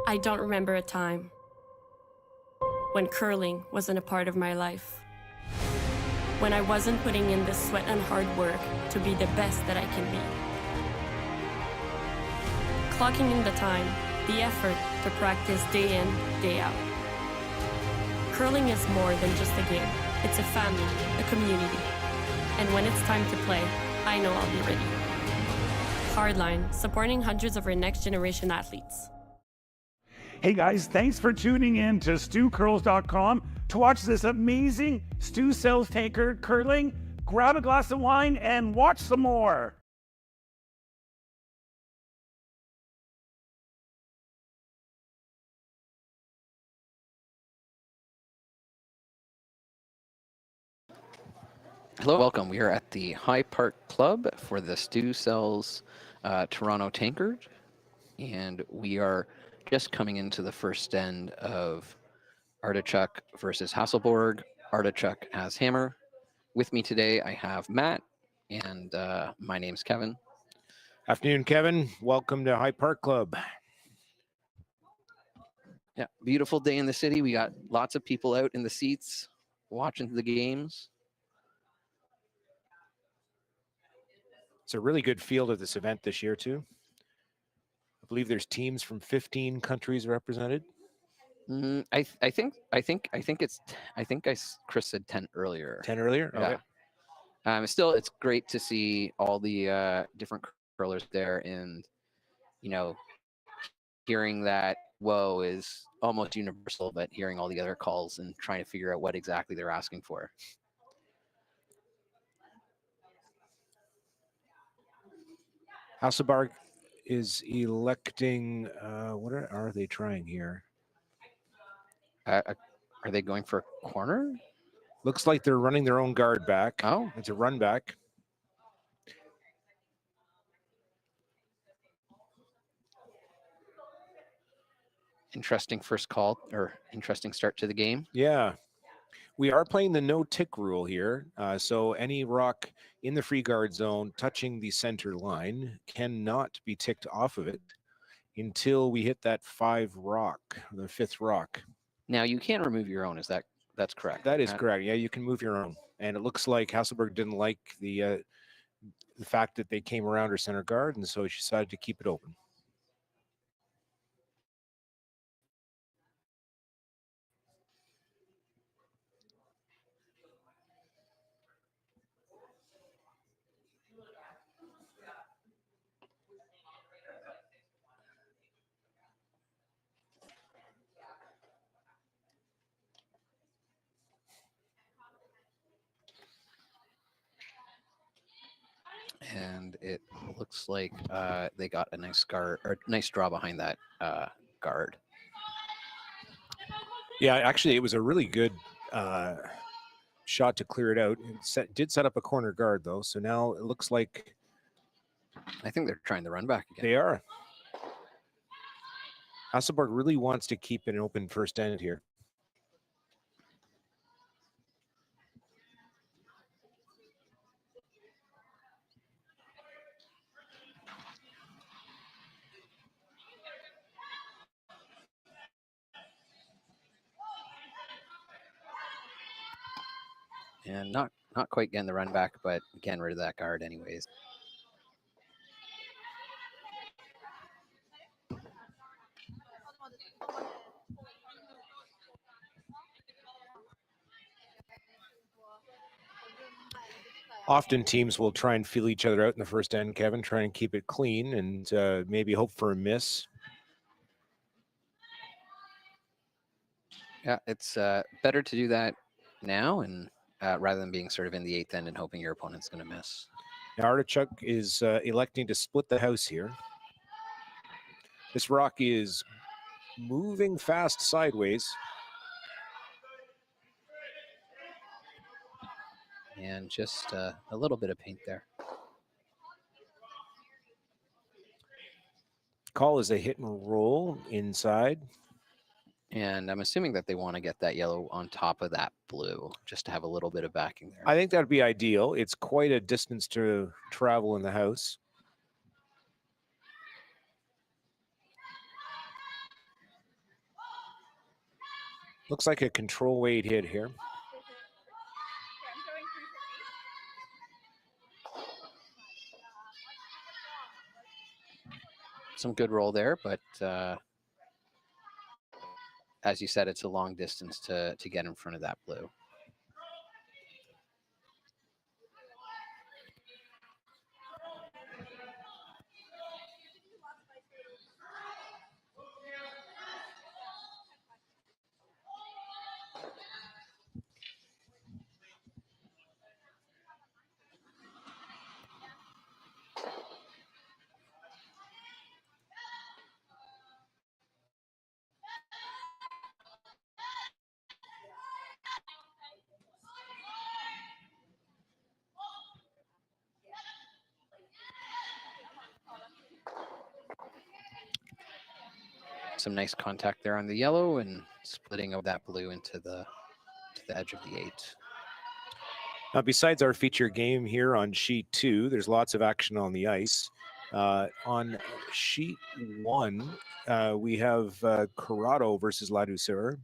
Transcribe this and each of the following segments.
I don't remember a time when curling wasn't a part of my life. When I wasn't putting in the sweat and hard work to be the best that I can be. Clocking in the time, the effort to practice day in, day out. Curling is more than just a game. It's a family, a community. And when it's time to play, I know I'll be ready. Hardline, supporting hundreds of our next generation athletes. Hey guys, thanks for tuning in to StuCurls.com to watch this amazing Stu Sells Tankard curling. Grab a glass of wine and watch some more. Hello, welcome. We are at the High Park Club for the Stu Sells Toronto Tankard, and we are just coming into the first end of Artichuk versus Hasselborg. Artichuk has hammer. With me today, I have Matt, and my name's Kevin. Afternoon, Kevin. Welcome to High Park Club. Yeah, beautiful day in the city. We got lots of people out in the seats watching the games. It's a really good field at this event this year, too. I believe there's teams from 15 countries represented. I think Chris said 10 earlier. 10 earlier? Yeah. Okay. Still, it's great to see all the different curlers there, and hearing that whoa is almost universal, but hearing all the other calls and trying to figure out what exactly they're asking for. Hasselborg is electing, what are they trying here? Are they going for a corner? Looks like they're running their own guard back. Oh. It's a run back. Interesting first call, or interesting start to the game. Yeah. We are playing the no tick rule here. So any rock in the free guard zone touching the center line cannot be ticked off of it until we hit that 5 rock, the 5th rock. Now you can remove your own. That's correct? That is correct. Yeah, you can move your own. And it looks like Hasselborg didn't like the fact that they came around her center guard, and so she decided to keep it open. And it looks like they got a nice guard, or nice draw behind that guard. Yeah, actually, it was a really good shot to clear it out. It did set up a corner guard, though. So now it looks like I think they're trying to run back again. They are. Hasselborg really wants to keep an open first end here. And not quite getting the run back, but getting rid of that guard anyways. Often teams will try and feel each other out in the first end, Kevin, try and keep it clean and maybe hope for a miss. Yeah, it's better to do that now, and rather than being sort of in the 8th end and hoping your opponent's going to miss. Now Artichuk is electing to split the house here. This rock is moving fast sideways. And just a little bit of paint there. Call is a hit and roll inside. And I'm assuming that they want to get that yellow on top of that blue, just to have a little bit of backing there. I think that'd be ideal. It's quite a distance to travel in the house. Looks like a control weight hit here. Some good roll there, but as you said, it's a long distance to get in front of that blue. Some nice contact there on the yellow and splitting of that blue into the edge of the 8. Now, besides our feature game here on sheet 2, there's lots of action on the ice. On sheet 1, we have Corrado versus La Douceur.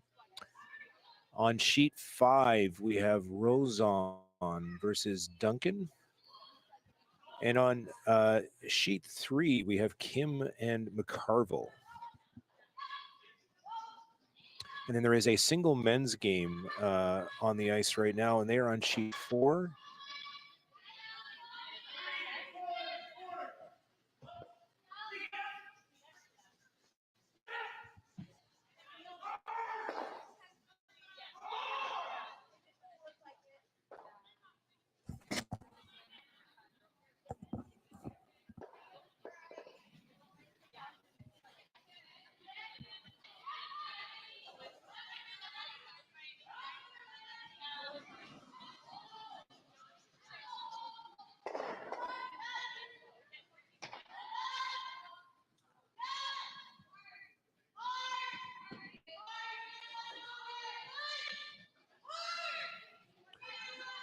On sheet 5, we have Roson versus Duncan. And on sheet 3, we have Kim and McCarville. And then there is a single men's game on the ice right now, and they are on sheet 4.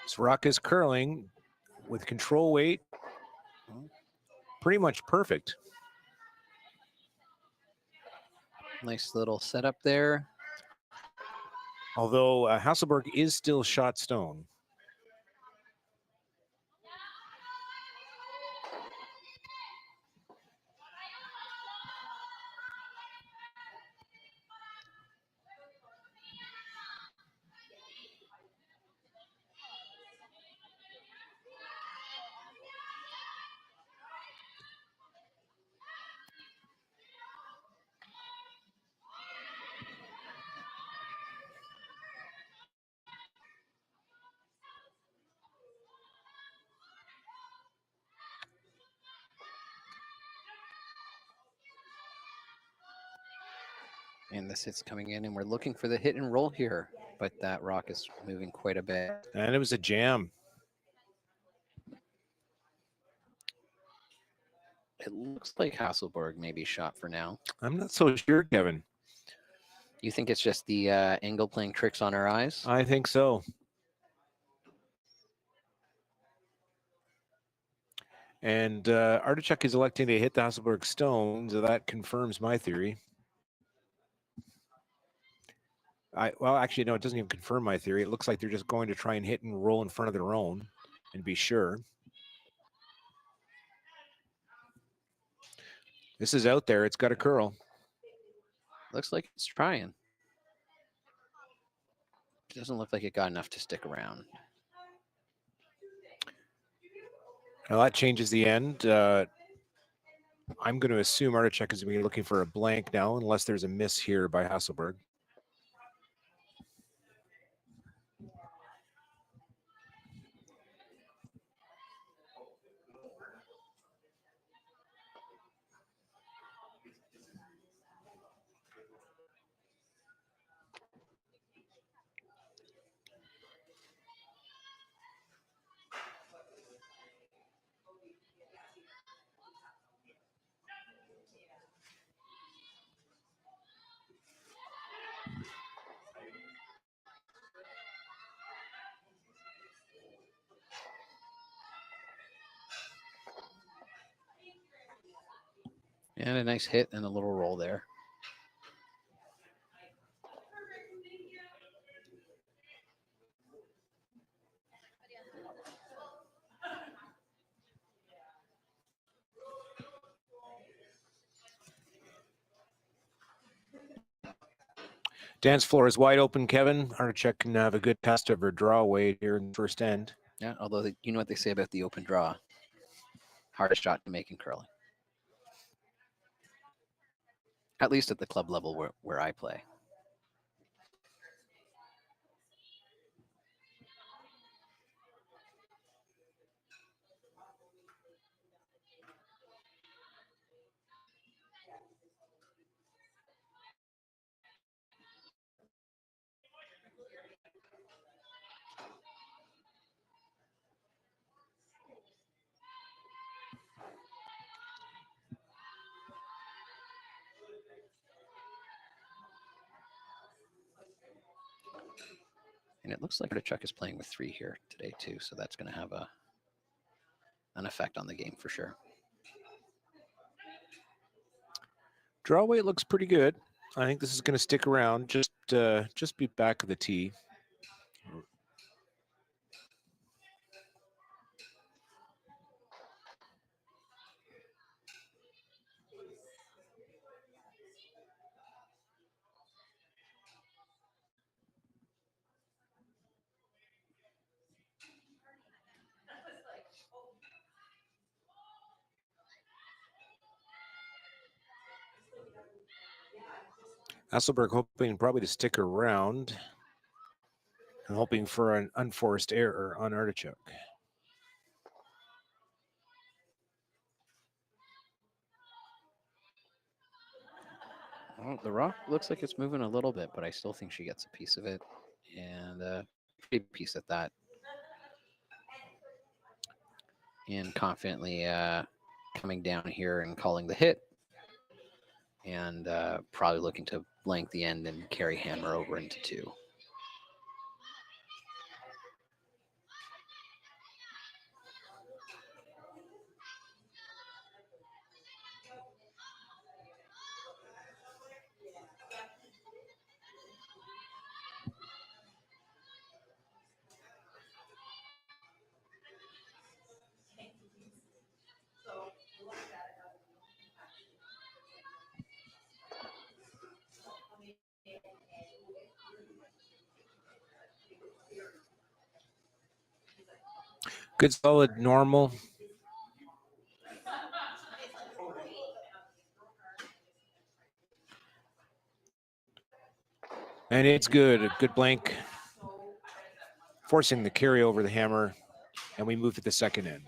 So Rock is curling with control weight. Pretty much perfect. Nice little setup there. Although Hasselborg is still shot stone. And this hit's coming in, and we're looking for the hit and roll here, but that rock is moving quite a bit. And it was a jam. It looks like Hasselborg may be shot for now. I'm not so sure, Kevin. You think it's just the angle playing tricks on our eyes? I think so. And Artichuk is electing to hit the Hasselborg stone, so that confirms my theory. Well, actually, no, it doesn't even confirm my theory. It looks like they're just going to try and hit and roll in front of their own and be sure. This is out there. It's got a curl. Looks like it's trying. It doesn't look like it got enough to stick around. Well, that changes the end. I'm going to assume Artichuk is going to be looking for a blank now, unless there's a miss here by Hasselborg. And a nice hit and a little roll there. Dance floor is wide open, Kevin. Artichuk can have a good test of her draw weight here in the first end. Yeah, although you know what they say about the open draw. Hardest shot to make in curling. At least at the club level where I play. And it looks like Artichuk is playing with 3 here today too, so that's going to have an effect on the game for sure. Draw weight looks pretty good. I think this is going to stick around. Just be back of the tee. Hasselborg hoping probably to stick around and hoping for an unforced error on Artichuk. Well, the rock looks like it's moving a little bit, but I still think she gets a piece of it, and a big piece at that. And confidently coming down here and calling the hit, and probably looking to blank the end and carry hammer over into 2. Good solid normal. And it's good. A good blank. Forcing the carry over the hammer. And we move to the second end.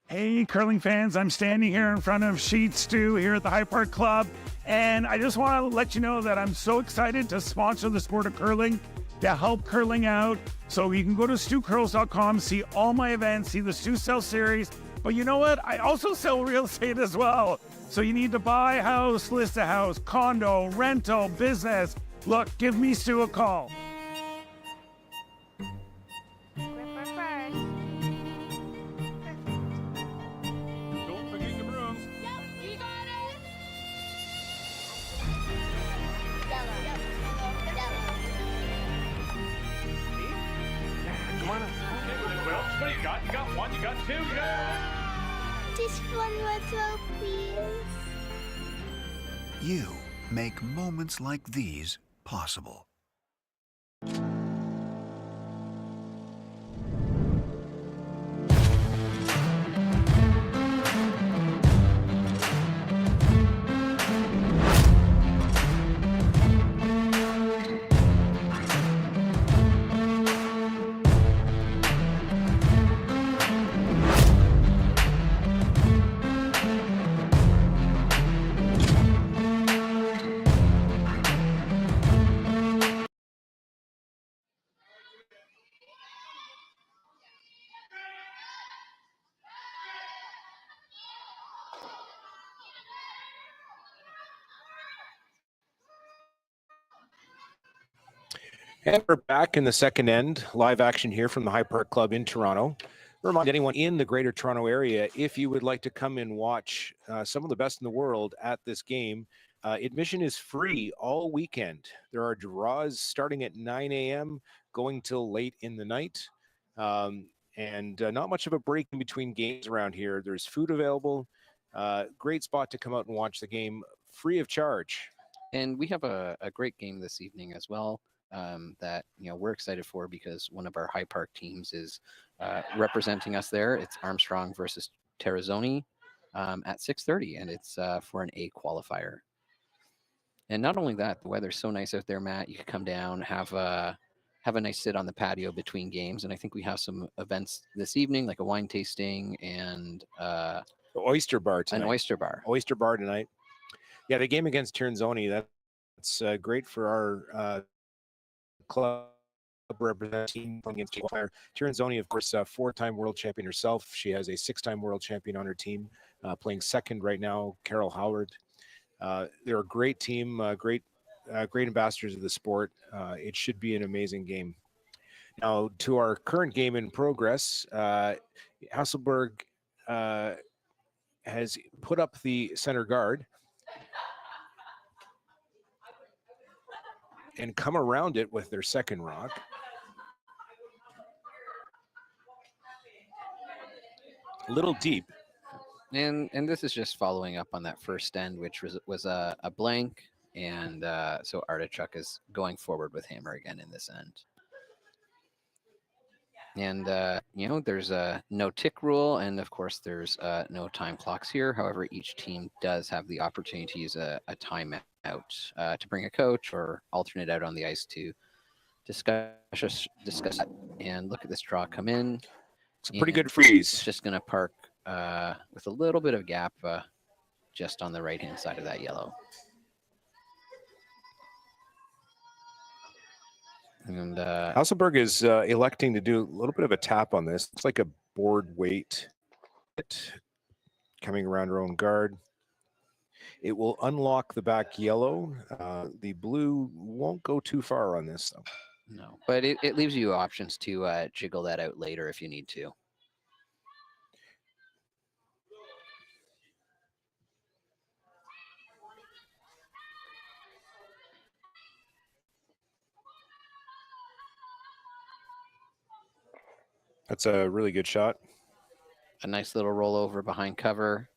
Hey, curling fans, I'm standing here in front of Sheet Stew here at the High Park Club, and I just want to let you know that I'm so excited to sponsor the sport of curling, to help curling out. So you can go to stewcurls.com, see all my events, see the Stew Sell series, but you know what? I also sell real estate as well. So you need to buy a house, list a house, condo, rental, business. Look, give me Stu a call. What do you got? You got 1, you got 2, you got... Just one more throw, please. You make moments like these possible. And we're back in the second end, live action here from the High Park Club in Toronto. Remind anyone in the Greater Toronto area, if you would like to come and watch some of the best in the world at this game, admission is free all weekend. There are draws starting at 9 a.m., going till late in the night, and not much of a break in between games around here. There's food available. Great spot to come out and watch the game free of charge. And we have a great game this evening as well that we're excited for because one of our High Park teams is representing us there. It's Armstrong versus Terrazzoni at 6:30, and it's for an A qualifier. And not only that, the weather's so nice out there, Matt. You could come down, have a nice sit on the patio between games, and I think we have some events this evening, like a wine tasting and The oyster bar tonight. an oyster bar. Oyster bar tonight. Yeah, the game against Terrazzoni, that's great for our club representing against qualifier. Terrazzoni, of course, a 4-time world champion herself. She has a 6-time world champion on her team, playing second right now, Carol Howard. They're a great team, great ambassadors of the sport. It should be an amazing game. Now, to our current game in progress, Hasselborg has put up the center guard and come around it with their second rock. A little deep. And this is just following up on that first end, which was a blank. And so Artichuk is going forward with hammer again in this end. And, there's a no tick rule. And of course, there's no time clocks here. However, each team does have the opportunity to use a timeout to bring a coach or alternate out on the ice to discuss that. And look at this draw come in. It's a pretty good It's freeze. just going to park with a little bit of gap just on the right-hand side of that yellow. And Hasselborg is electing to do a little bit of a tap on this. It's like a board weight coming around her own guard. It will unlock the back yellow. The blue won't go too far on this, though. no, but it leaves you options to jiggle that out later if you need to. That's a really good shot. A nice little rollover behind cover,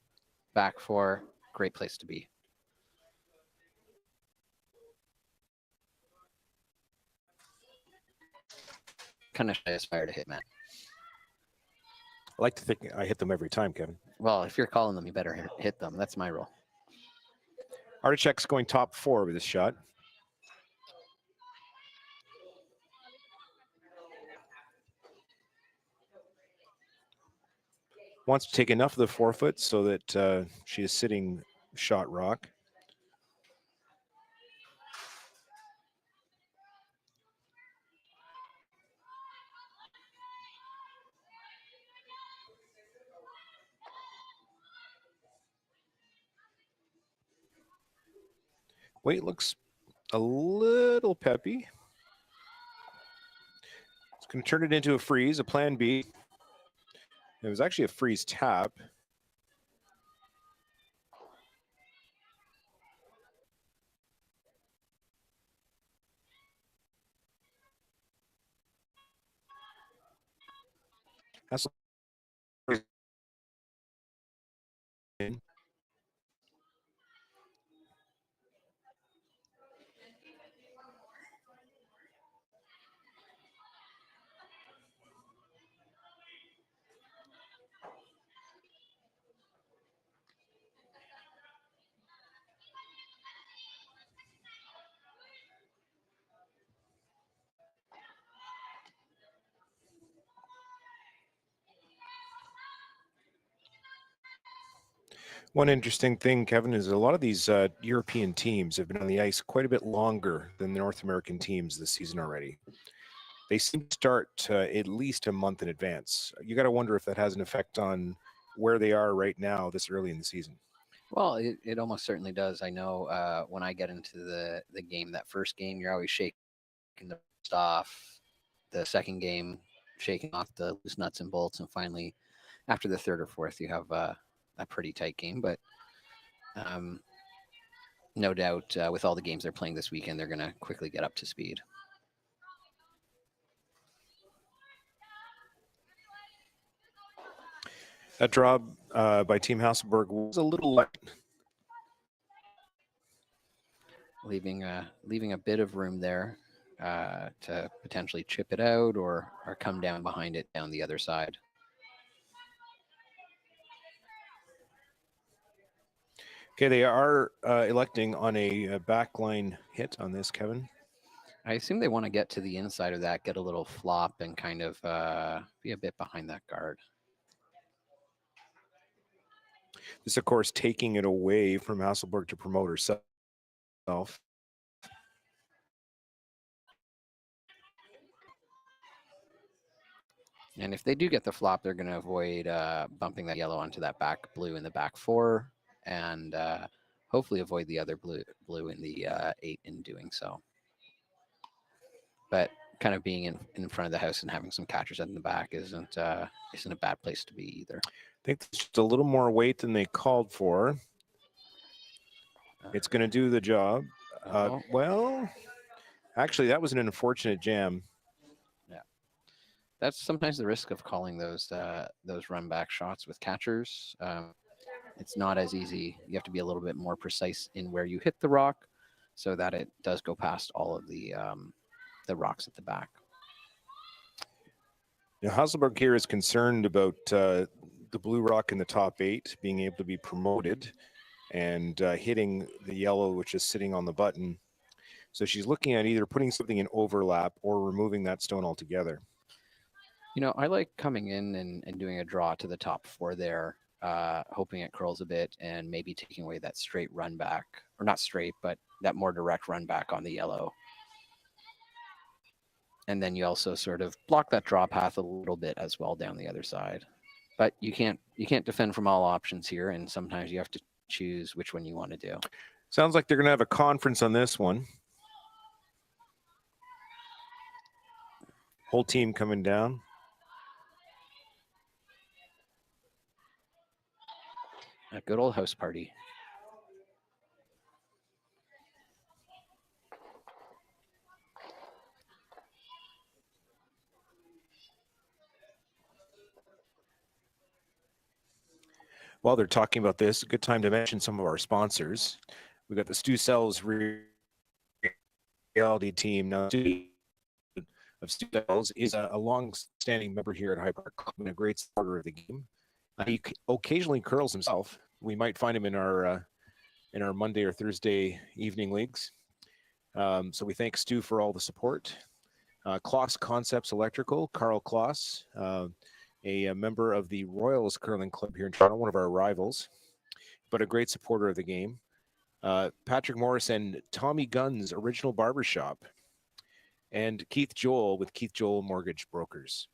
back four, great place to be. Kind of aspire to hit, Matt. I like to think I hit them every time, Kevin. Well, if you're calling them, you better hit them. That's my rule. Artichuk's going top 4 with this shot. Wants to take enough of the forefoot so that she is sitting shot rock. Weight looks a little peppy. It's going to turn it into a freeze, a plan B. It was actually a freeze tap. That's one interesting thing, Kevin, is a lot of these European teams have been on the ice quite a bit longer than the North American teams this season already. They seem to start at least a month in advance. You got to wonder if that has an effect on where they are right now this early in the season. Well, it almost certainly does. I know when I get into the game, that first game, you're always shaking the off. The second game, shaking off the loose nuts and bolts. And finally, after the third or fourth, you have a pretty tight game. But no doubt with all the games they're playing this weekend, they're going to quickly get up to speed. That draw by Team Hasselborg was a little light. leaving a bit of room there to potentially chip it out or come down behind it down the other side. Okay, they are electing on a backline hit on this, Kevin. I assume they want to get to the inside of that, get a little flop, and kind of be a bit behind that guard. This, of course, taking it away from Hasselborg to promote herself. And if they do get the flop, they're going to avoid bumping that yellow onto that back blue in the back 4, and hopefully avoid the other blue in the 8 in doing so. But kind of being in front of the house and having some catchers in the back isn't a bad place to be either. I think it's just a little more weight than they called for. It's going to do the job. Well, actually, that was an unfortunate jam. Yeah, that's sometimes the risk of calling those run back shots with catchers. It's not as easy. You have to be a little bit more precise in where you hit the rock, so that it does go past all of the rocks at the back. Now, Hasselborg here is concerned about the blue rock in the top 8 being able to be promoted and hitting the yellow, which is sitting on the button. So she's looking at either putting something in overlap or removing that stone altogether. You know, I like coming in and doing a draw to the top 4 there, hoping it curls a bit and maybe taking away that straight run back, or not straight, but that more direct run back on the yellow. And then you also sort of block that draw path a little bit as well down the other side. But you can't defend from all options here, and sometimes you have to choose which one you want to do. Sounds like they're going to have a conference on this one. Whole team coming down. A good old house party. While they're talking about this, a good time to mention some of our sponsors. We've got the Stu Sells reality team. Now, of Stu Sells is a long-standing member here at High Park Club and a great supporter of the game. He occasionally curls himself. We might find him in our Monday or Thursday evening leagues. So we thank Stu for all the support. Kloss Concepts Electrical, Carl Kloss, a member of the Royals Curling Club here in Toronto, one of our rivals, but a great supporter of the game. Patrick Morris and Tommy Gunn's Original Barbershop, and Keith Joel with Keith Joel Mortgage Brokers.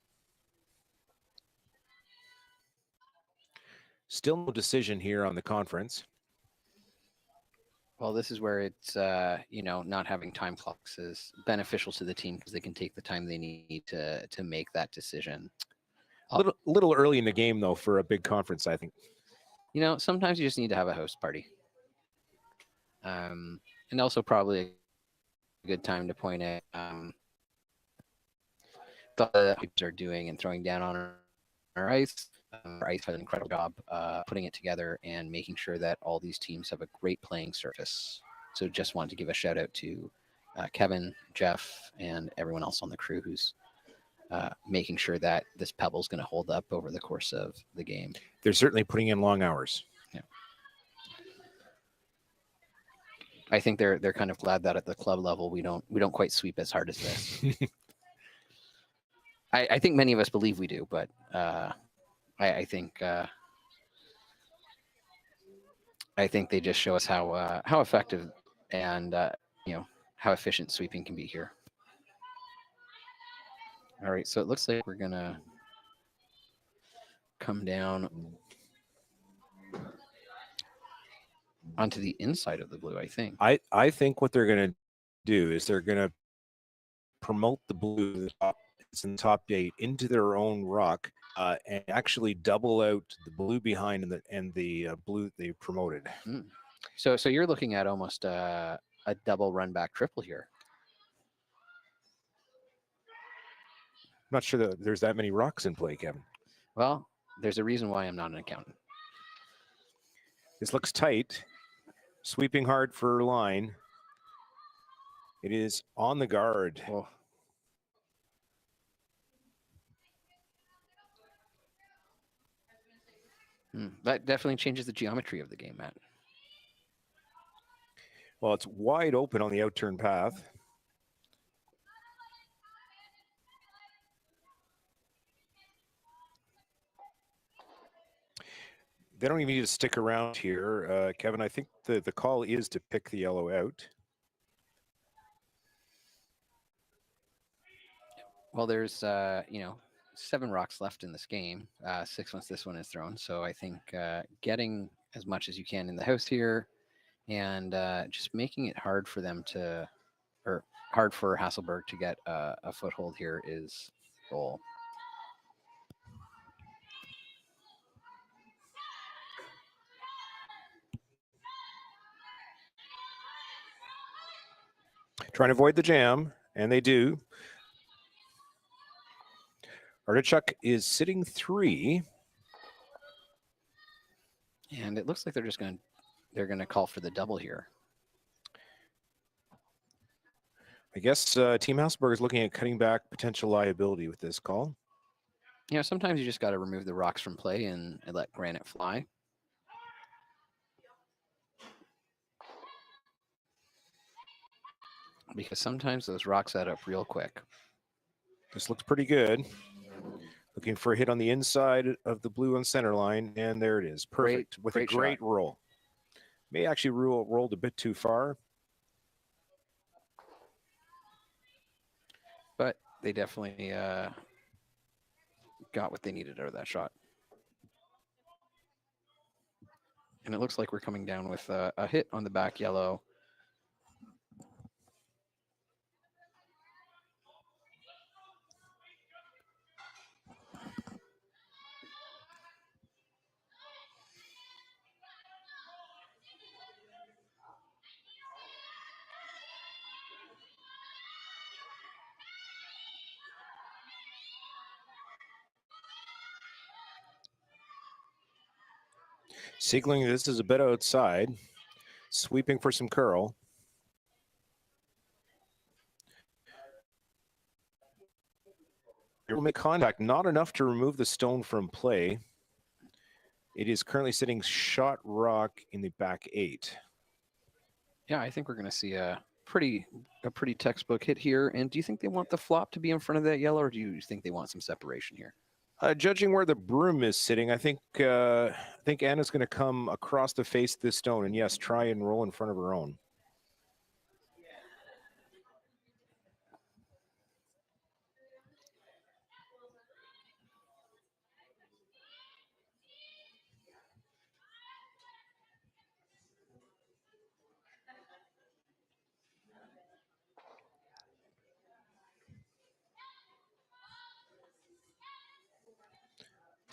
Still no decision here on the conference. Well, this is where it's, not having time clocks is beneficial to the team because they can take the time they need to make that decision. A little early in the game, though, for a big conference, I think. You know, sometimes you just need to have a host party. And also probably a good time to point out the people are doing and throwing down on our ice. Our ice has an incredible job putting it together and making sure that all these teams have a great playing surface. So just wanted to give a shout out to Kevin, Jeff, and everyone else on the crew who's making sure that this pebble is going to hold up over the course of the game. They're certainly putting in long hours. Yeah. I think they're kind of glad that at the club level we don't quite sweep as hard as this. I think many of us believe we do, but I think they just show us how effective and how efficient sweeping can be here. All right, so it looks like we're gonna come down onto the inside of the blue, I think. I think what they're going to do is they're going to promote the blue it's in the top 8 into their own rock and actually double out the blue behind and the blue they promoted. So you're looking at almost a double run back triple here. I'm not sure that there's that many rocks in play, Kevin. Well, there's a reason why I'm not an accountant. This looks tight. Sweeping hard for line. It is on the guard. Oh. That definitely changes the geometry of the game, Matt. Well, it's wide open on the outturn path. They don't even need to stick around here. Kevin, I think the call is to pick the yellow out. Well, there's, 7 rocks left in this game, 6 once this one is thrown. So I think getting as much as you can in the house here and just making it hard for them to, or hard for Hasselborg to get a foothold here is the goal. Trying to avoid the jam, and they do. Artichuk is sitting 3. And it looks like they're gonna call for the double here. I guess Team Hasselborg is looking at cutting back potential liability with this call. Sometimes you just got to remove the rocks from play and let granite fly. Because sometimes those rocks add up real quick. This looks pretty good. Looking for a hit on the inside of the blue on center line, and there it is. Perfect, with a great roll. May actually rolled a bit too far. But they definitely got what they needed out of that shot. And it looks like we're coming down with a hit on the back yellow. Signaling this is a bit outside. Sweeping for some curl. It will make contact, not enough to remove the stone from play. It is currently sitting shot rock in the back 8. Yeah, I think we're going to see a pretty textbook hit here. And do you think they want the flop to be in front of that yellow, or do you think they want some separation here? Judging where the broom is sitting, I think Anna's going to come across the face of this stone and, yes, try and roll in front of her own.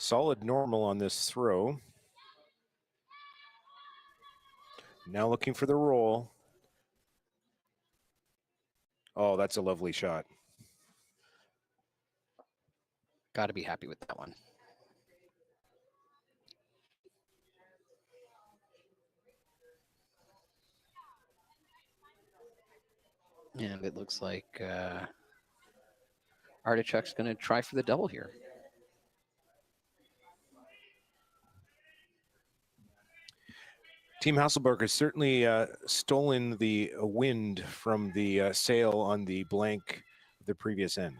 Solid normal on this throw. Now looking for the roll. Oh, that's a lovely shot. Got to be happy with that one. And it looks like Artichuk's going to try for the double here. Team Hasselborg has certainly stolen the wind from the sail on the blank of the previous end.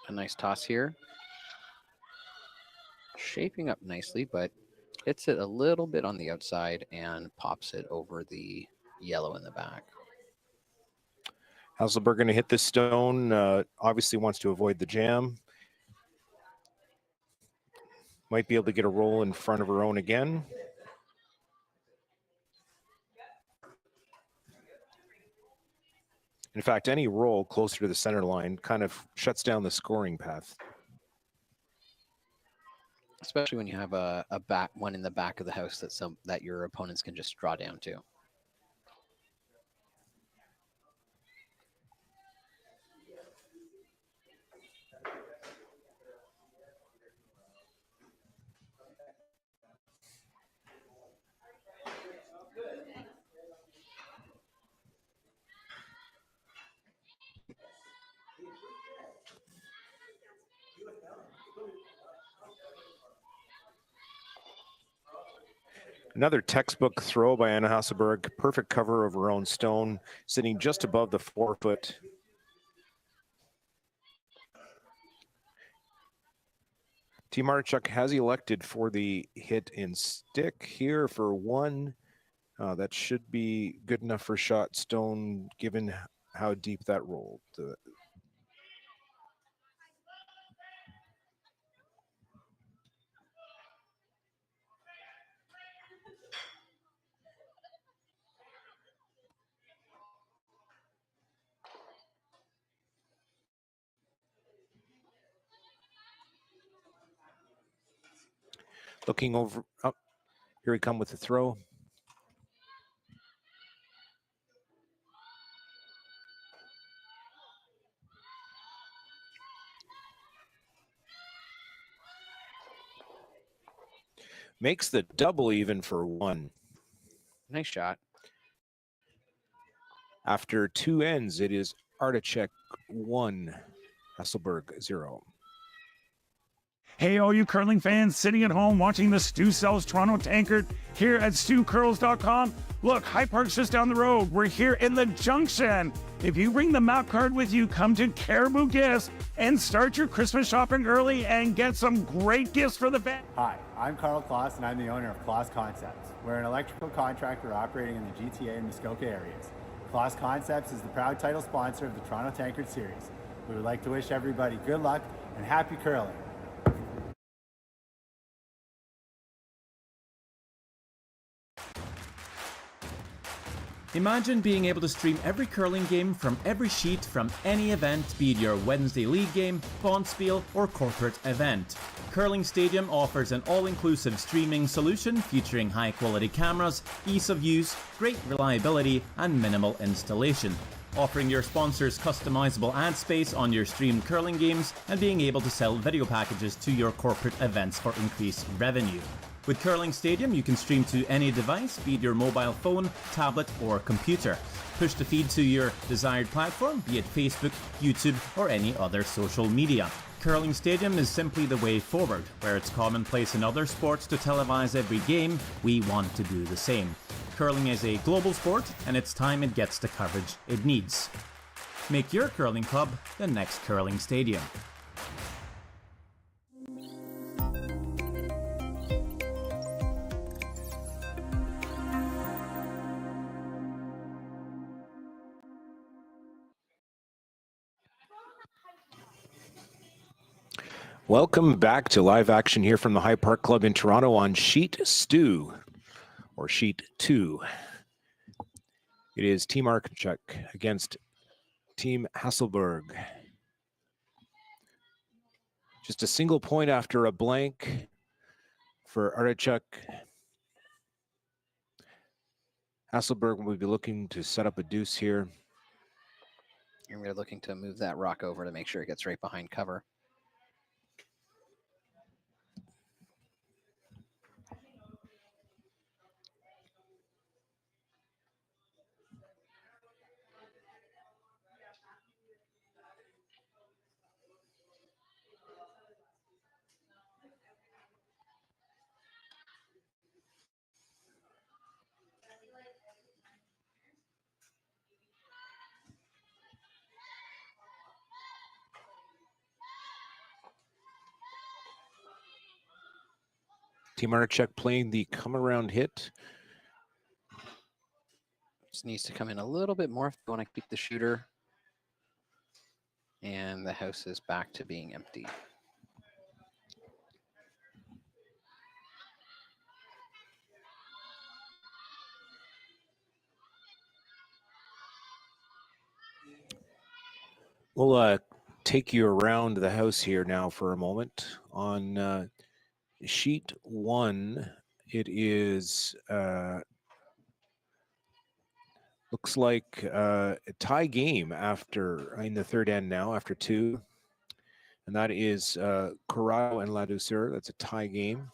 A nice toss here. Shaping up nicely, but hits it a little bit on the outside and pops it over the yellow in the back. Hasselborg going to hit this stone. Obviously wants to avoid the jam. Might be able to get a roll in front of her own again. In fact, any roll closer to the center line kind of shuts down the scoring path. Especially when you have a back one in the back of the house that your opponents can just draw down to. Another textbook throw by Anna Hasselborg. Perfect cover of her own stone, sitting just above the 4-foot. Team Artichuk has elected for the hit in stick here for 1. That should be good enough for shot stone, given how deep that rolled. Looking over, up, here we come with the throw. Makes the double even for 1. Nice shot. After 2 ends, it is Artichuk 1, Hasselborg 0. Hey, all you curling fans sitting at home watching the Stu Sells Toronto Tankard here at StuCurls.com. Look, High Park's just down the road. We're here in the Junction. If you bring the map card with you, come to Caribou Gifts and start your Christmas shopping early and get some great gifts for the family. Hi, I'm Carl Kloss and I'm the owner of Kloss Concepts. We're an electrical contractor operating in the GTA and Muskoka areas. Kloss Concepts is the proud title sponsor of the Toronto Tankard Series. We would like to wish everybody good luck and happy curling. Imagine being able to stream every curling game from every sheet from any event, be it your Wednesday league game, bonspiel, or corporate event. Curling Stadium offers an all-inclusive streaming solution featuring high-quality cameras, ease of use, great reliability, and minimal installation. Offering your sponsors customizable ad space on your streamed curling games and being able to sell video packages to your corporate events for increased revenue. With Curling Stadium, you can stream to any device, be it your mobile phone, tablet, or computer. Push the feed to your desired platform, be it Facebook, YouTube, or any other social media. Curling Stadium is simply the way forward. Where it's commonplace in other sports to televise every game, we want to do the same. Curling is a global sport, and it's time it gets the coverage it needs. Make your curling club the next Curling Stadium. Welcome back to live action here from the High Park Club in Toronto on Sheet Stew, or Sheet 2. It is Team Artichuk against Team Hasselborg. Just a single point after a blank for Artichuk. Hasselborg will be looking to set up a deuce here. And we're looking to move that rock over to make sure it gets right behind cover. Team Artichuk playing the come around hit. Just needs to come in a little bit more if you want to keep the shooter. And the house is back to being empty. We'll take you around the house here now for a moment. On sheet 1, it is looks like a tie game in the third end now after 2, and that is Corrado and La Douceur. That's a tie game.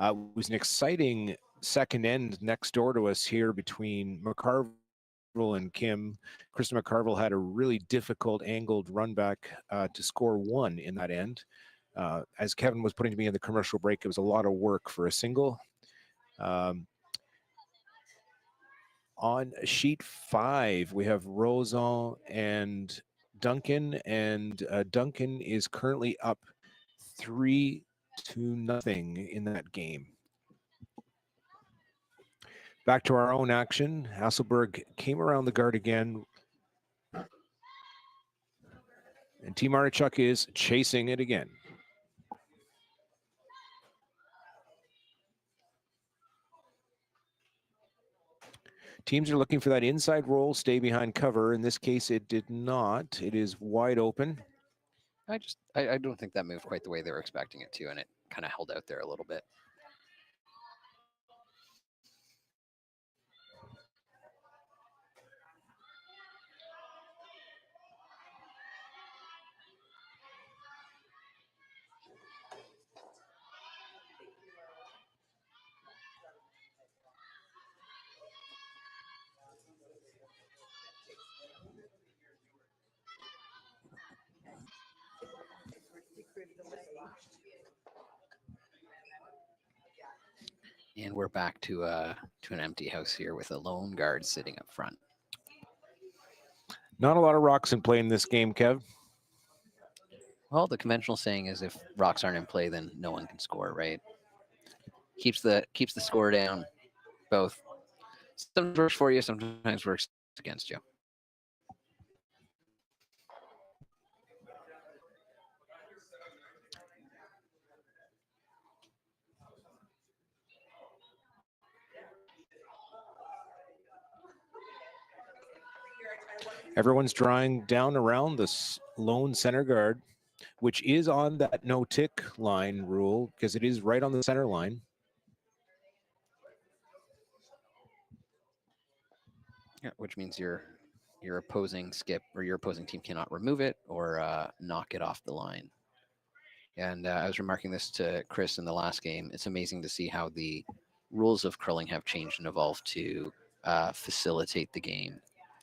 It was an exciting second end next door to us here between McCarville and Kim. Kristen McCarville had a really difficult angled run back to score 1 in that end. As Kevin was putting to me in the commercial break, it was a lot of work for a single. On sheet 5, we have Rosan and Duncan, and Duncan is currently up 3-0 in that game. Back to our own action. Hasselborg came around the guard again. And Team Artichuk is chasing it again. Teams are looking for that inside roll, stay behind cover. In this case, it did not. It is wide open. I don't think that moved quite the way they were expecting it to, and it kind of held out there a little bit. And we're back to an empty house here with a lone guard sitting up front. Not a lot of rocks in play in this game, Kev. Well, the conventional saying is if rocks aren't in play, then no one can score, right? Keeps the score down. Both. Sometimes works for you, sometimes works against you. Everyone's drawing down around this lone center guard, which is on that no tick line rule because it is right on the center line. Yeah, which means your opposing skip or your opposing team cannot remove it or knock it off the line. And I was remarking this to Chris in the last game. It's amazing to see how the rules of curling have changed and evolved to facilitate the game.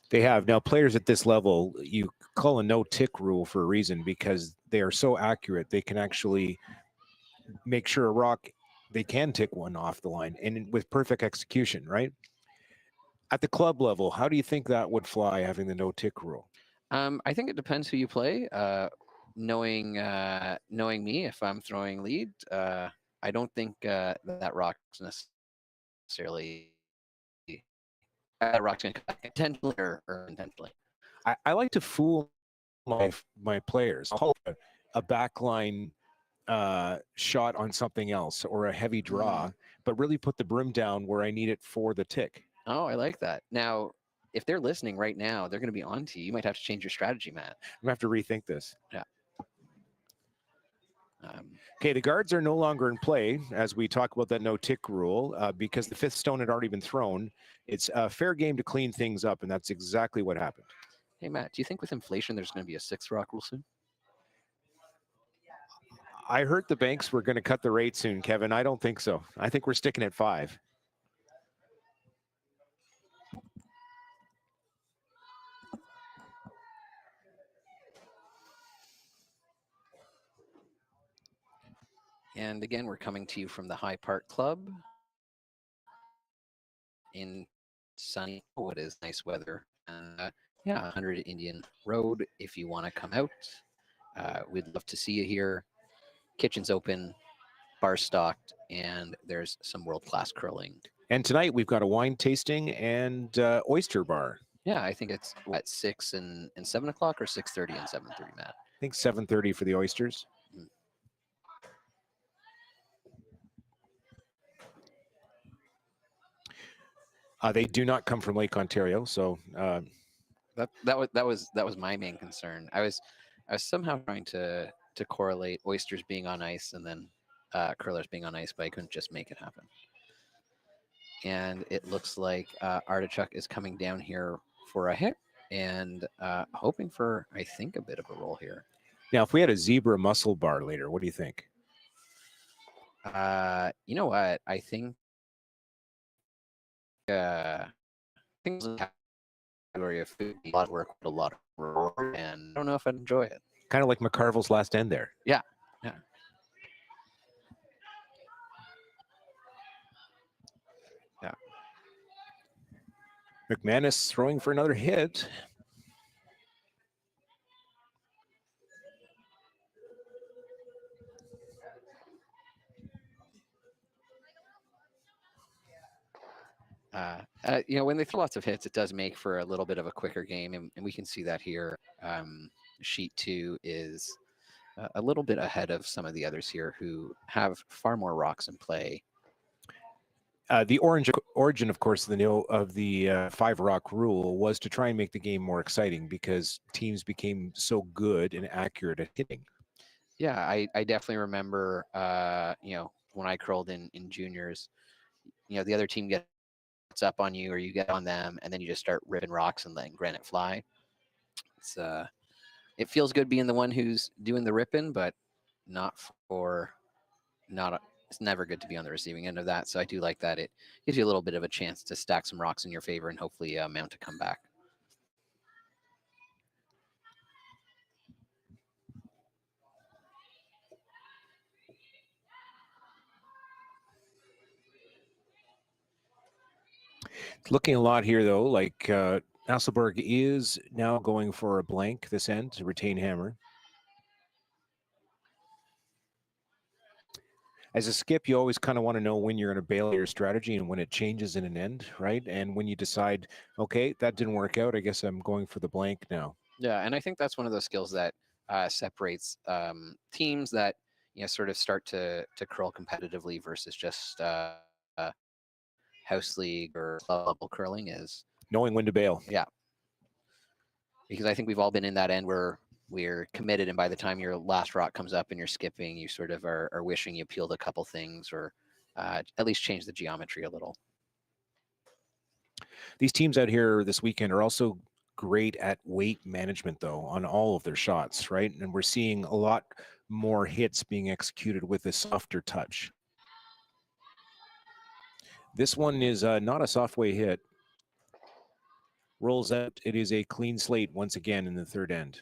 They have. Now, players at this level, you call a no-tick rule for a reason because they are so accurate. They can actually make sure a rock, they can tick one off the line and with perfect execution, right? At the club level, how do you think that would fly, having the no-tick rule? I think it depends who you play. Knowing me, if I'm throwing lead, I don't think that rock's necessarily rock's going to cut intentionally or intentionally. I like to fool my players. I'll call it a backline shot on something else or a heavy draw, but really put the brim down where I need it for the tick. Oh, I like that. Now, if they're listening right now, they're going to be on to you. You might have to change your strategy, Matt. I'm going to have to rethink this. Yeah. Okay, the guards are no longer in play as we talk about that no-tick rule because the fifth stone had already been thrown. It's a fair game to clean things up, and that's exactly what happened. Hey, Matt, do you think with inflation there's going to be a 6 rock rule soon? I heard the banks were going to cut the rate soon, Kevin. I don't think so. I think we're sticking at 5. And again, we're coming to you from the High Park Club in sunny, what is nice weather. Yeah, 100 Indian Road. If you want to come out, we'd love to see you here. Kitchen's open, bar stocked, and there's some world-class curling. And tonight we've got a wine tasting and oyster bar. Yeah, I think it's at 6 and 7 o'clock or 6:30 and 7:30, Matt. I think 7:30 for the oysters. They do not come from Lake Ontario, so That was my main concern. I was somehow trying to correlate oysters being on ice and then curlers being on ice, but I couldn't just make it happen. And it looks like Artichuk is coming down here for a hit and hoping for, I think, a bit of a roll here. Now, if we had a zebra muscle bar later, what do you think? You know what? I think things like category of food, a lot of work with a lot of reward, and I don't know if I'd enjoy it. Kind of like McCarville's last end there. Yeah. McManus throwing for another hit. When they throw lots of hits, it does make for a little bit of a quicker game, and we can see that here. Sheet 2 is a little bit ahead of some of the others here who have far more rocks in play. The origin, of course, of the 5 rock rule was to try and make the game more exciting because teams became so good and accurate at hitting. Yeah, I definitely remember, when I curled in juniors, the other team gets up on you or you get on them, and then you just start ripping rocks and letting granite fly. It feels good being the one who's doing the ripping, but it's never good to be on the receiving end of that. So I do like that. It gives you a little bit of a chance to stack some rocks in your favor and hopefully mount a comeback. It's looking a lot here, though, like Hasselborg is now going for a blank this end to retain hammer. As a skip, you always kind of want to know when you're going to bail your strategy and when it changes in an end, right? And when you decide, okay, that didn't work out, I guess I'm going for the blank now. Yeah, and I think that's one of those skills that separates teams that sort of start to curl competitively versus just house league or club level curling is knowing when to bail. Yeah, because I think we've all been in that end where we're committed, and by the time your last rock comes up and you're skipping, you sort of are wishing you peeled a couple things or at least change the geometry a little. These teams out here this weekend are also great at weight management, though, on all of their shots, right? And we're seeing a lot more hits being executed with a softer touch. This one is not a soft way hit. Rolls out. It is a clean slate once again in the third end.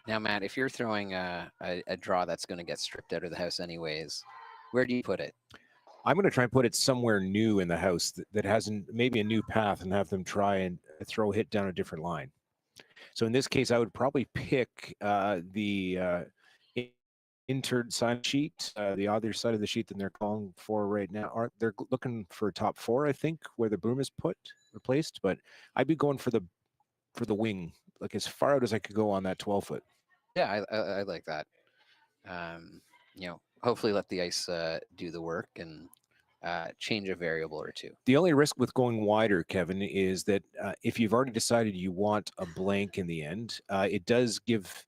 Now, Matt, if you're throwing a draw that's going to get stripped out of the house anyways, where do you put it? I'm going to try and put it somewhere new in the house that has maybe a new path and have them try and throw a hit down a different line. So in this case, I would probably pick the entered side sheet, the other side of the sheet that they're calling for right now. They're looking for top 4, I think, where the broom is replaced. But I'd be going for the wing, like as far out as I could go on that 12-foot. Yeah, I like that. Hopefully let the ice do the work and change a variable or two. The only risk with going wider, Kevin, is that if you've already decided you want a blank in the end, it does give,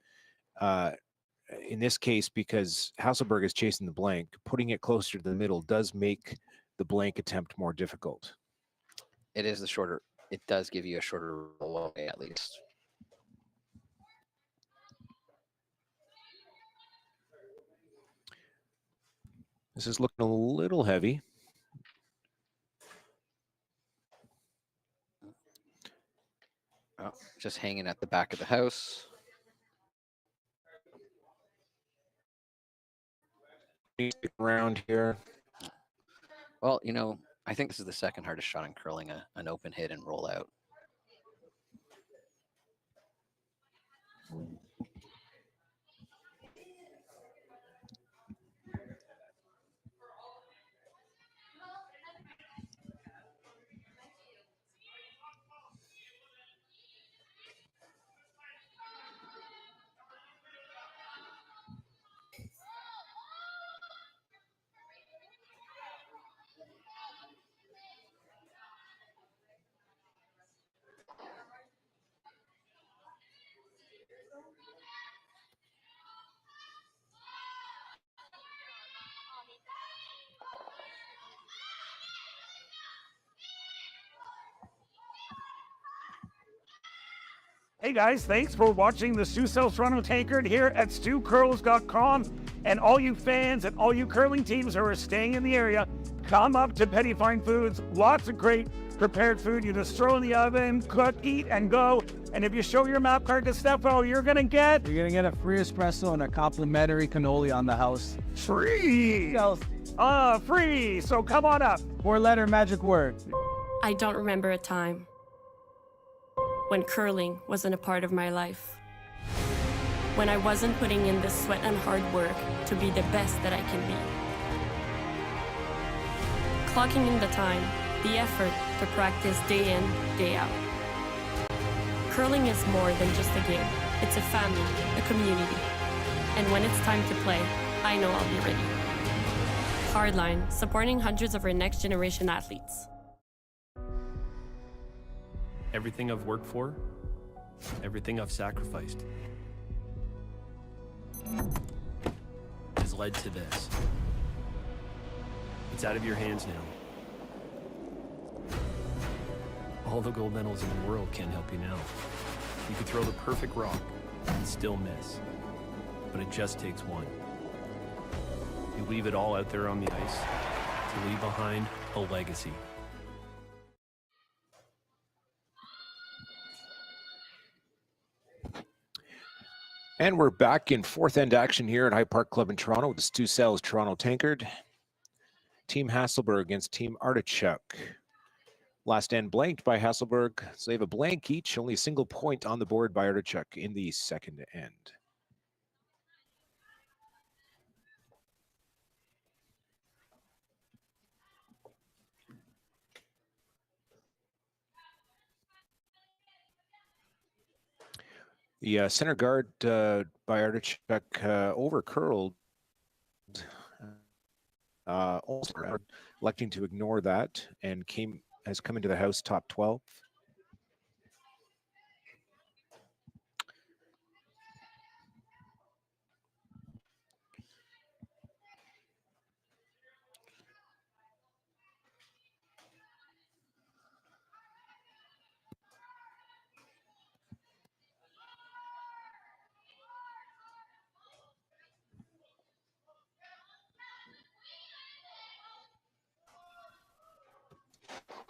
in this case, because Hasselborg is chasing the blank, putting it closer to the middle does make the blank attempt more difficult. It is it does give you a shorter way at least. This is looking a little heavy. Oh, just hanging at the back of the house. Around here. Well, I think this is the second hardest shot in curling, an open hit and roll out. Hey guys, thanks for watching the Sioux South Toronto Tankard here at stewcurls.com. And all you fans and all you curling teams who are staying in the area, come up to Petty Fine Foods. Lots of great prepared food. You just throw in the oven, cook, eat, and go. And if you show your map card to Stefano, you're gonna get a free espresso and a complimentary cannoli on the house. free. Free. So come on up. 4-letter magic word. I don't remember a time when curling wasn't a part of my life. When I wasn't putting in the sweat and hard work to be the best that I can be. Clocking in the time, the effort to practice day in, day out. Curling is more than just a game. It's a family, a community. And when it's time to play, I know I'll be ready. Hardline, supporting hundreds of our next generation athletes. Everything I've worked for, everything I've sacrificed, has led to this. It's out of your hands now. All the gold medals in the world can't help you now. You could throw the perfect rock and still miss, but it just takes one. You leave it all out there on the ice to leave behind a legacy. And we're back in fourth end action here at High Park Club in Toronto with the Stu Sells Toronto Tankard. Team Hasselborg against Team Artichuk. Last end blanked by Hasselborg, so they have a blank each, only a single point on the board by Artichuk in the second end. The center guard by Artichuk over curled, also electing to ignore that and has come into the house top 12.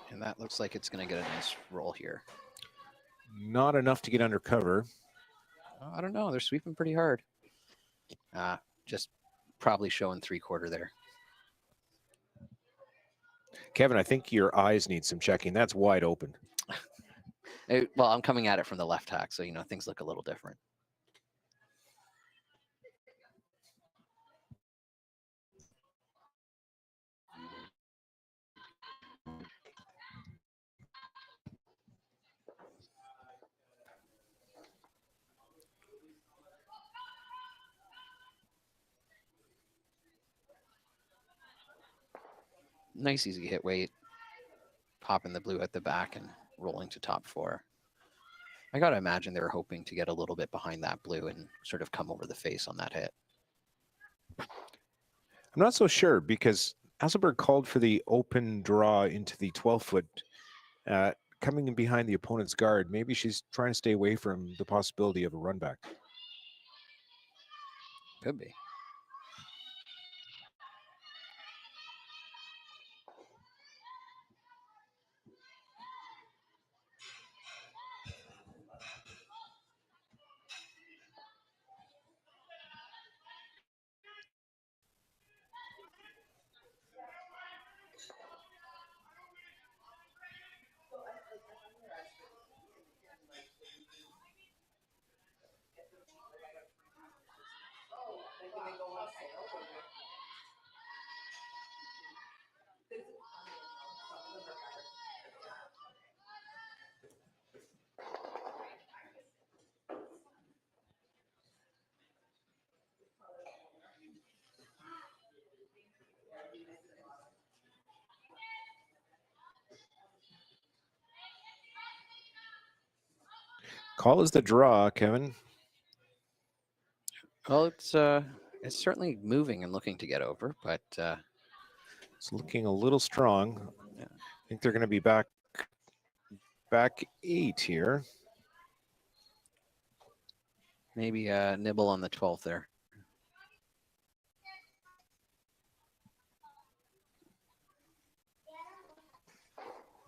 And that looks like it's going to get a nice roll here. Not enough to get under cover. I don't know. They're sweeping pretty hard. Just probably showing 3/4 there. Kevin, I think your eyes need some checking. That's wide open. Well, I'm coming at it from the left hack, so, things look a little different. Nice easy hit weight, popping the blue at the back and rolling to top 4. I got to imagine they were hoping to get a little bit behind that blue and sort of come over the face on that hit. I'm not so sure because Hasselborg called for the open draw into the 12-foot, coming in behind the opponent's guard. Maybe she's trying to stay away from the possibility of a run back. Could be. Call is the draw, Kevin. Well, it's certainly moving and looking to get over, but it's looking a little strong. Yeah. I think they're going to be back 8 here. Maybe a nibble on the 12th there.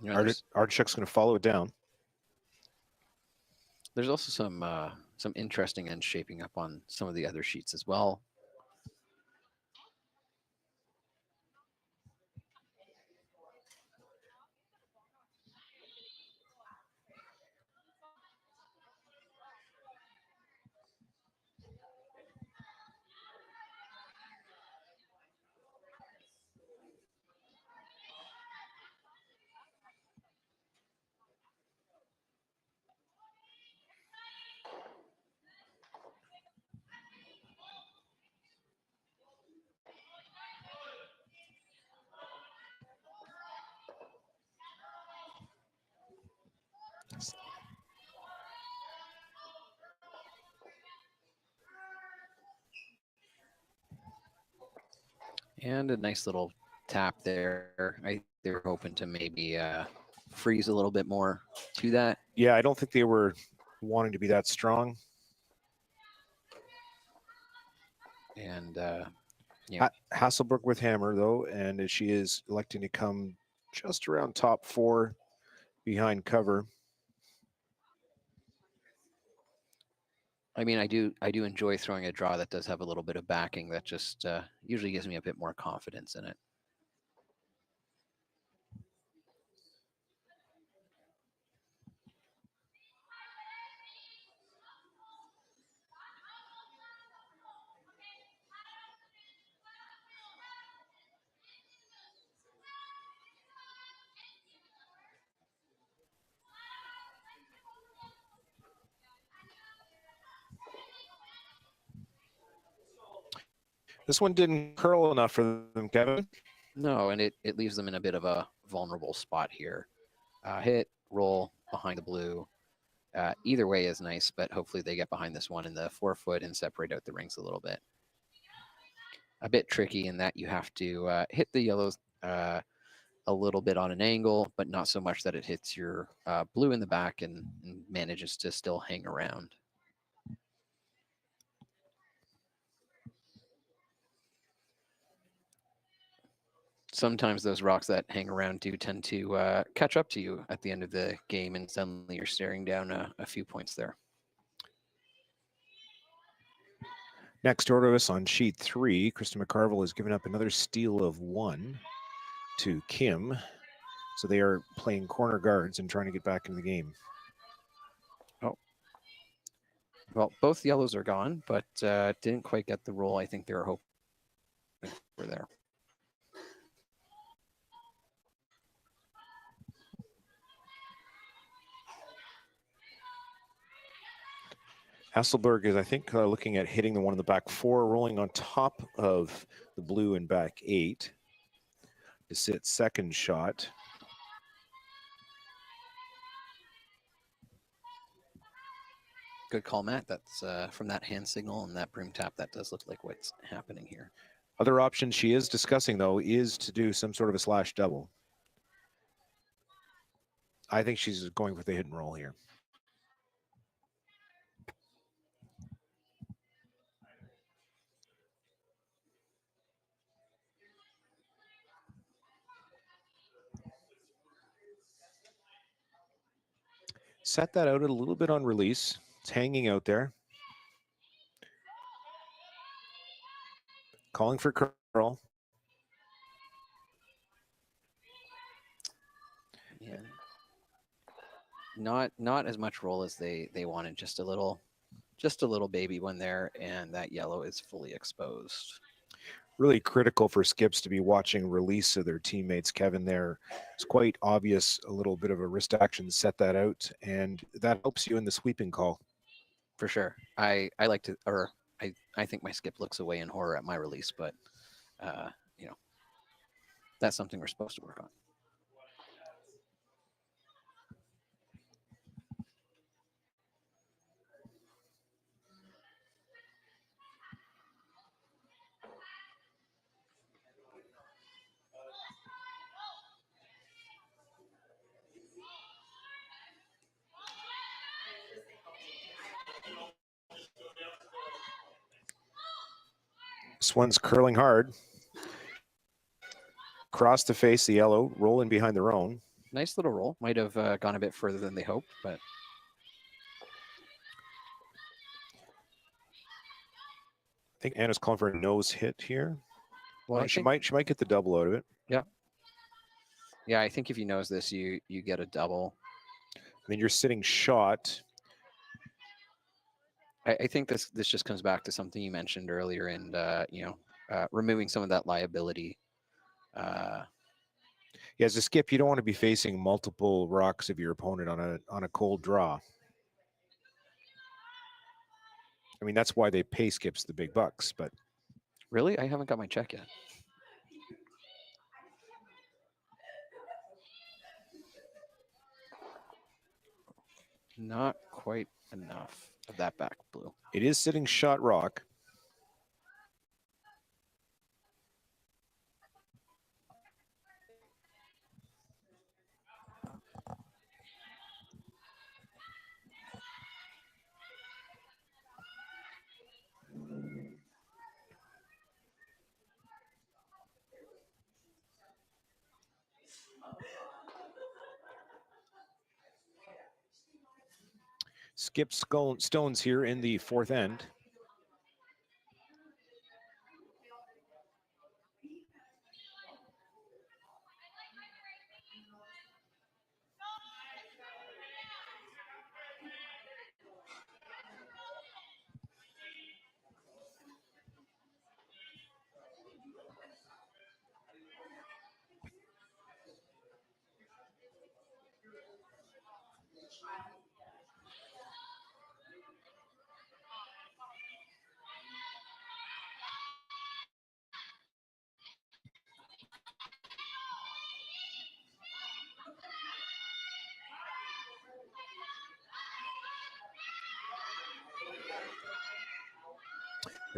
You know, Artichuk's going to follow it down. there's also some interesting ends shaping up on some of the other sheets as well. And a nice little tap there. They're hoping to maybe freeze a little bit more to that. Yeah, I don't think they were wanting to be that strong. And yeah, Hasselborg with hammer though, and she is electing to come just around top 4 behind cover. I mean, I do enjoy throwing a draw that does have a little bit of backing that just usually gives me a bit more confidence in it. This one didn't curl enough for them, Kevin. No, and it leaves them in a bit of a vulnerable spot here. Hit, roll behind the blue. Either way is nice, but hopefully they get behind this one in the 4-foot and separate out the rings a little bit. A bit tricky in that you have to hit the yellows a little bit on an angle, but not so much that it hits your blue in the back and manages to still hang around. Sometimes those rocks that hang around do tend to catch up to you at the end of the game, and suddenly you're staring down a few points there. Next order of us on sheet 3, Krista McCarville has given up another steal of 1 to Kim. So they are playing corner guards and trying to get back in the game. Oh. Well, both yellows are gone, but didn't quite get the roll I think they were hoping for there. Hasselborg is, I think, looking at hitting the one in the back 4, rolling on top of the blue in back 8 to sit second shot. Good call, Matt. That's from that hand signal and that broom tap. That does look like what's happening here. Other option she is discussing, though, is to do some sort of a slash double. I think she's going with the hit and roll here. Set that out a little bit on release. It's hanging out there. Calling for curl. Yeah. Not as much roll as they wanted. Just a little baby one there, and that yellow is fully exposed. Really critical for skips to be watching release of their teammates. Kevin, there it's quite obvious a little bit of a wrist action, set that out, and that helps you in the sweeping call. For sure. I like to, or I think my skip looks away in horror at my release, but you know, that's something we're supposed to work on. This one's curling hard. Cross the face, the yellow, roll in behind their own. Nice little roll. Might have gone a bit further than they hoped, but I think Anna's calling for a nose hit here. well, she might get the double out of it. Yeah, I think if you nose this, you get a double. I mean, you're sitting shot. I think this just comes back to something you mentioned earlier, and removing some of that liability. Yeah, as a skip, you don't want to be facing multiple rocks of your opponent on a cold draw. I mean, that's why they pay skips the big bucks, but Really, I haven't got my check yet. Not quite enough of that back blue. it is sitting shot rock. Skip stones here in the fourth end.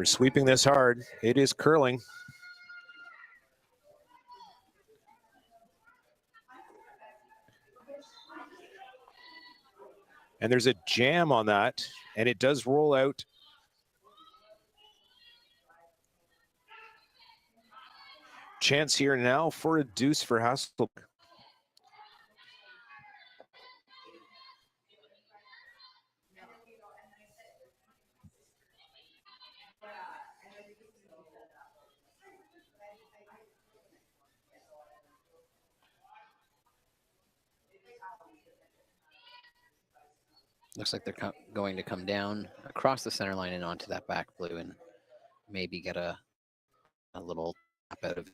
They're sweeping this hard. It is curling. And there's a jam on that, and it does roll out. Chance here now for a deuce for Hasselborg. Looks like they're going to come down across the center line and onto that back blue and maybe get a little tap out of it.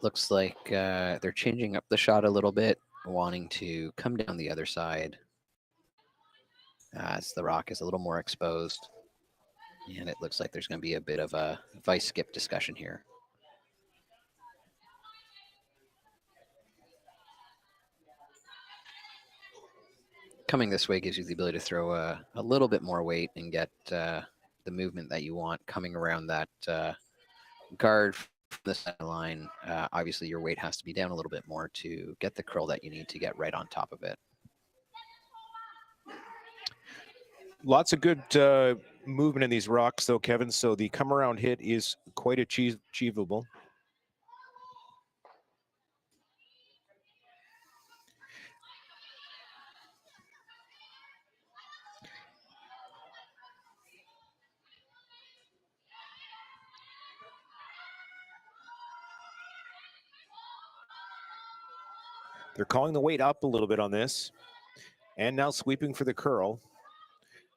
Looks like they're changing up the shot a little bit, wanting to come down the other side as the rock is a little more exposed. And it looks like there's going to be a bit of a vice skip discussion here. Coming this way gives you the ability to throw a little bit more weight and get the movement that you want coming around that guard from the center line. Obviously, your weight has to be down a little bit more to get the curl that you need to get right on top of it. Lots of good movement in these rocks, though, Kevin. So the come around hit is quite achievable. They're calling the weight up a little bit on this. And now sweeping for the curl.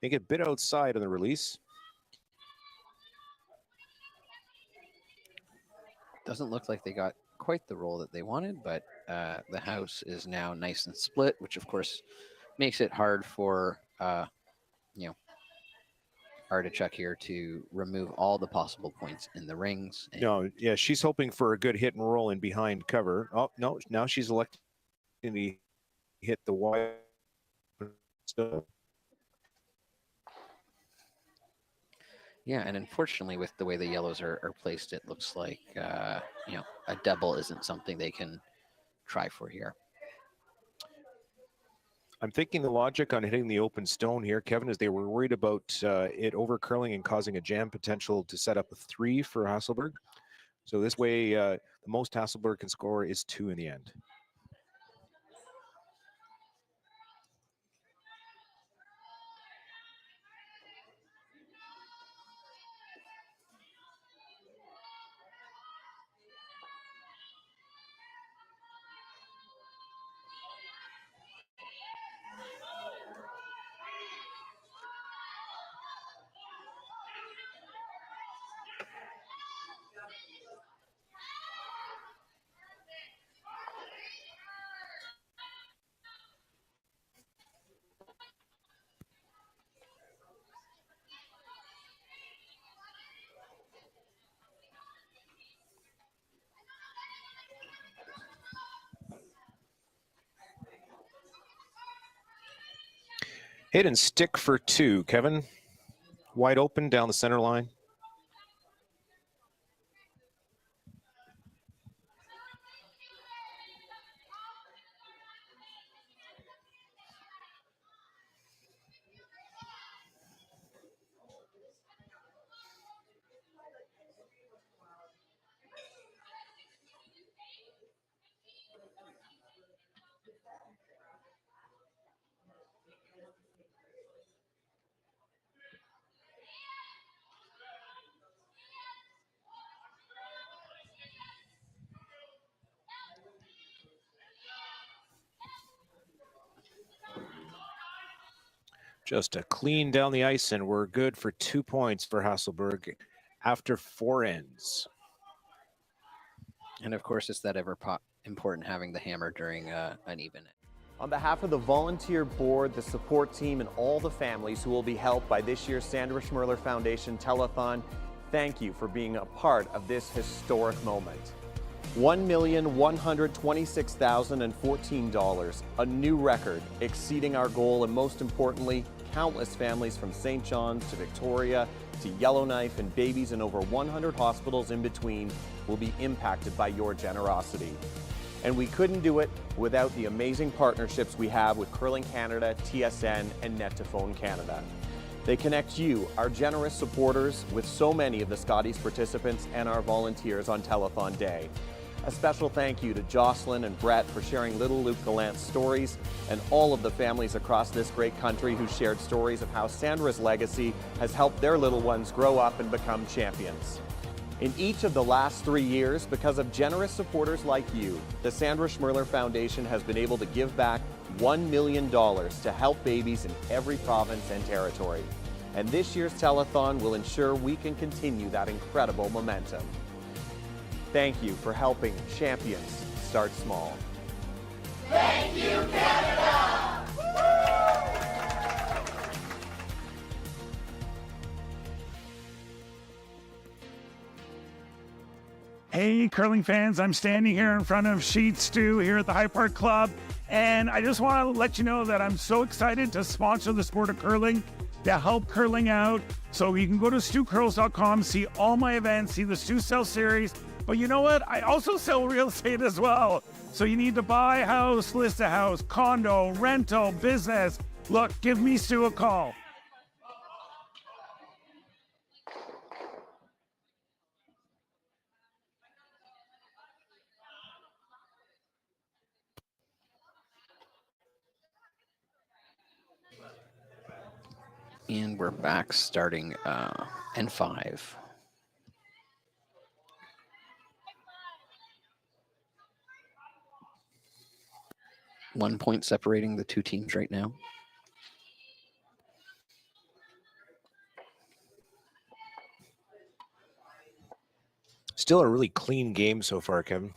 They get a bit outside on the release. Doesn't look like they got quite the roll that they wanted, but the house is now nice and split, which of course makes it hard for Artichuk here to remove all the possible points in the rings. No, yeah, she's hoping for a good hit and roll in behind cover. Oh, no, now she's elected and he hit the wide stone. Yeah, and unfortunately, with the way the yellows are placed, it looks like you know, a double isn't something they can try for here. I'm thinking the logic on hitting the open stone here, Kevin, is they were worried about it over curling and causing a jam potential to set up a 3 for Hasselborg. So this way, the most Hasselborg can score is 2 in the end. Hit and stick for 2, Kevin. Wide open down the center line. Just a clean down the ice, and we're good for 2 points for Hasselborg after 4 ends. And of course, it's that ever important having the hammer during an even. On behalf of the volunteer board, the support team, and all the families who will be helped by this year's Sandra Schmirler Foundation Telethon, thank you for being a part of this historic moment. $1,126,014, a new record, exceeding our goal, and most importantly, countless families from St. John's to Victoria to Yellowknife and babies in over 100 hospitals in between will be impacted by your generosity. And we couldn't do it without the amazing partnerships we have with Curling Canada, TSN, and Net2Phone Canada. They connect you, our generous supporters, with so many of the Scotties participants and our volunteers on Telethon Day. A special thank you to Jocelyn and Brett for sharing little Luke Gallant's stories, and all of the families across this great country who shared stories of how Sandra's legacy has helped their little ones grow up and become champions. In each of the last 3 years, because of generous supporters like you, the Sandra Schmirler Foundation has been able to give back $1 million to help babies in every province and territory. And this year's telethon will ensure we can continue that incredible momentum. Thank you for helping champions start small. Thank you, Canada! Hey, curling fans, I'm standing here in front of Sheet Stew here at the High Park Club, and I just want to let you know that I'm so excited to sponsor the sport of curling, to help curling out. So you can go to stewcurls.com, see all my events, see the Stew Sell series. But you know what? I also sell real estate as well. So you need to buy a house, list a house, condo, rental, business. Look, give me Stu a call. And we're back starting N5. One point separating the two teams right now. Still a really clean game so far, Kevin.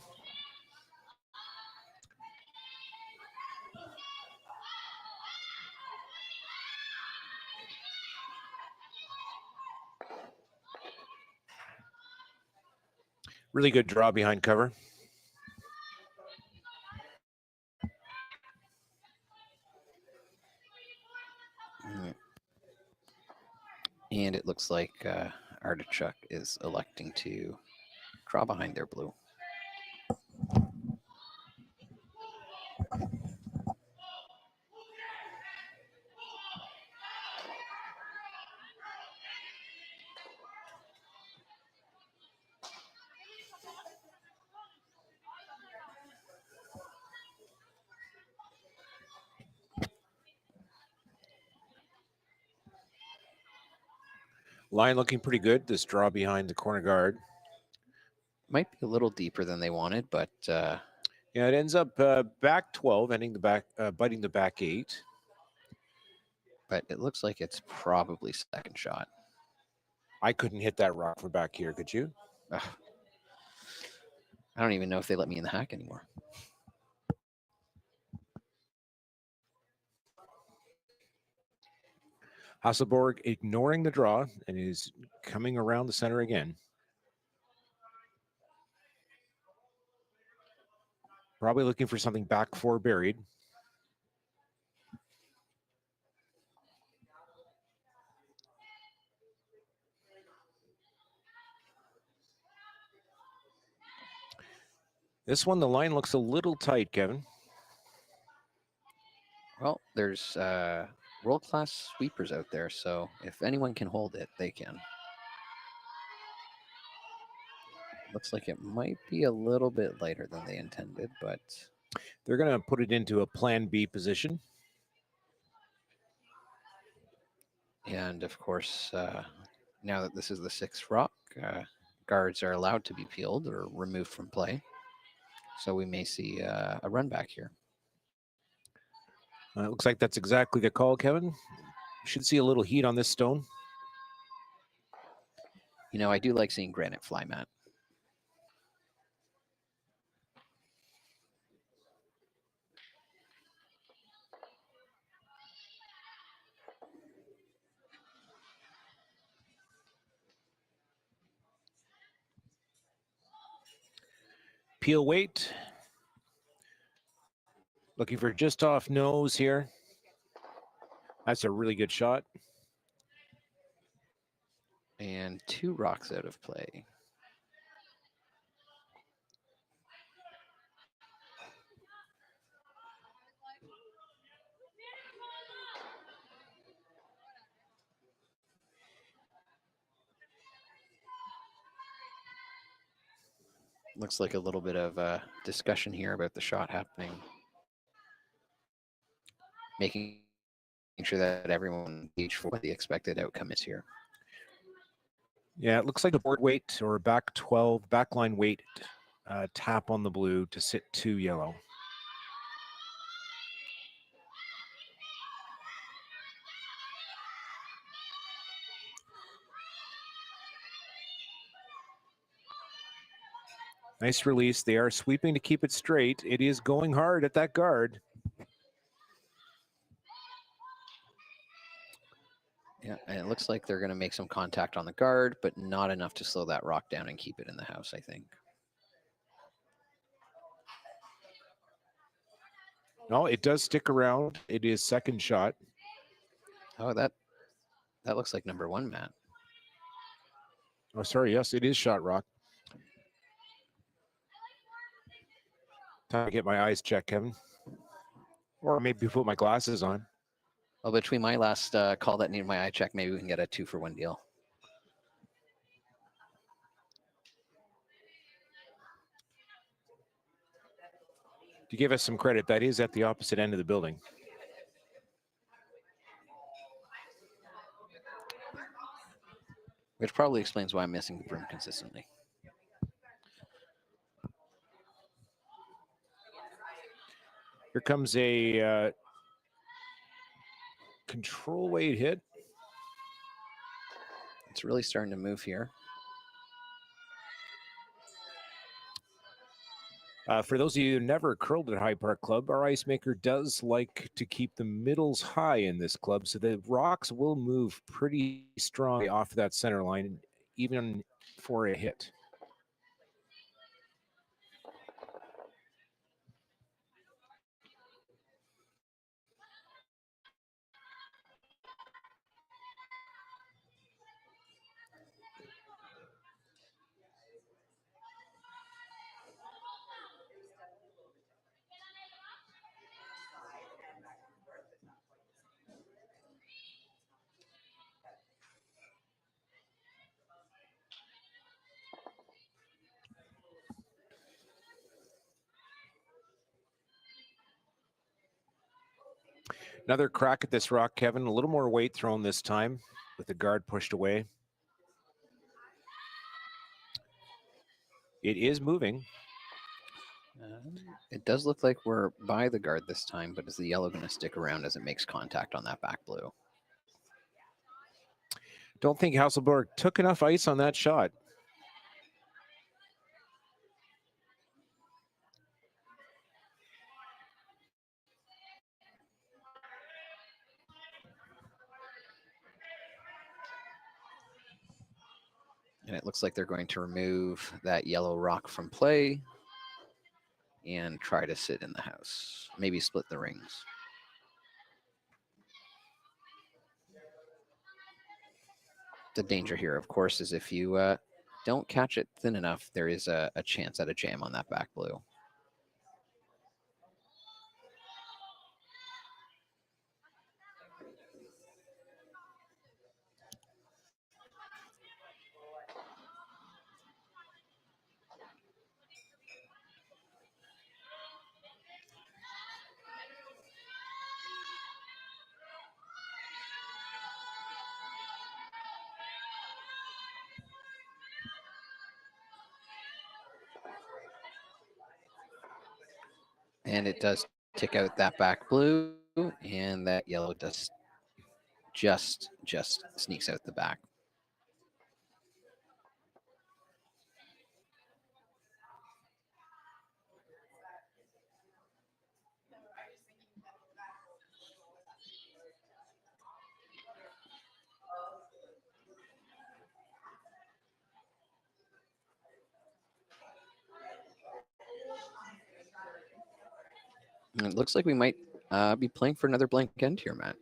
Really good draw behind cover. And it looks like Artichuk is electing to draw behind their blue. Line looking pretty good. This draw behind the corner guard. Might be a little deeper than they wanted, but yeah, it ends up back 12, ending the back, biting the back 8. But it looks like it's probably second shot. I couldn't hit that rock from back here, could you? Ugh. I don't even know if they let me in the hack anymore. Hasselborg ignoring the draw and is coming around the center again. Probably looking for something back 4 buried. This one, the line looks a little tight, Kevin. Well, there's world-class sweepers out there, so if anyone can hold it, they can. Looks like it might be a little bit lighter than they intended, but they're going to put it into a plan B position. And of course, now that this is the 6th rock, guards are allowed to be peeled or removed from play. So we may see a run back here. It looks like that's exactly the call, Kevin. Should see a little heat on this stone. You know, I do like seeing granite fly, Matt. Peel weight. Looking for just off nose here. That's a really good shot. And 2 rocks out of play. Looks like a little bit of discussion here about the shot happening. Making sure that everyone engaged for what the expected outcome is here. Yeah, it looks like a board weight or a back 12, backline weight tap on the blue to sit 2 yellow. Nice release. They are sweeping to keep it straight. It is going hard at that guard. Yeah, and it looks like they're going to make some contact on the guard, but not enough to slow that rock down and keep it in the house, I think. No, it does stick around. It is second shot. Oh, that looks like number 1, Matt. Oh, sorry. Yes, it is shot rock. Time to get my eyes checked, Kevin. Or maybe put my glasses on. Well, between my last call that needed my eye check, maybe we can get a 2-for-1 deal. To give us some credit, that is at the opposite end of the building. Which probably explains why I'm missing the broom consistently. Here comes a control weight hit. It's really starting to move here. For those of you who never curled at High Park Club, our ice maker does like to keep the middles high in this club, so the rocks will move pretty strongly off that center line, even for a hit. Another crack at this rock, Kevin. A little more weight thrown this time with the guard pushed away. It is moving. It does look like we're by the guard this time, but is the yellow going to stick around as it makes contact on that back blue? Don't think Hasselborg took enough ice on that shot. And it looks like they're going to remove that yellow rock from play and try to sit in the house. Maybe split the rings. The danger here, of course, is if you don't catch it thin enough, there is a chance at a jam on that back blue. And it does tick out that back blue, and that yellow does just sneaks out the back. And it looks like we might be playing for another blank end here, Matt.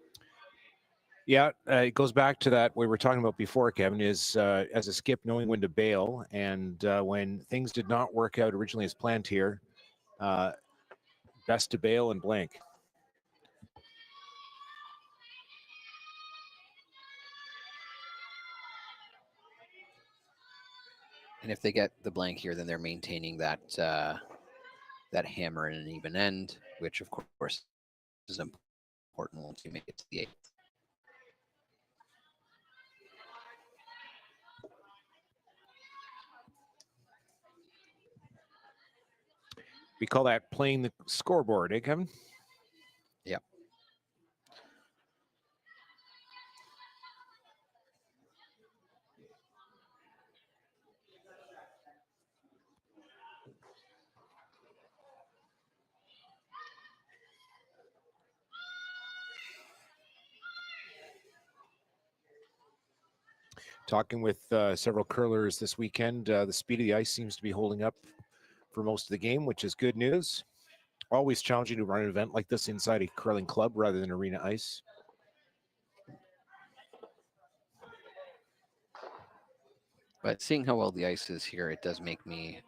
Yeah, it goes back to that we were talking about before, Kevin, is as a skip knowing when to bail. And when things did not work out originally as planned here, best to bail and blank. And if they get the blank here, then they're maintaining that that hammer in an even end, which of course is important once you make it to the 8th. We call that playing the scoreboard, eh, Kevin? Yep. Talking with several curlers this weekend, the speed of the ice seems to be holding up for most of the game, which is good news. Always challenging to run an event like this inside a curling club rather than arena ice. But seeing how well the ice is here, it does make me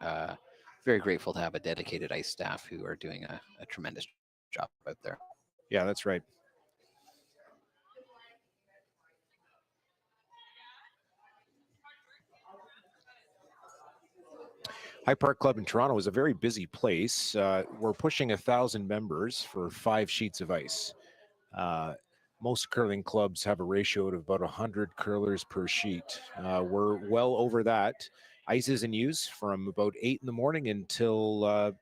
very grateful to have a dedicated ice staff who are doing a tremendous job out there. Yeah, that's right. High Park Club in Toronto is a very busy place. We're pushing 1,000 members for 5 sheets of ice. Most curling clubs have a ratio of about 100 curlers per sheet. We're well over that. Ice is in use from about 8 in the morning until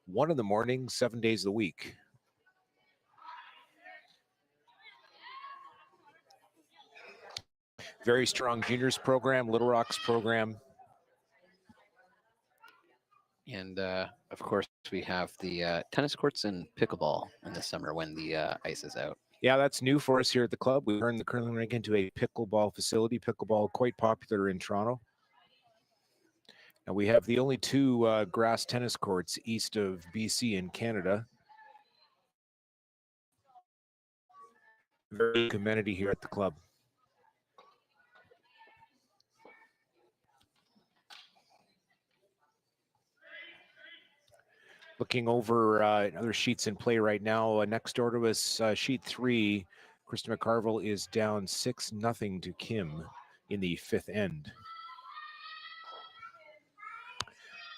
1 in the morning, 7 days of the week. Very strong juniors program, Little Rocks program. And of course, we have the tennis courts and pickleball in the summer when the ice is out. Yeah, that's new for us here at the club. We turned the curling rink into a pickleball facility. Pickleball quite popular in Toronto. And we have the only 2 grass tennis courts east of BC in Canada. Very good amenity here at the club. Looking over other sheets in play right now. Next door to us, sheet 3, Krista McCarville is down 6-0 to Kim in the 5th end.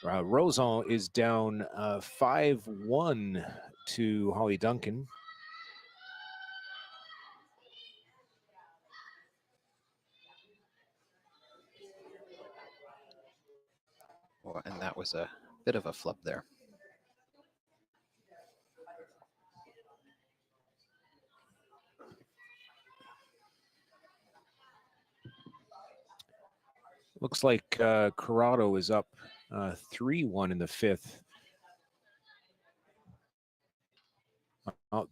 Roson is down 5-1 to Holly Duncan. Oh, and that was a bit of a flub there. Looks like Corrado is up 3-1 in the fifth.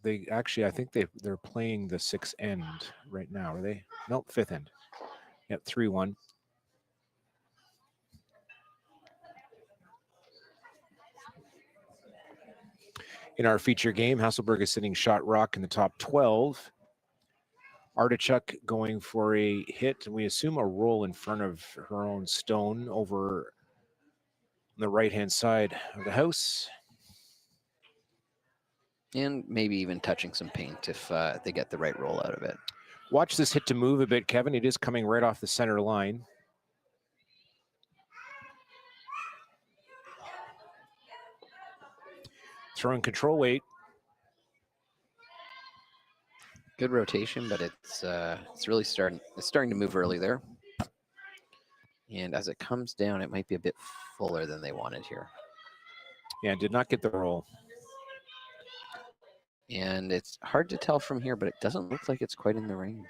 They actually, I think they're playing the sixth end right now. Are they? Nope, fifth end. Yep, 3-1. In our feature game, Hasselborg is sitting shot rock in the top 12. Artichuk going for a hit, and we assume a roll in front of her own stone over on the right-hand side of the house. And maybe even touching some paint if they get the right roll out of it. Watch this hit to move a bit, Kevin. It is coming right off the center line. Throwing control weight. Good rotation, but it's really starting to move early there. And as it comes down, it might be a bit fuller than they wanted here. Yeah, did not get the roll. And it's hard to tell from here, but it doesn't look like it's quite in the rings.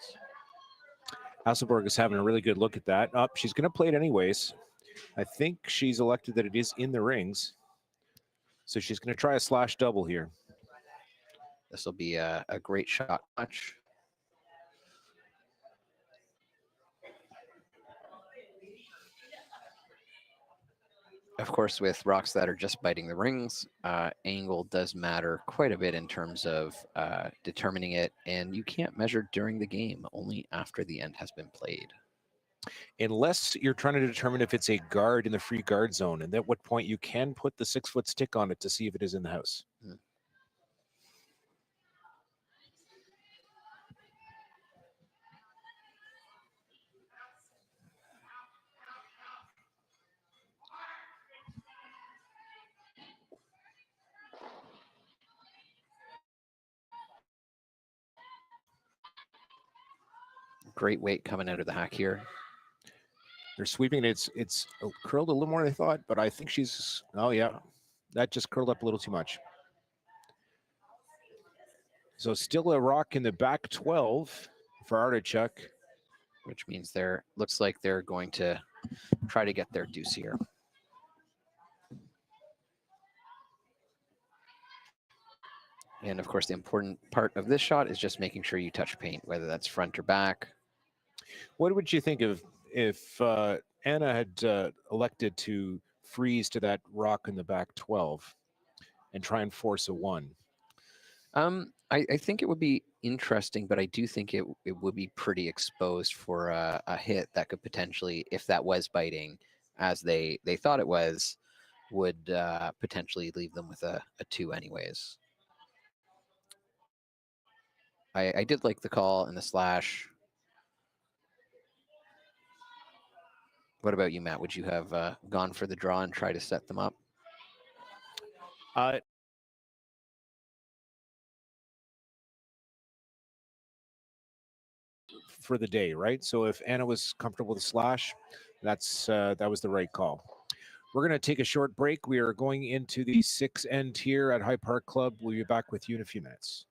Hasselborg is having a really good look at that. She's going to play it anyways. I think she's elected that it is in the rings. So she's going to try a slash double here. This will be a great shot match. Of course, with rocks that are just biting the rings, angle does matter quite a bit in terms of determining it, and you can't measure during the game, only after the end has been played. Unless you're trying to determine if it's a guard in the free guard zone, and at what point you can put the 6-foot stick on it to see if it is in the house. Great weight coming out of the hack here. They're sweeping it. It's curled a little more than I thought, but I think she's, oh yeah, that just curled up a little too much. So still a rock in the back 12 for Artichuk. Which means looks like they're going to try to get their deuce here. And of course, the important part of this shot is just making sure you touch paint, whether that's front or back. What would you think of if Anna had elected to freeze to that rock in the back 12 and try and force a 1? I think it would be interesting, but I do think it would be pretty exposed for a hit that could potentially, if that was biting as they thought it was, would potentially leave them with a 2 anyways. I did like the call and the slash. What about you, Matt? Would you have gone for the draw and try to set them up? For the day, right? So if Anna was comfortable with the slash, that was the right call. We're going to take a short break. We are going into the 6th end here at High Park Club. We'll be back with you in a few minutes.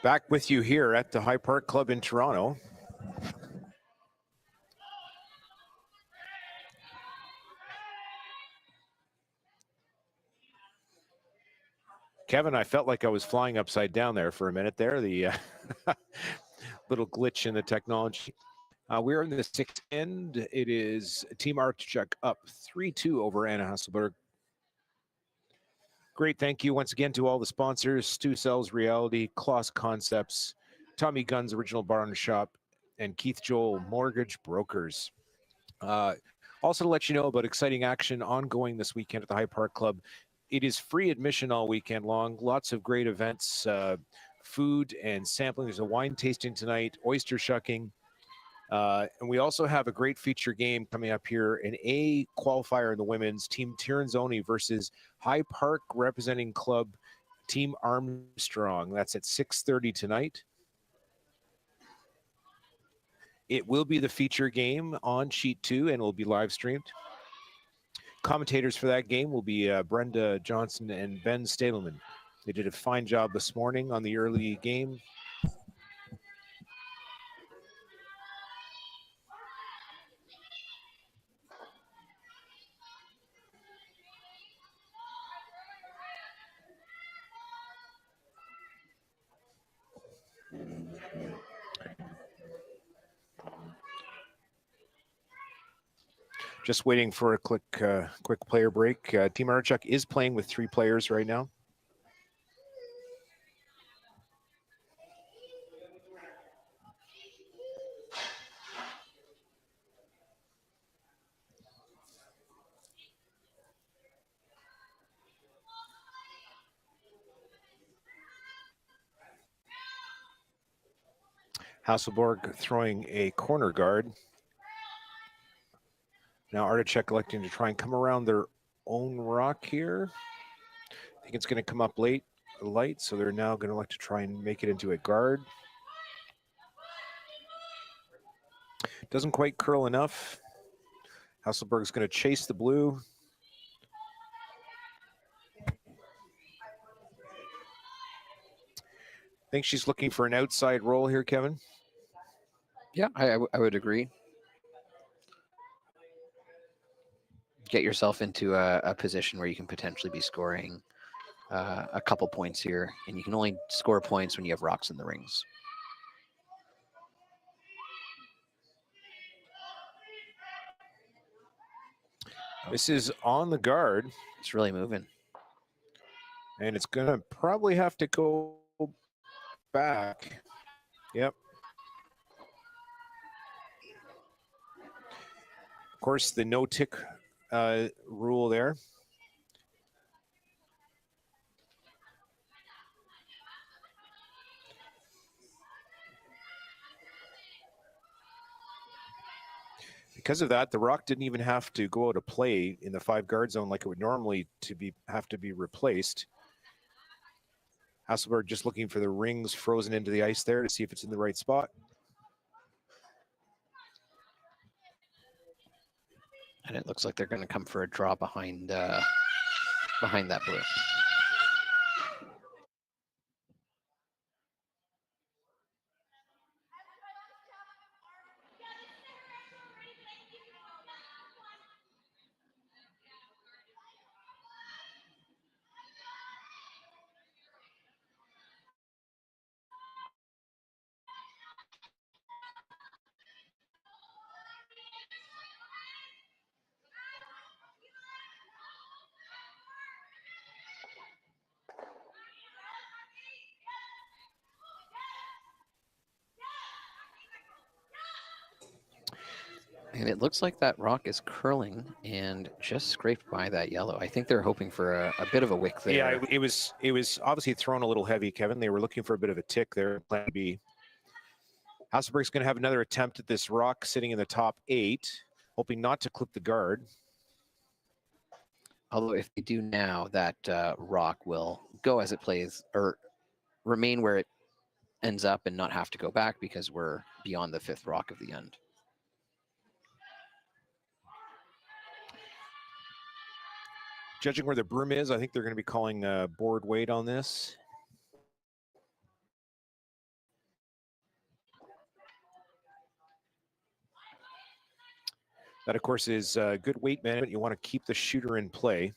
Back with you here at the High Park Club in Toronto. Kevin, I felt like I was flying upside down there for a minute there. The little glitch in the technology. We're in the sixth end. It is Team Artichuk up 3-2 over Anna Hasselborg. Great thank you once again to all the sponsors, Stu Sells Reality, Kloss Concepts, Tommy Gunn's Original Barn Shop, and Keith Joel Mortgage Brokers. Also to let you know about exciting action ongoing this weekend at the High Park Club. It is free admission all weekend long. Lots of great events, food and sampling. There's a wine tasting tonight, oyster shucking. And we also have a great feature game coming up here, an A qualifier in the women's, Team Tiranzoni versus High Park representing club Team Armstrong. That's at 6:30 tonight. It will be the feature game on Sheet 2 and will be live streamed. Commentators for that game will be Brenda Johnson and Ben Stadelman. They did a fine job this morning on the early game. Just waiting for a quick player break. Team Artichuk is playing with 3 players right now. Hasselborg throwing a corner guard. Now Artichuk electing to try and come around their own rock here. I think it's going to come up light, so they're now going to elect to try and make it into a guard. Doesn't quite curl enough. Hasselborg's going to chase the blue. I think she's looking for an outside roll here, Kevin. Yeah, I would agree. Get yourself into a position where you can potentially be scoring a couple points here, and you can only score points when you have rocks in the rings. This is on the guard. It's really moving. And it's going to probably have to go back. Yep. Of course, the no tick rule there. Because of that, the rock didn't even have to go out of play in the 5-guard zone like it would normally have to be replaced. Hasselborg just looking for the rings frozen into the ice there to see if it's in the right spot. And it looks like they're going to come for a draw behind that blue. And it looks like that rock is curling and just scraped by that yellow. I think they're hoping for a bit of a wick there. Yeah, it was obviously thrown a little heavy, Kevin. They were looking for a bit of a tick there, plan B. Hasselborg's going to have another attempt at this rock sitting in the top 8, hoping not to clip the guard. Although if they do now, that rock will go as it plays, or remain where it ends up and not have to go back because we're beyond the 5th rock of the end. Judging where the broom is, I think they're going to be calling board weight on this. That, of course, is good weight management. You want to keep the shooter in play.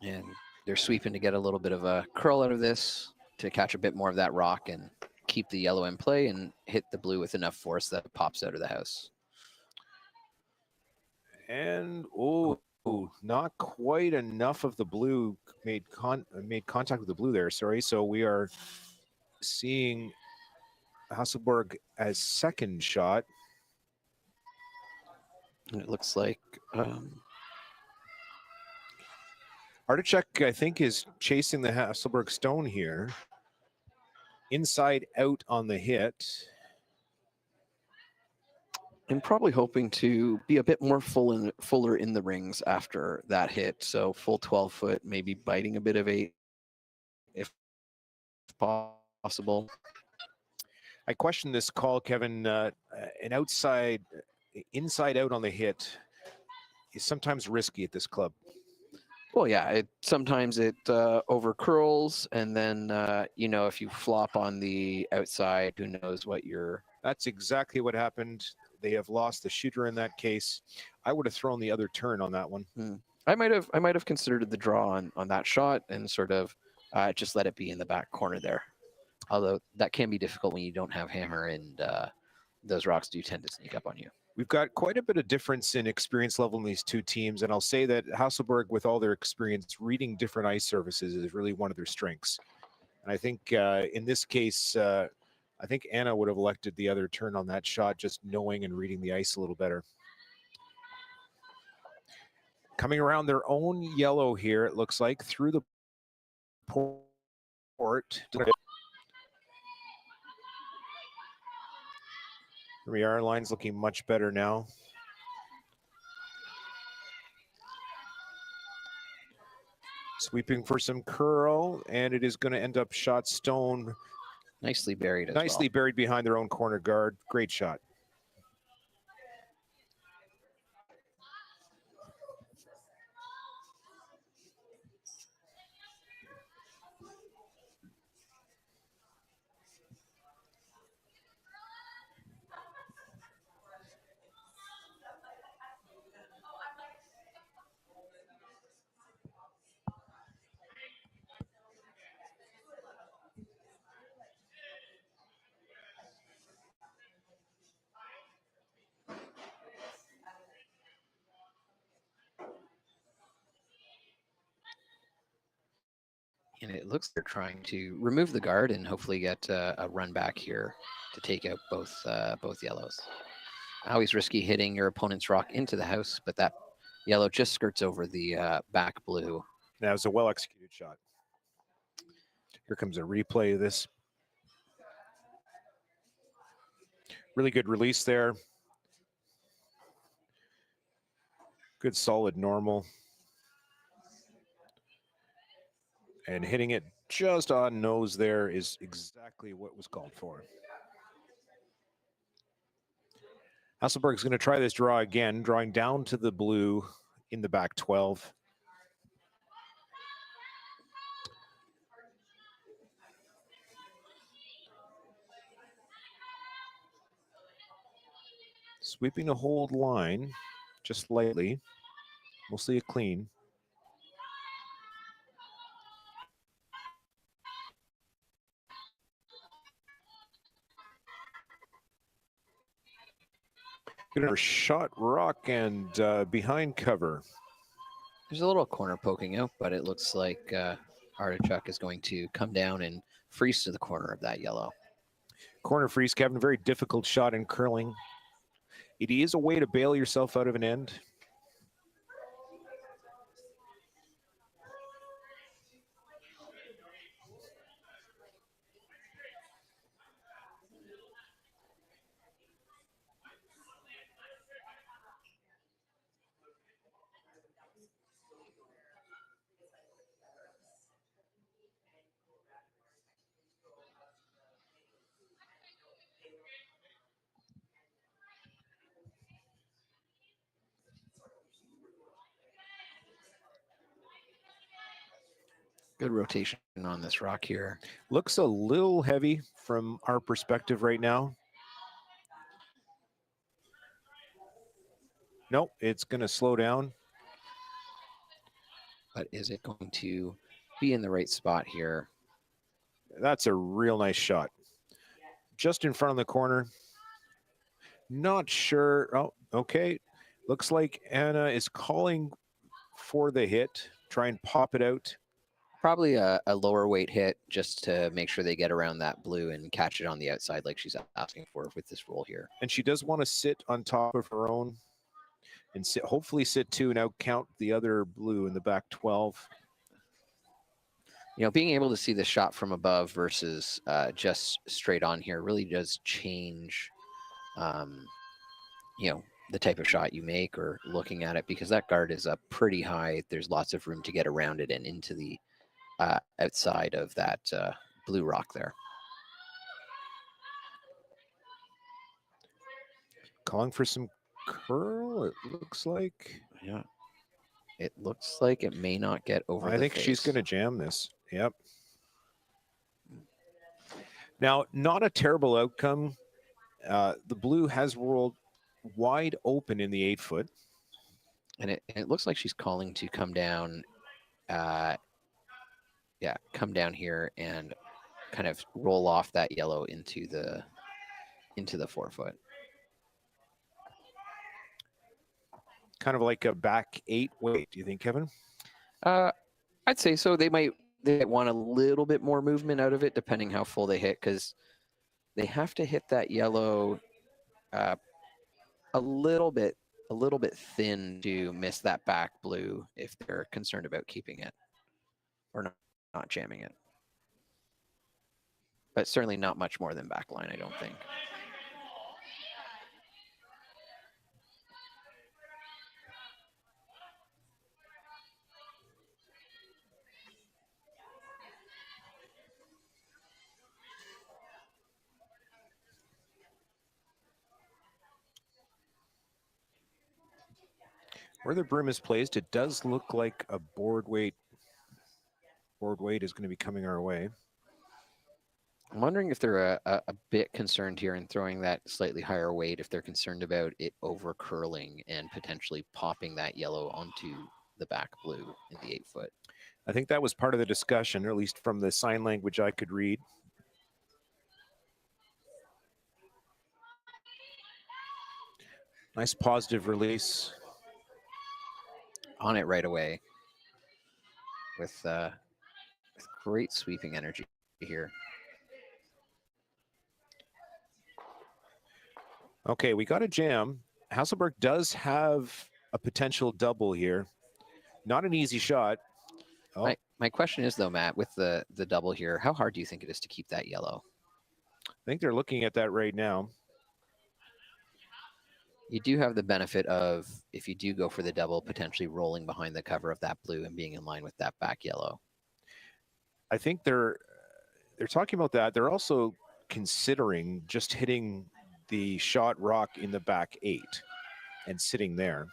And they're sweeping to get a little bit of a curl out of this to catch a bit more of that rock and keep the yellow in play and hit the blue with enough force that it pops out of the house. And, oh, not quite enough of the blue made contact with the blue there, sorry. So we are seeing Hasselborg as second shot. And it looks like Artichuk, I think, is chasing the Hasselborg stone here. Inside out on the hit. and probably hoping to be a bit more fuller in the rings after that hit. So full 12 foot, maybe biting a bit of 8 if possible. I question this call, Kevin. An inside out on the hit is sometimes risky at this club. Well, yeah, sometimes it over curls, and then you know, if you flop on the outside, who knows what you're. That's exactly what happened. They have lost the shooter in that case. I would have thrown the other turn on that one. I might have considered the draw on that shot and sort of just let it be in the back corner there. Although that can be difficult when you don't have hammer, and those rocks do tend to sneak up on you. We've got quite a bit of difference in experience level in these two teams, and I'll say that Hasselborg, with all their experience, reading different ice surfaces is really one of their strengths. And I think in this case, I think Anna would have elected the other turn on that shot, just knowing and reading the ice a little better. Coming around their own yellow here, it looks like, through the port. Here we are, line's looking much better now. Sweeping for some curl, and it is going to end up shot stone. Nicely buried as Nicely well. buried behind their own corner guard. Great shot. And it looks like they're trying to remove the guard and hopefully get a run back here to take out both yellows. Always risky hitting your opponent's rock into the house, but that yellow just skirts over the back blue. That was a well-executed shot. Here comes a replay of this. Really good release there. Good solid normal. And hitting it just on nose there is exactly what was called for. Hasselborg's going to try this draw again, drawing down to the blue in the back 12. Sweeping a hold line just lightly, mostly a clean. Good shot rock and behind cover. There's a little corner poking out, but it looks like Artichuk is going to come down and freeze to the corner of that yellow. Corner freeze, Kevin, very difficult shot in curling. It is a way to bail yourself out of an end. Good rotation on this rock here. Looks a little heavy from our perspective right now. Nope, it's going to slow down. But is it going to be in the right spot here? That's a real nice shot. Just in front of the corner. Not sure. Oh, okay. Looks like Anna is calling for the hit. Try and pop it out. Probably a lower weight hit just to make sure they get around that blue and catch it on the outside like she's asking for with this roll here. And she does want to sit on top of her own and sit, hopefully sit 2 and out count the other blue in the back 12. You know, being able to see the shot from above versus just straight on here really does change, you know, the type of shot you make or looking at it, because that guard is up pretty high. There's lots of room to get around it and into the outside of that blue rock there. Calling for some curl, it looks like. Yeah. It looks like it may not get over I the think face. she's going to jam this. Yep. Now, not a terrible outcome. The blue has rolled wide open in the 8-foot. And it looks like she's calling to come down. Yeah, come down here and kind of roll off that yellow into the 4-foot. Kind of like a back 8 weight, do you think, Kevin? I'd say so. They might want a little bit more movement out of it, depending how full they hit, because they have to hit that yellow a little bit thin to miss that back blue if they're concerned about keeping it or not jamming it. But certainly not much more than backline, I don't think. Where the brim is placed, it does look like a board weight. Board weight is going to be coming our way. I'm wondering if they're a bit concerned here in throwing that slightly higher weight, if they're concerned about it over curling and potentially popping that yellow onto the back blue in the 8-foot. I think that was part of the discussion, or at least from the sign language I could read. Nice positive release. On it right away with great sweeping energy here. Okay, we got a jam. Hasselborg does have a potential double here. Not an easy shot. Oh. My question is, though, Matt, with the double here, how hard do you think it is to keep that yellow? I think they're looking at that right now. You do have the benefit of, if you do go for the double, potentially rolling behind the cover of that blue and being in line with that back yellow. I think they're talking about that. They're also considering just hitting the shot rock in the back 8 and sitting there.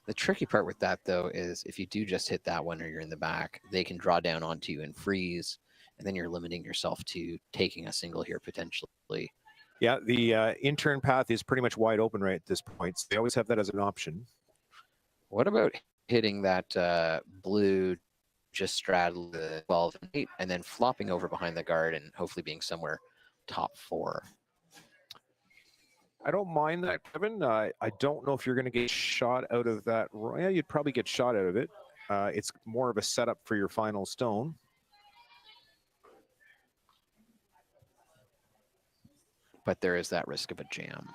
The tricky part with that, though, is if you do just hit that one or you're in the back, they can draw down onto you and freeze, and then you're limiting yourself to taking a single here potentially. Yeah, the intern path is pretty much wide open right at this point. So they always have that as an option. What about hitting that blue, just straddle the 12 and 8, and then flopping over behind the guard and hopefully being somewhere top 4? I don't mind that, Kevin. I don't know if you're going to get shot out of that. Yeah, you'd probably get shot out of it. It's more of a setup for your final stone. But there is that risk of a jam.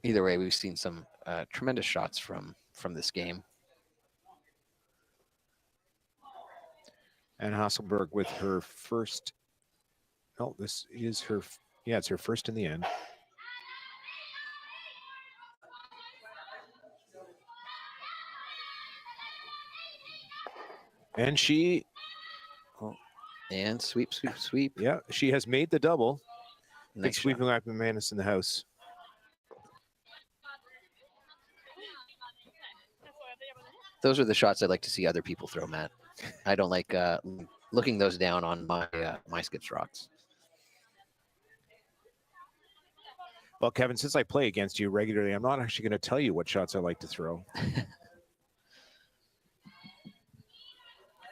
Either way, we've seen some tremendous shots from this game. And Hasselborg with her first. Oh, this is her. Yeah, it's her first in the end. And she. Oh, and sweep, sweep, sweep. Yeah, she has made the double. Nice Big sweeping like Manus in the house. Those are the shots I'd like to see other people throw, Matt. I don't like looking those down on my my skips rocks. Well, Kevin, since I play against you regularly, I'm not actually going to tell you what shots I like to throw.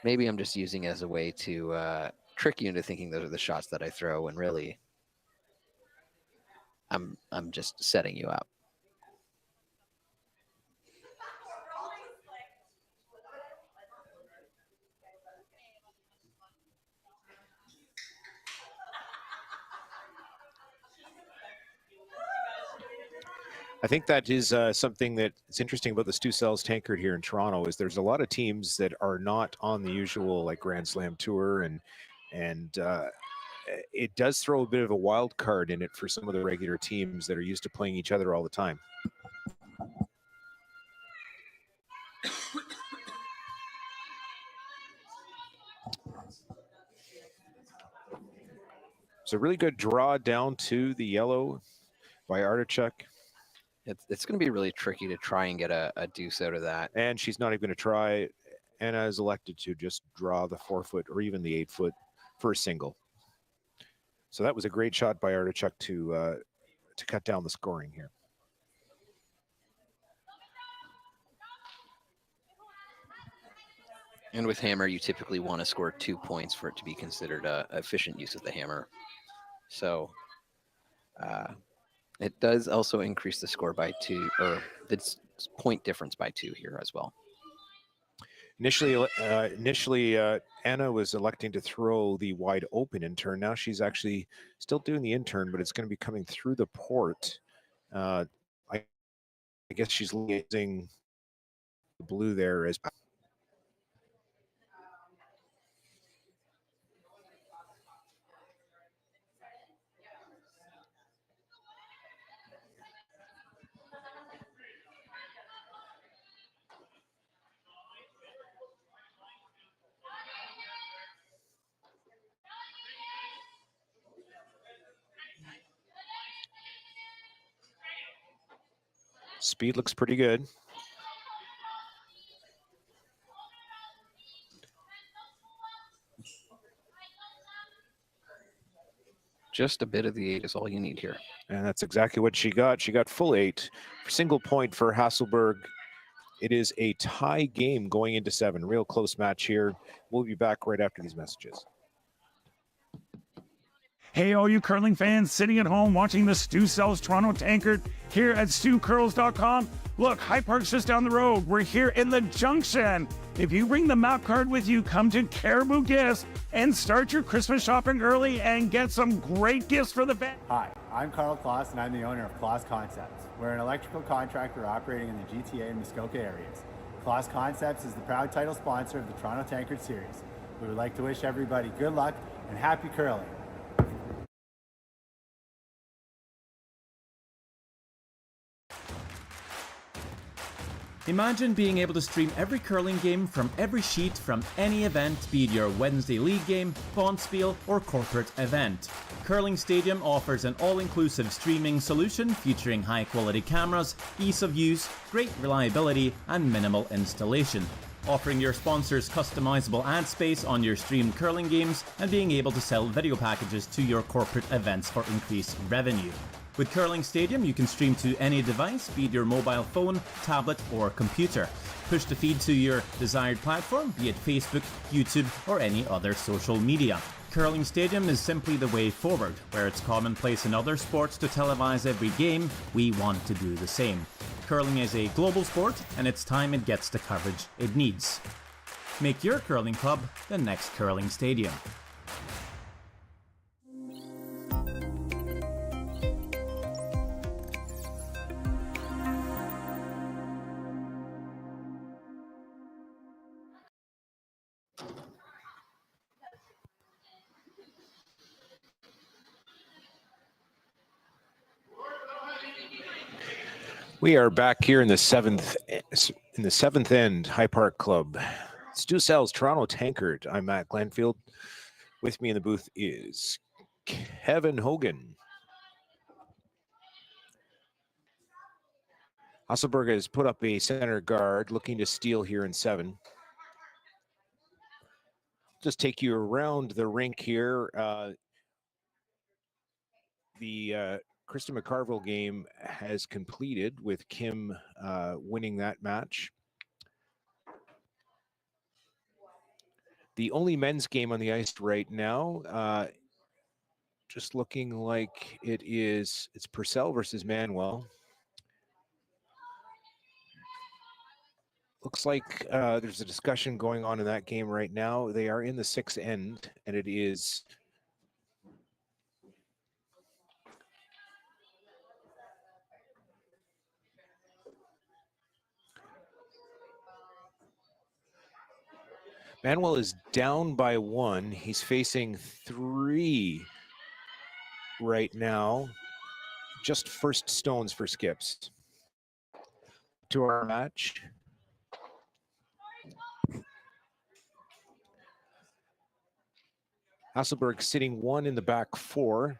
Maybe I'm just using it as a way to trick you into thinking those are the shots that I throw, when really I'm just setting you up. I think that is something that's interesting about the Stu Sells Tankard here in Toronto, is there's a lot of teams that are not on the usual like Grand Slam tour, and it does throw a bit of a wild card in it for some of the regular teams that are used to playing each other all the time. It's a really good draw down to the yellow by Artichuk. It's going to be really tricky to try and get a deuce out of that. And she's not even going to try. Anna is elected to just draw the 4-foot or even the 8-foot for a single. So that was a great shot by Artichuk to cut down the scoring here. And with hammer, you typically want to score 2 points for it to be considered a efficient use of the hammer. So it does also increase the score by 2, or the point difference by 2 here as well. Initially, Anna was electing to throw the wide open in turn. Now she's actually still doing the in turn, but it's going to be coming through the port. I guess she's using the blue there as. Speed looks pretty good. Just a bit of the 8 is all you need here. And that's exactly what she got. She got full 8. Single point for Hasselborg. It is a tie game going into 7. Real close match here. We'll be back right after these messages. Hey, all you curling fans sitting at home watching the Stu Sells Toronto Tankard here at StuCurls.com. Look, High Park's just down the road. We're here in the Junction. If you bring the map card with you, come to Caribou Gifts and start your Christmas shopping early and get some great gifts for the family. Hi, I'm Carl Kloss and I'm the owner of Kloss Concepts. We're an electrical contractor operating in the GTA and Muskoka areas. Kloss Concepts is the proud title sponsor of the Toronto Tankard Series. We would like to wish everybody good luck and happy curling. Imagine being able to stream every curling game from every sheet from any event, be it your Wednesday league game, bonspiel, or corporate event. Curling Stadium offers an all-inclusive streaming solution featuring high-quality cameras, ease of use, great reliability, and minimal installation. Offering your sponsors customizable ad space on your streamed curling games and being able to sell video packages to your corporate events for increased revenue. With Curling Stadium, you can stream to any device, be it your mobile phone, tablet, or computer. Push the feed to your desired platform, be it Facebook, YouTube, or any other social media. Curling Stadium is simply the way forward. Where it's commonplace in other sports to televise every game, we want to do the same. Curling is a global sport, and it's time it gets the coverage it needs. Make your curling club the next Curling Stadium. We are back here in the seventh end, High Park Club. Stu Sells, Toronto Tankard. I'm Matt Glandfield. With me in the booth is Kevin Hogan. Hasselborg has put up a center guard, looking to steal here in 7. just take you around the rink here. The Krista McCarville game has completed with Kim winning that match. The only men's game on the ice right now, just looking like it's Purcell versus Manuel. Looks like there's a discussion going on in that game right now. They are in the sixth end, and it is Manuel is down by 1. He's facing 3 right now. Just first stones for skips. To our match. Hasselborg sitting 1 in the back 4.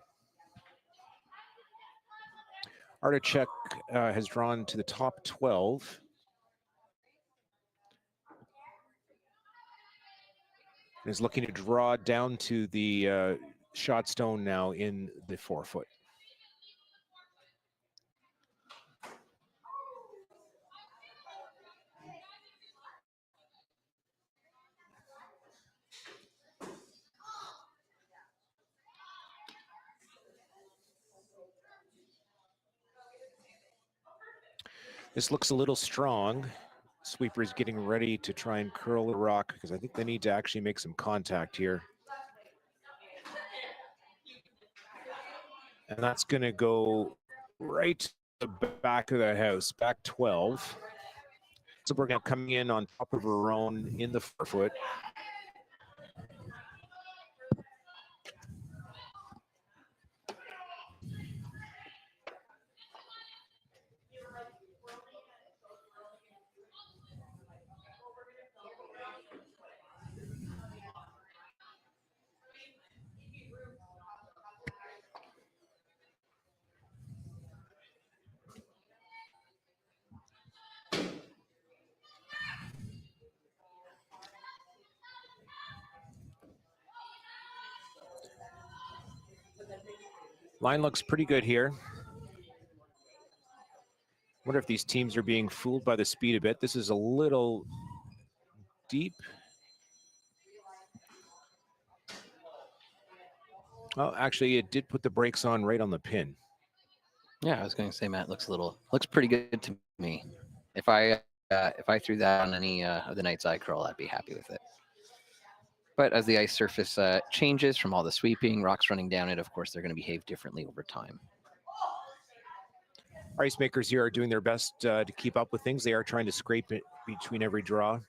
Artichuk has drawn to the top 12. Is looking to draw down to the shot stone now in the 4-foot. This looks a little strong. Sweeper's getting ready to try and curl the rock because I think they need to actually make some contact here. And that's going to go right to the back of the house, back 12. So we're going to come in on top of her own in the 4-foot. Line looks pretty good here. Wonder if these teams are being fooled by the speed a bit. This is a little deep. Oh, actually, it did put the brakes on right on the pin. Yeah, I was going to say, Matt, looks pretty good to me. If I threw that on any of the nights I curl, I'd be happy with it. But as the ice surface changes from all the sweeping, rocks running down it, of course, they're going to behave differently over time. Our ice makers here are doing their best to keep up with things. They are trying to scrape it between every draw.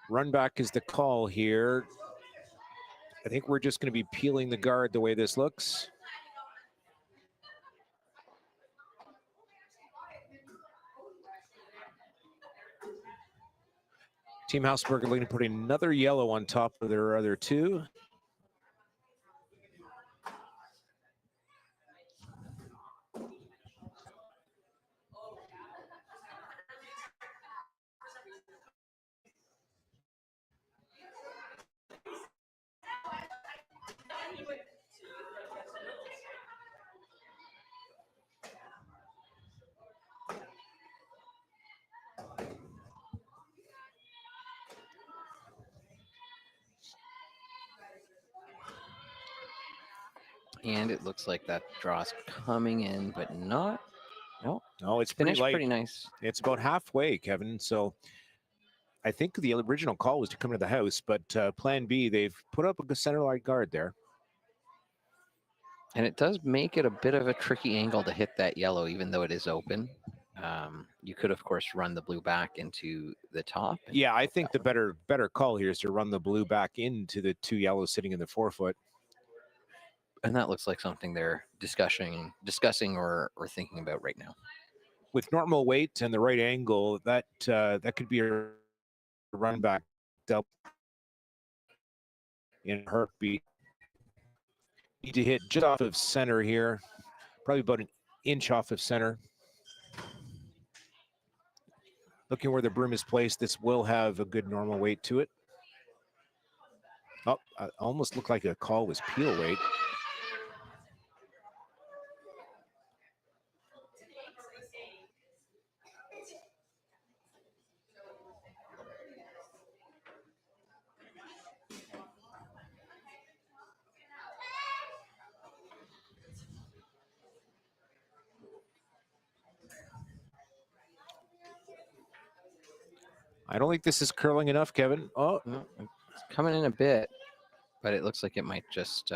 Run back is the call here. I think we're just going to be peeling the guard the way this looks. Team Hasselborg are going to put another yellow on top of their other 2. And it looks like that draw's coming in, but not. No, it's finished pretty light. Pretty nice. It's about halfway, Kevin. So I think the original call was to come to the house, but plan B, they've put up a center line guard there. And it does make it a bit of a tricky angle to hit that yellow, even though it is open. You could, of course, run the blue back into the top. Yeah, I think the better call here is to run the blue back into the 2 yellows sitting in the 4-foot. And that looks like something they're discussing or thinking about right now. With normal weight and the right angle, that could be a run back double in a heartbeat. Need to hit just off of center here, probably about an inch off of center. Looking where the broom is placed, this will have a good normal weight to it. Oh, almost looked like a call was peel weight. I don't think this is curling enough, Kevin. Oh, No, it's coming in a bit, but it looks like it might just.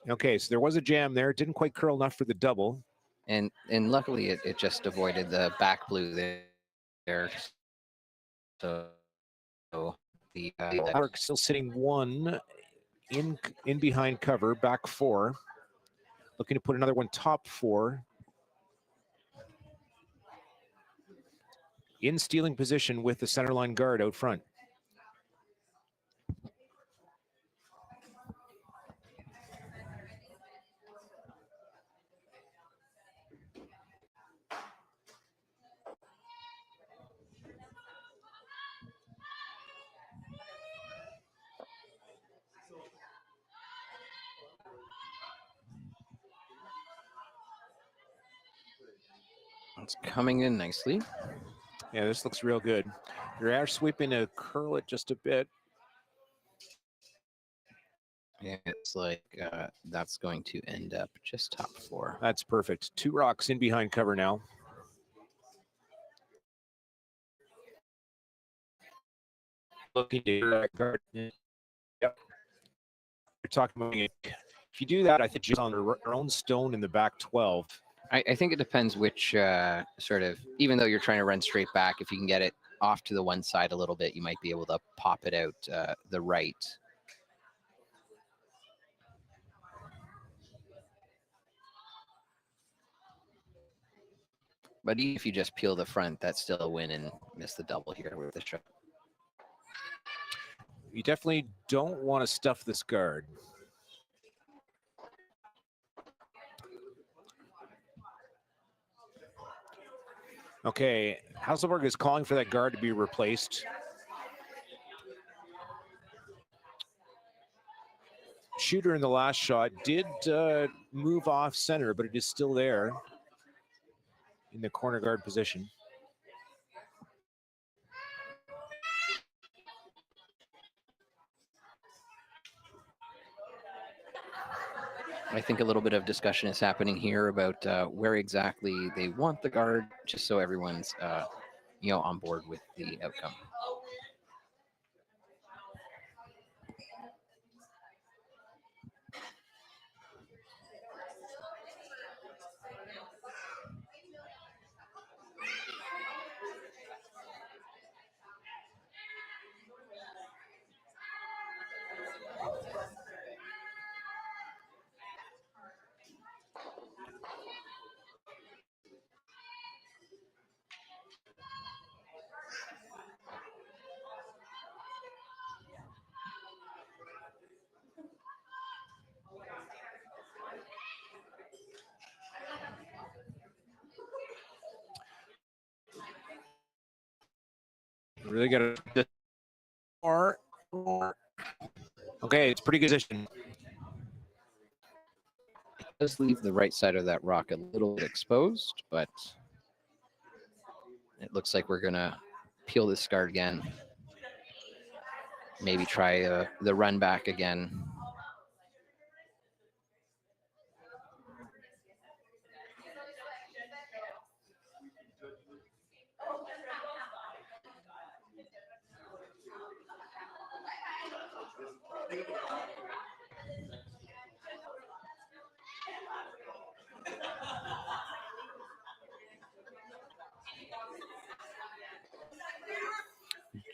Okay, so there was a jam there. It didn't quite curl enough for the double. And luckily it just avoided the back blue there. So the Clark still sitting one in behind cover, back four. Looking to put another one top four. In stealing position with the centerline guard out front. It's coming in nicely. Yeah, this looks real good. Your ash sweeping to curl it just a bit. Yeah, it's like that's going to end up just top four. That's perfect. Two rocks in behind cover now. Looking to that guard. Yep. You're talking about it. If you do that, I think just on their own stone in the back 12. I think it depends which sort of, even though you're trying to run straight back, if you can get it off to the one side a little bit, you might be able to pop it out the right. But even if you just peel the front, that's still a win and miss the double here with the shot. You definitely don't want to stuff this guard. Okay, Hasselborg is calling for that guard to be replaced. Shooter in the last shot did move off center, but it is still there in the corner guard position. I think a little bit of discussion is happening here about where exactly they want the guard, just so everyone's on board with the outcome. Really got to more. Okay, it's pretty good position. It does leave the right side of that rock a little bit exposed, but it looks like we're gonna peel this guard again. Maybe try the run back again.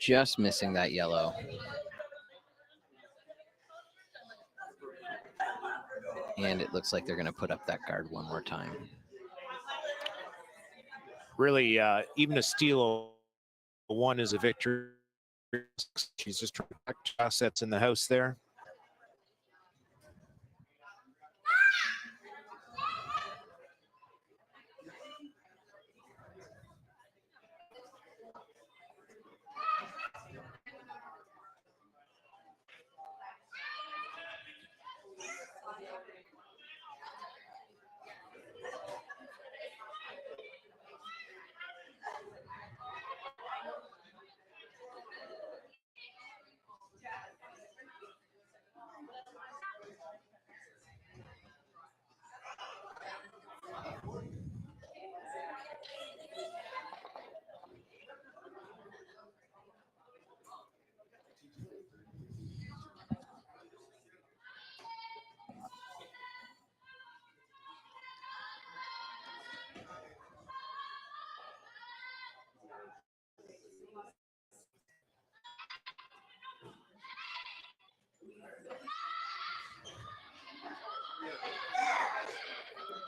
Just missing that yellow. And it looks like they're going to put up that guard one more time. Really, even a steal one is a victory. She's just trying to protect assets in the house there.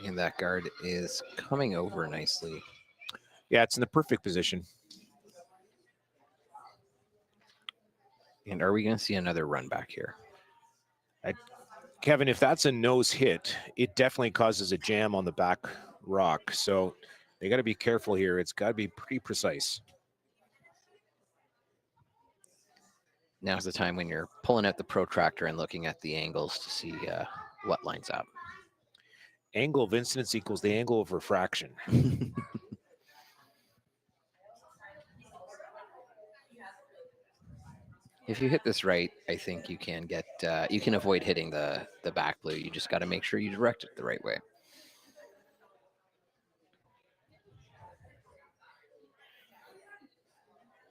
And that guard is coming over nicely. Yeah, it's in the perfect position. And are we going to see another run back here? Kevin, if that's a nose hit, it definitely causes a jam on the back rock. So they got to be careful here. It's got to be pretty precise. Now's the time when you're pulling out the protractor and looking at the angles to see what lines up. Angle of incidence equals the angle of refraction. If you hit this right, I think you can get you can avoid hitting the back blue. You just got to make sure you direct it the right way.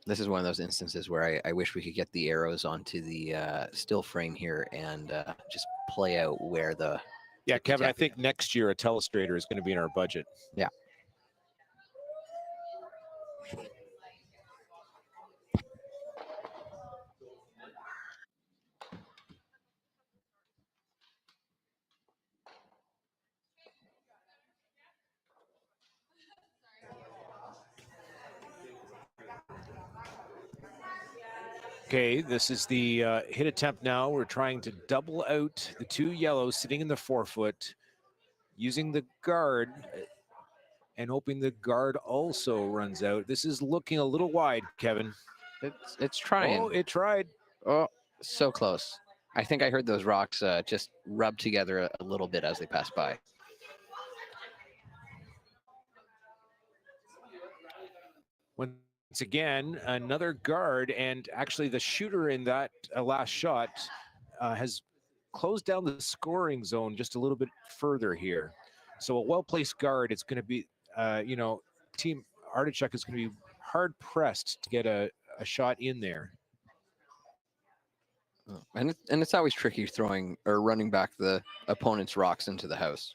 This is one of those instances where I wish we could get the arrows onto the still frame here and just play out where the... Yeah, Kevin, I think next year a telestrator is going to be in our budget. Yeah. Okay, this is the hit attempt now. We're trying to double out the two yellows sitting in the 4-foot, using the guard and hoping the guard also runs out. This is looking a little wide, Kevin. It's trying. Oh, it tried. Oh, so close. I think I heard those rocks just rub together a little bit as they pass by. Once again, another guard, and actually the shooter in that last shot has closed down the scoring zone just a little bit further here. So a well-placed guard, it's going to be, Team Artichuk is going to be hard-pressed to get a shot in there. And it's always tricky throwing or running back the opponent's rocks into the house.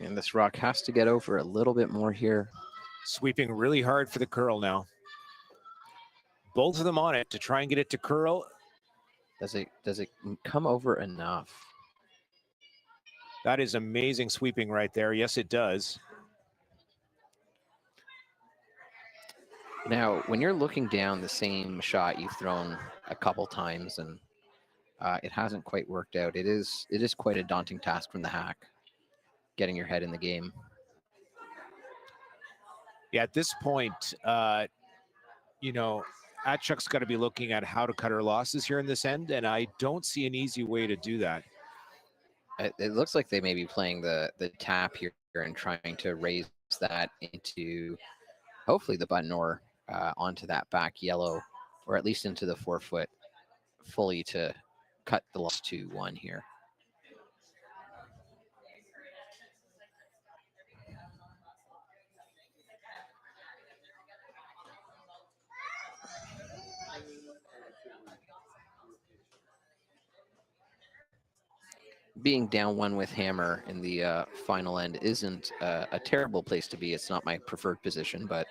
And this rock has to get over a little bit more here. Sweeping really hard for the curl now. Both of them on it to try and get it to curl. Does it come over enough? That is amazing sweeping right there. Yes, it does. Now, when you're looking down the same shot you've thrown a couple times and it hasn't quite worked out, it is quite a daunting task from the hack, getting your head in the game. Yeah, at this point, Artichuk's got to be looking at how to cut her losses here in this end, and I don't see an easy way to do that. It looks like they may be playing the tap here and trying to raise that into hopefully the button or onto that back yellow, or at least into the 4-foot fully to cut the loss to 1 here. Being down 1 with hammer in the final end isn't a terrible place to be. It's not my preferred position, but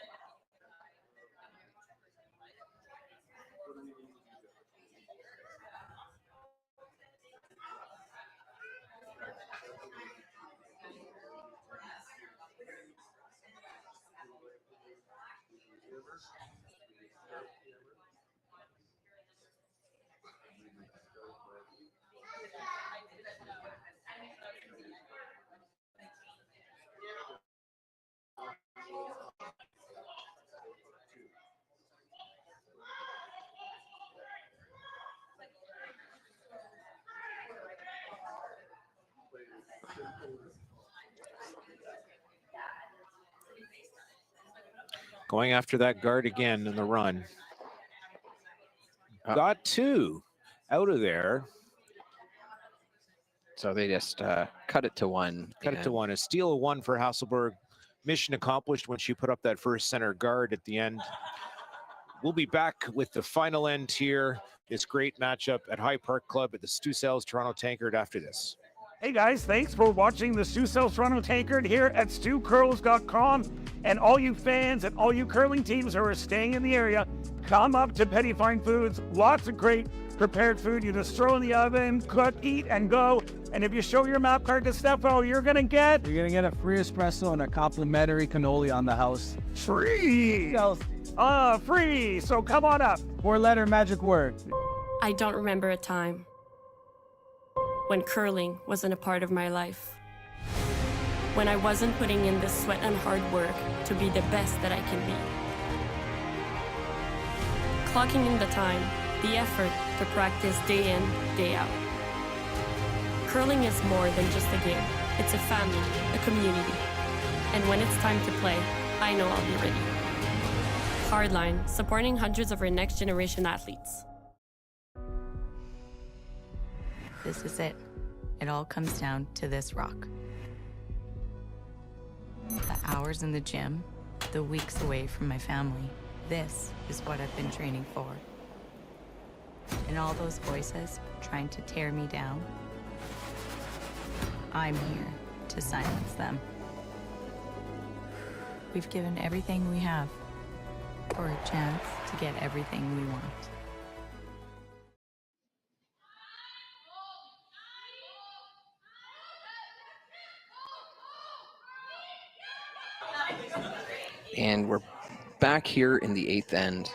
Going after that guard again in the run. Got two out of there. So they just cut it to one. Cut it to one. A steal of one for Hasselborg. Mission accomplished when she put up that first center guard at the end. We'll be back with the final end here. This great matchup at High Park Club at the Stu Sells Toronto Tankard after this. Hey guys, thanks for watching the Stu Sells Toronto Tankard here at StuCurls.com. And all you fans and all you curling teams who are staying in the area, come up to Petty Fine Foods. Lots of great prepared food. You just throw in the oven, cook, eat, and go. And if you show your map card to Stefo, you're gonna get a free espresso and a complimentary cannoli on the house. free. Free. So come on up. 4-letter magic word. I don't remember a time when curling wasn't a part of my life. When I wasn't putting in the sweat and hard work to be the best that I can be. Clocking in the time, the effort to practice day in, day out. Curling is more than just a game. It's a family, a community. And when it's time to play, I know I'll be ready. Hardline, supporting hundreds of our next generation athletes. This is it. It all comes down to this rock. The hours in the gym, the weeks away from my family. This is what I've been training for. And all those voices trying to tear me down, I'm here to silence them. We've given everything we have for a chance to get everything we want. And we're back here in the 8th end.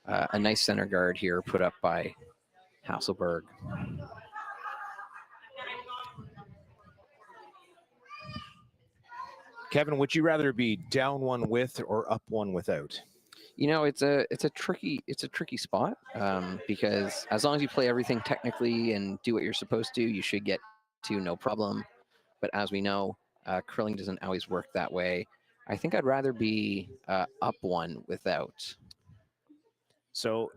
A nice center guard here put up by Hasselborg. Kevin, would you rather be down one with or up one without? You know, it's a tricky spot because as long as you play everything technically and do what you're supposed to, you should get to no problem. But as we know, curling doesn't always work that way. I think I'd rather be up one without. So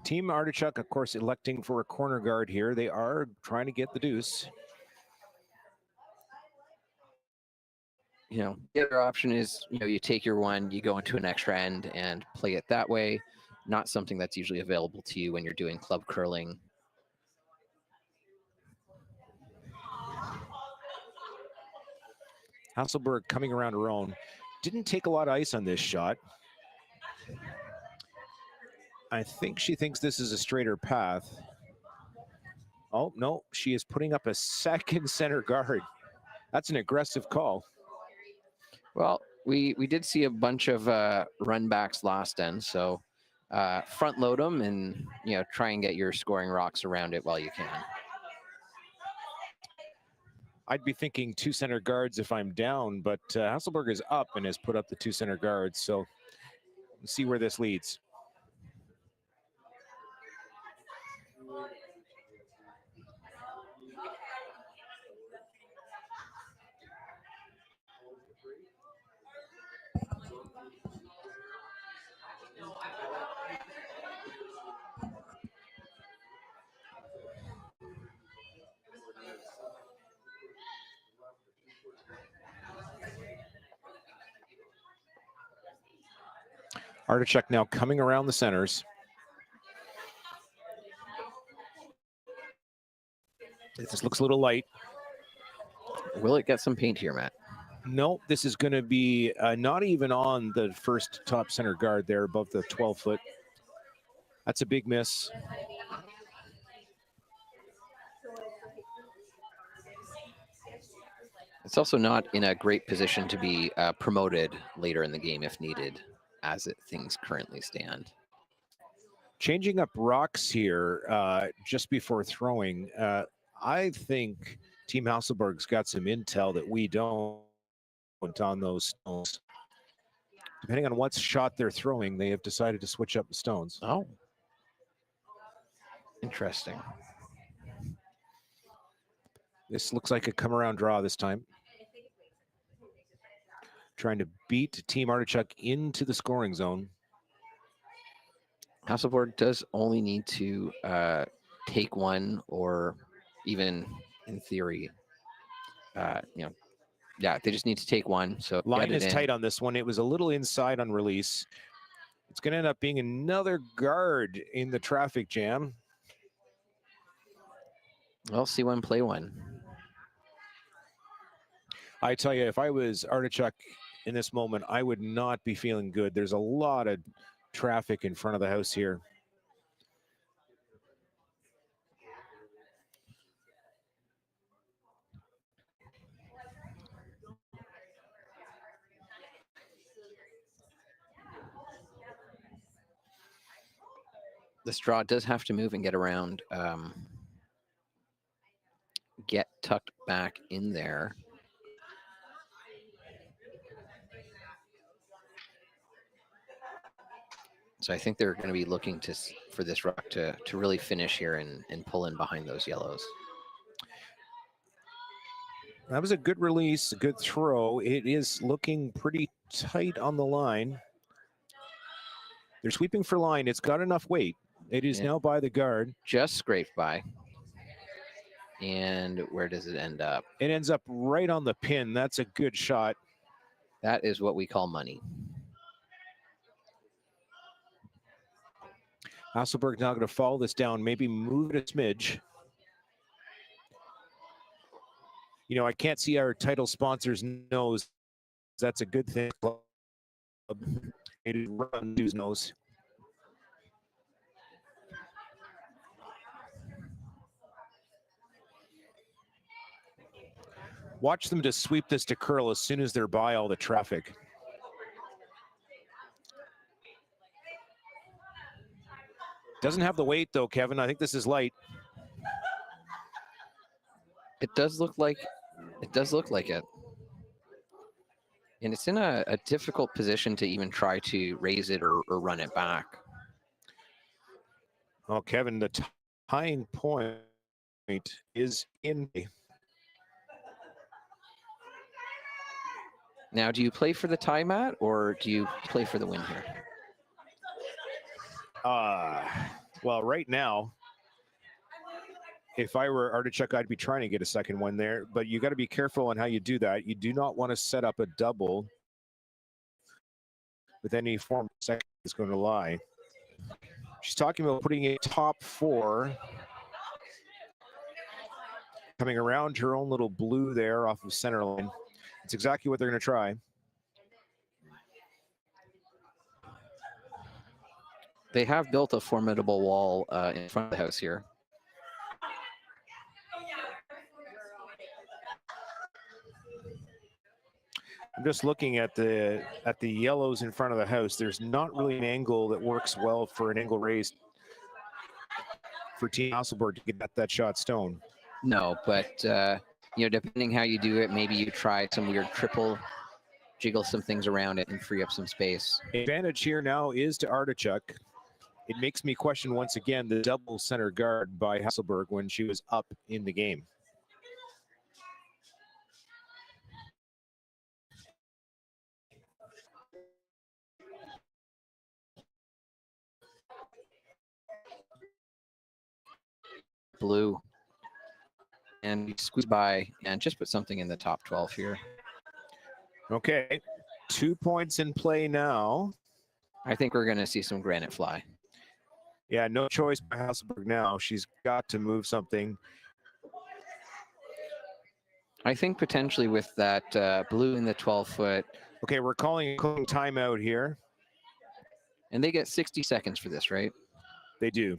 Team Artichuk, of course, electing for a corner guard here. They are trying to get the deuce. You know, the other option is, you know, you take your one, you go into an extra end and play it that way. Not something that's usually available to you when you're doing club curling. Hasselborg coming around her own. Didn't take a lot of ice on this shot. I think she thinks this is a straighter path. Oh, no, she is putting up a second center guard. That's an aggressive call. Well, we did see a bunch of run backs last end, so front load them and, you know, try and get your scoring rocks around it while you can. I'd be thinking two center guards if I'm down, but Hasselborg is up and has put up the two center guards, so we'll see where this leads. Artichuk now coming around the centers. This looks a little light. Will it get some paint here, Matt? No, this is going to be not even on the first top center guard there above the 12-foot. That's a big miss. It's also not in a great position to be promoted later in the game if needed, as things currently stand. Changing up rocks here just before throwing. I think Team Hasselborg's got some intel that we don't on those stones. Depending on what shot they're throwing, they have decided to switch up the stones. Oh. Interesting. This looks like a come around draw this time. trying to beat Team Artichuk into the scoring zone. Hasselborg does only need to take one, or even in theory, you know, yeah, they just need to take one. So Line is tight on this one. It was a little inside on release. It's going to end up being another guard in the traffic jam. Well, see one, play one. I tell you, if I was Artichuk in this moment, I would not be feeling good. There's a lot of traffic in front of the house here. The straw does have to move and get around, get tucked back in there. So I think they're going to be looking for this rock to really finish here and pull in behind those yellows. That was a good release, a good throw. It is looking pretty tight on the line. They're sweeping for line. It's got enough weight. It is now by the guard. Just scraped by. And where does it end up? It ends up right on the pin. That's a good shot. That is what we call money. Hasselborg now going to follow this down, maybe move it a smidge. You know, I can't see our title sponsor's nose. That's a good thing. It runs his nose. Watch them just sweep this to curl as soon as they're by all the traffic. Doesn't have the weight though, Kevin. I think this is light. It does look like it. And it's in a difficult position to even try to raise it or run it back. Oh, Kevin, the tying point is in. Now, do you play for the tie, Matt, or do you play for the win here? Well, right now, if I were Artichuk, I'd be trying to get a second one there, but you got to be careful on how you do that. You do not want to set up a double with any form second is going to lie. She's talking about putting a top four coming around her own little blue there off of center line. It's exactly what they're going to try. They have built a formidable wall in front of the house here. I'm just looking at the yellows in front of the house. There's not really an angle that works well for an angle raise for Team Hasselborg to get that shot stone. No, but you know, depending how you do it, maybe you try some weird triple, jiggle some things around it and free up some space. Advantage here now is to Artichuk. It makes me question once again the double center guard by Hasselborg when she was up in the game. Blue. And we squeeze by and just put something in the top 12 here. Okay, 2 points in play now. I think we're going to see some granite fly. Yeah, no choice by Hasselborg now. She's got to move something. I think potentially with that blue in the 12-foot. Okay, we're calling timeout here. And they get 60 seconds for this, right? They do.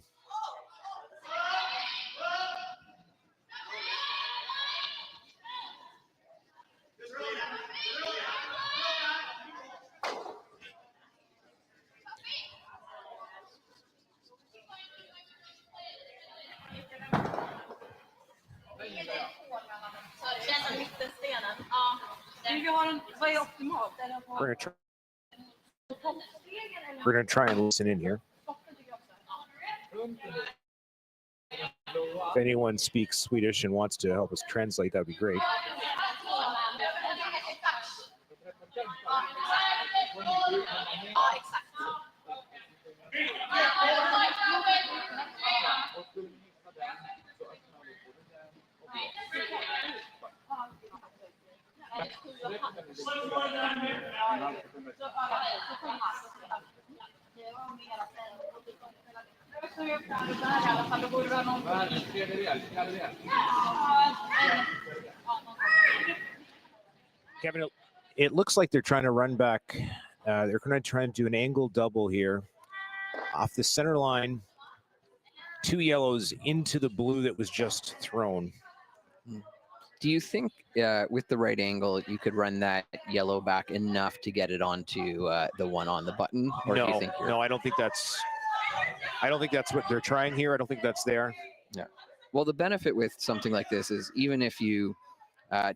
We're gonna try and listen in here. If anyone speaks Swedish and wants to help us translate, that'd be great. Kevin, it looks like they're trying to run back. They're going to try and do an angle double here off the center line. 2 yellows into the blue that was just thrown. Do you think with the right angle, you could run that yellow back enough to get it onto the one on the button? Or No, do you think no, I don't think that's what they're trying here. I don't think that's there. Yeah. Well, the benefit with something like this is even if you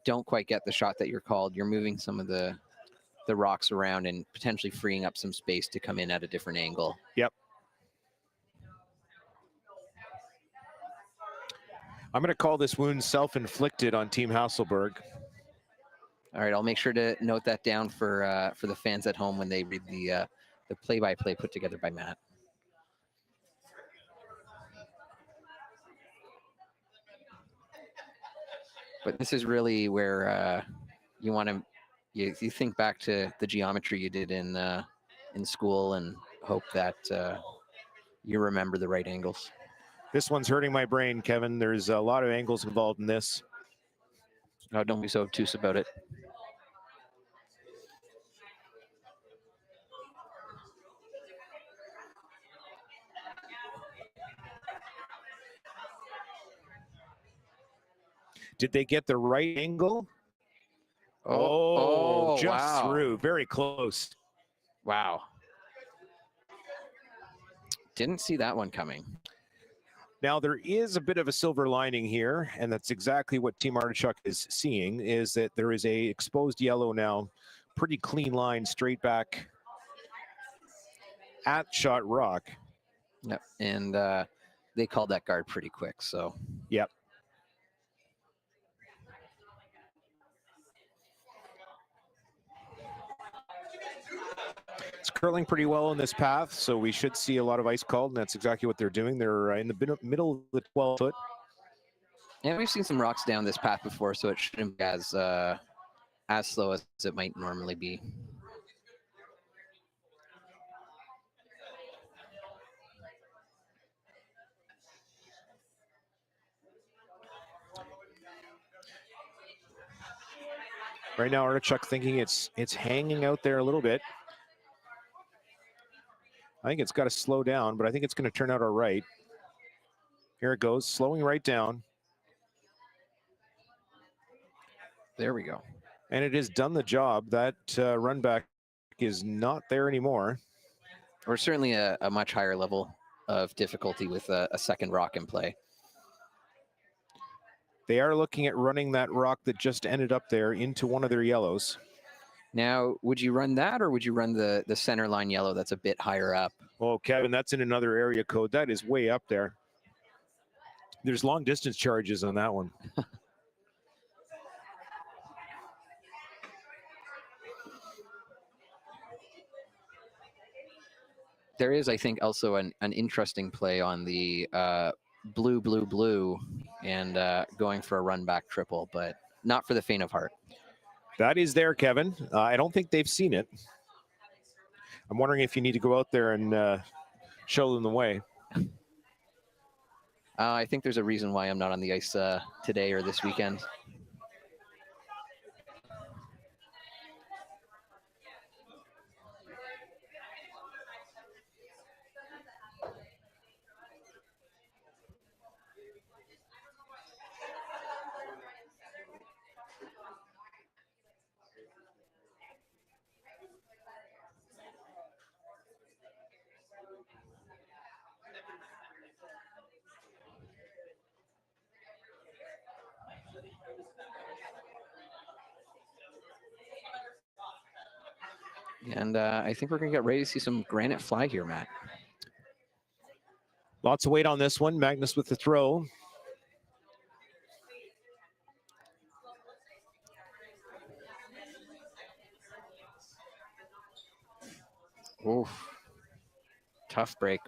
don't quite get the shot that you're called, you're moving some of the rocks around and potentially freeing up some space to come in at a different angle. Yep. I'm going to call this wound self-inflicted on Team Hasselborg. All right, I'll make sure to note that down for the fans at home when they read the play-by-play put together by Matt. But this is really where you want to you think back to the geometry you did in school and hope that you remember the right angles. This one's hurting my brain, Kevin. There's a lot of angles involved in this. No, don't be so obtuse about it. Did they get the right angle? Just wow. through. Very close. Wow. Didn't see that one coming. Now, there is a bit of a silver lining here, and that's exactly what Team Artichuk is seeing, is that there is a exposed yellow now, pretty clean line straight back at shot rock. Yep, and they called that guard pretty quick, so. Yep. It's curling pretty well in this path, so we should see a lot of ice called, and that's exactly what they're doing. They're in the middle of the 12-foot. And we've seen some rocks down this path before, so it shouldn't be as slow as it might normally be. Right now, Artichuk thinking it's hanging out there a little bit. I think it's got to slow down, but I think it's going to turn out all right. Here it goes, slowing right down. There we go. And it has done the job. That run back is not there anymore. Or certainly a much higher level of difficulty with a second rock in play. They are looking at running that rock that just ended up there into one of their yellows. Now, would you run that, or would you run the center line yellow that's a bit higher up? Oh, Kevin, that's in another area code. That is way up there. There's long distance charges on that one. There is, I think, also an interesting play on the blue, blue, blue, and going for a run back triple, but not for the faint of heart. That is there, Kevin. I don't think they've seen it. I'm wondering if you need to go out there and show them the way. I think there's a reason why I'm not on the ice today or this weekend. And I think we're going to get ready to see some granite fly here, Matt. Lots of weight on this one. Magnus with the throw. Oof. Tough break.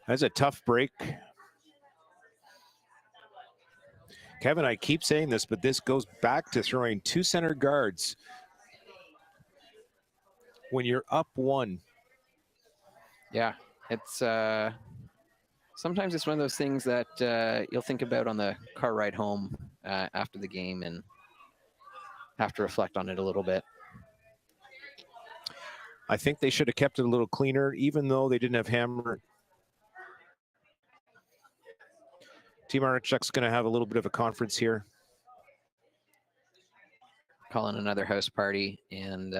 That's a tough break. Kevin, I keep saying this, but this goes back to throwing 2 center guards when you're up 1. Yeah, it's sometimes it's one of those things that you'll think about on the car ride home after the game and have to reflect on it a little bit. I think they should have kept it a little cleaner, even though they didn't have hammer. Team Artichuk's going to have a little bit of a conference here. Calling another house party, and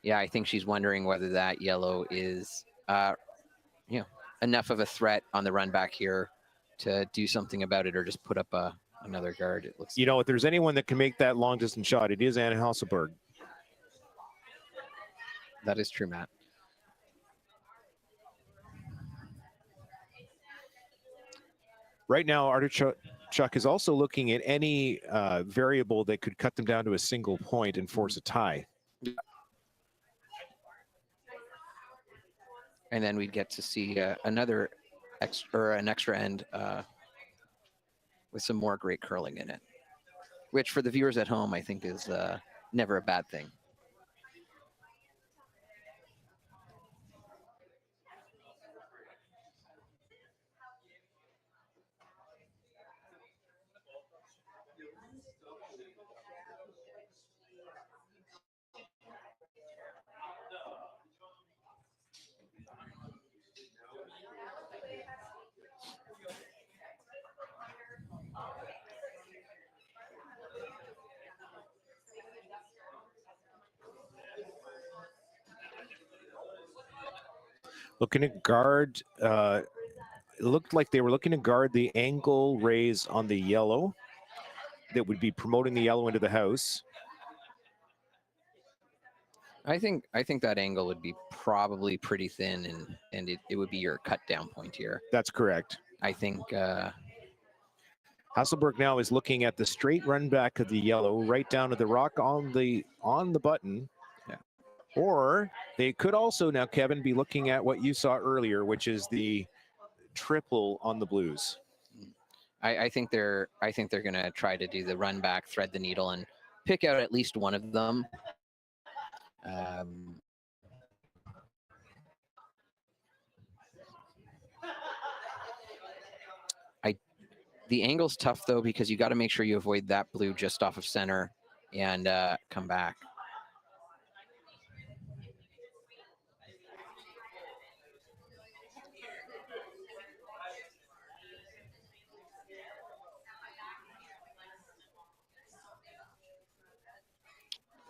yeah, I think she's wondering whether that yellow is, you know, enough of a threat on the run back here to do something about it, or just put up another guard. It looks. You know, if there's anyone that can make that long distance shot, it is Anna Hasselborg. That is true, Matt. Right now, Artichuk is also looking at any variable that could cut them down to a single point and force a tie. And then we'd get to see another an extra end with some more great curling in it, which for the viewers at home, I think is never a bad thing. Looking to guard, it looked like they were looking to guard the angle raise on the yellow that would be promoting the yellow into the house. I think that angle would be probably pretty thin, and it would be your cut down point here. That's correct. I think Hasselborg now is looking at the straight run back of the yellow right down to the rock on the button. Yeah. Or they could also now, Kevin, be looking at what you saw earlier, which is the triple on the blues. I think they're going to try to do the run back, thread the needle, and pick out at least one of them. The angle's tough though, because you got to make sure you avoid that blue just off of center and come back.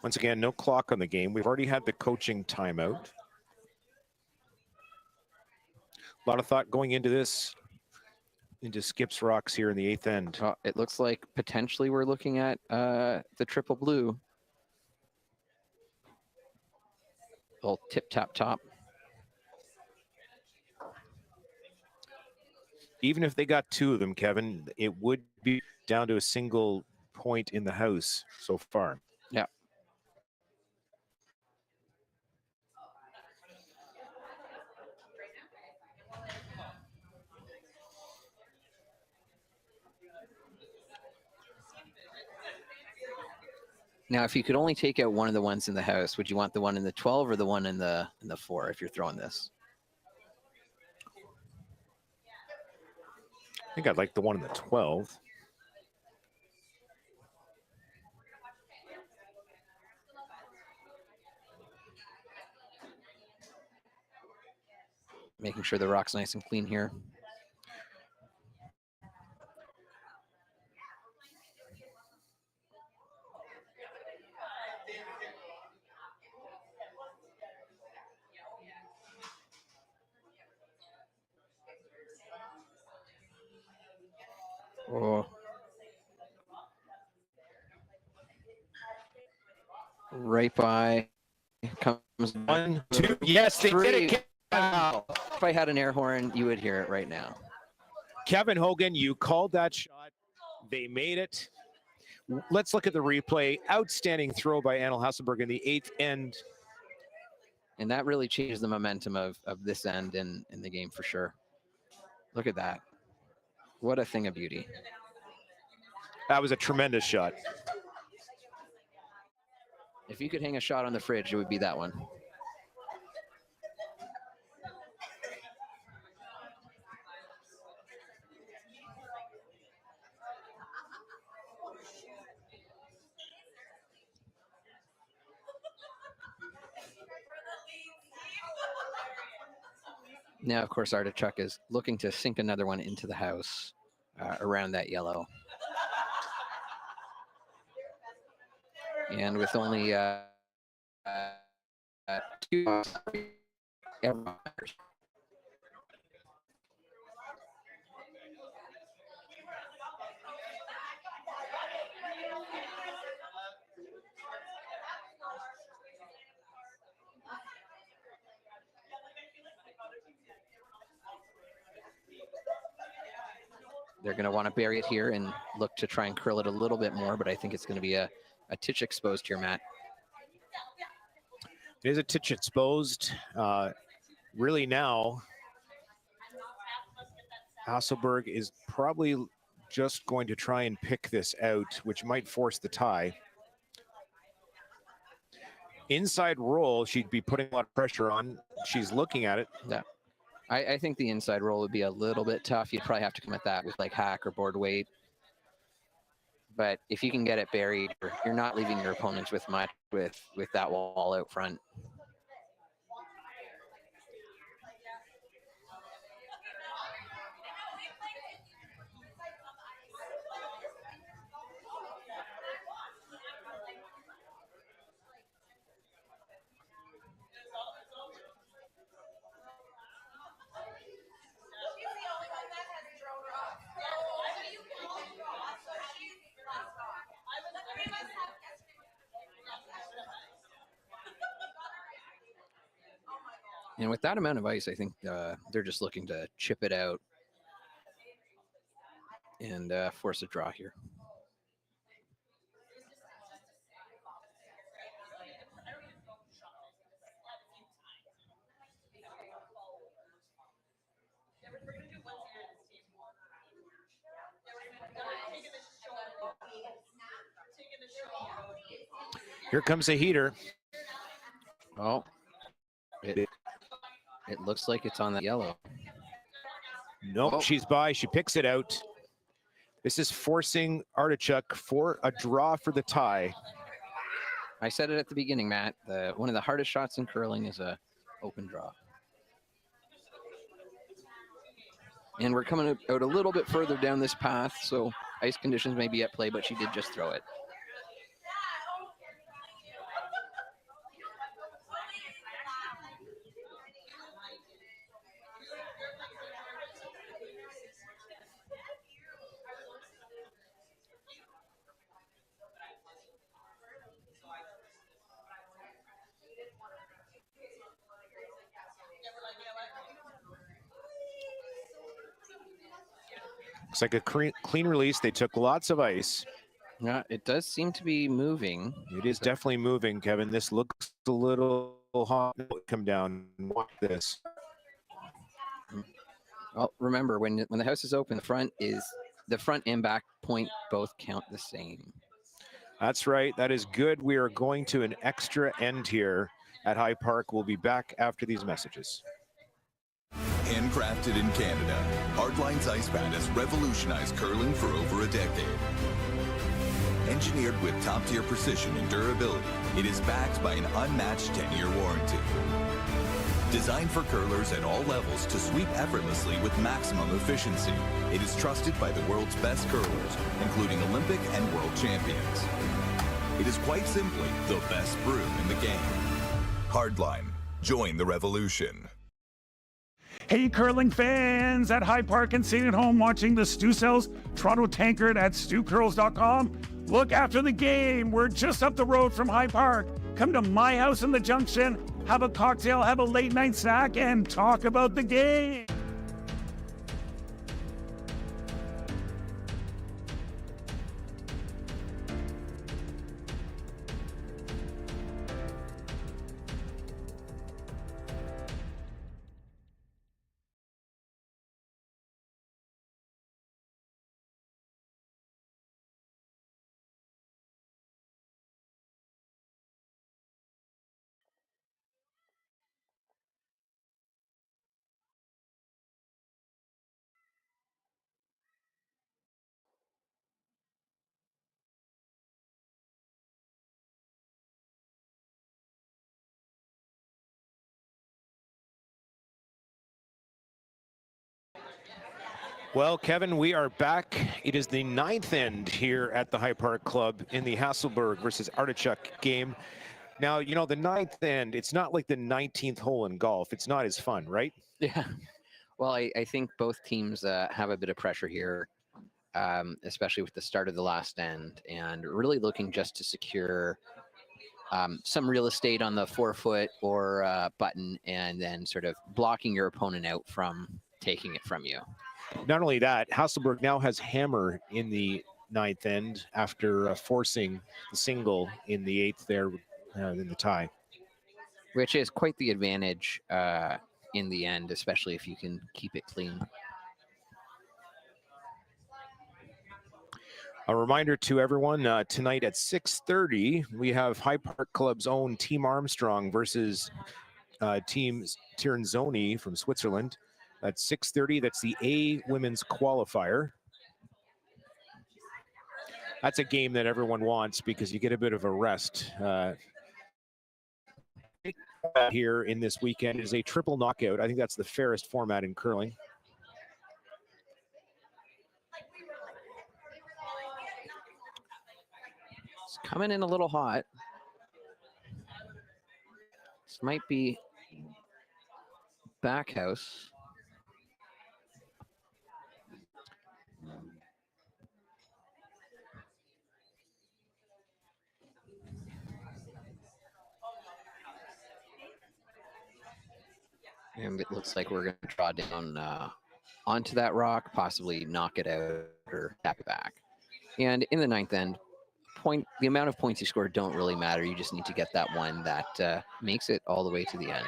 Once again, no clock on the game. We've already had the coaching timeout. A lot of thought going into this, into Skip's Rocks here in the 8th end. It looks like potentially we're looking at the triple blue. Little tip tap top. Even if they got 2 of them, Kevin, it would be down to a single point in the house so far. Yeah. Now, if you could only take out one of the ones in the house, would you want the one in the 12 or the one in the 4 if you're throwing this? I think I'd like the one in the 12. Making sure the rock's nice and clean here. Oh. Right by. Comes 1, 2. Yes, they did it. Wow. If I had an air horn, you would hear it right now. Kevin Hogan, you called that shot. They made it. Let's look at the replay. Outstanding throw by Anna Hasselborg in the 8th end. And that really changed the momentum of this end in the game for sure. Look at that. What a thing of beauty. That was a tremendous shot. If you could hang a shot on the fridge, it would be that one. Now, of course, Artichuk is looking to sink another one into the house around that yellow. And with only 2 they're going to want to bury it here and look to try and curl it a little bit more, but I think it's going to be a titch exposed here, Matt. It is a titch exposed. Really now, Hasselborg is probably just going to try and pick this out, which might force the tie. Inside roll, she'd be putting a lot of pressure on. She's looking at it. Yeah. I think the inside roll would be a little bit tough. You'd probably have to come at that with like hack or board weight. But if you can get it buried, you're not leaving your opponents with much with that wall out front. And with that amount of ice, I think they're just looking to chip it out and force a draw here. Here comes a heater. Oh, it looks like it's on the yellow. Nope, Oh. She's by. She picks it out. This is forcing Artichuk for a draw for the tie. I said it at the beginning, Matt. One of the hardest shots in curling is a open draw. And we're coming out a little bit further down this path, so ice conditions may be at play, but she did just throw it. Looks like a clean release. They took lots of ice. Yeah, it does seem to be moving. It is definitely moving, Kevin. This looks a little hot. Come down and watch this. Well, remember, when the house is open, the front and back point both count the same. That's right. That is good. We are going to an extra end here at High Park. We'll be back after these messages. Handcrafted in Canada, Hardline's ice pad has revolutionized curling for over a decade. Engineered with top-tier precision and durability, it is backed by an unmatched 10-year warranty. Designed for curlers at all levels to sweep effortlessly with maximum efficiency, it is trusted by the world's best curlers, including Olympic and world champions. It is quite simply the best broom in the game. Hardline. Join the revolution. Hey, curling fans at High Park and sitting at home watching the Stu Sells Toronto Tankard at stewcurls.com. Look after the game. We're just up the road from High Park. Come to my house in the Junction, have a cocktail, have a late night snack, and talk about the game. Well, Kevin, we are back. It is the 9th end here at the High Park Club in the Hasselborg versus Artichuk game. Now, you know, the 9th end, it's not like the 19th hole in golf. It's not as fun, right? Yeah. Well, I think both teams have a bit of pressure here, especially with the start of the last end, and really looking just to secure some real estate on the 4-foot or button, and then sort of blocking your opponent out from taking it from you. Not only that, Hasselborg now has hammer in the 9th end after forcing the single in the 8th there in the tie. Which is quite the advantage in the end, especially if you can keep it clean. A reminder to everyone, tonight at 6:30, we have High Park Club's own Team Armstrong versus Team Tirinzoni from Switzerland. At 6:30, that's the A women's qualifier. That's a game that everyone wants because you get a bit of a rest. Here in this weekend is a triple knockout. I think that's the fairest format in curling. It's coming in a little hot. This might be Backhouse. And it looks like we're going to draw down onto that rock, possibly knock it out or tap it back. And in the 9th end, the amount of points you score don't really matter. You just need to get that one that makes it all the way to the end.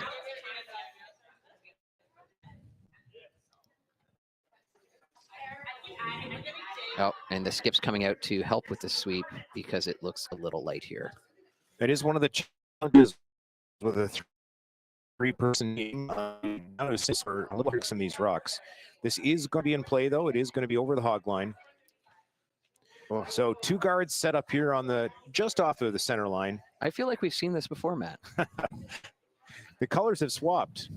Oh, and the skip's coming out to help with the sweep because it looks a little light here. That is one of the challenges with a three-person game. Notice we're a little some of these rocks. This is going to be in play, though. It is going to be over the hog line. So 2 guards set up here on the just off of the center line. I feel like we've seen this before, Matt. The colors have swapped.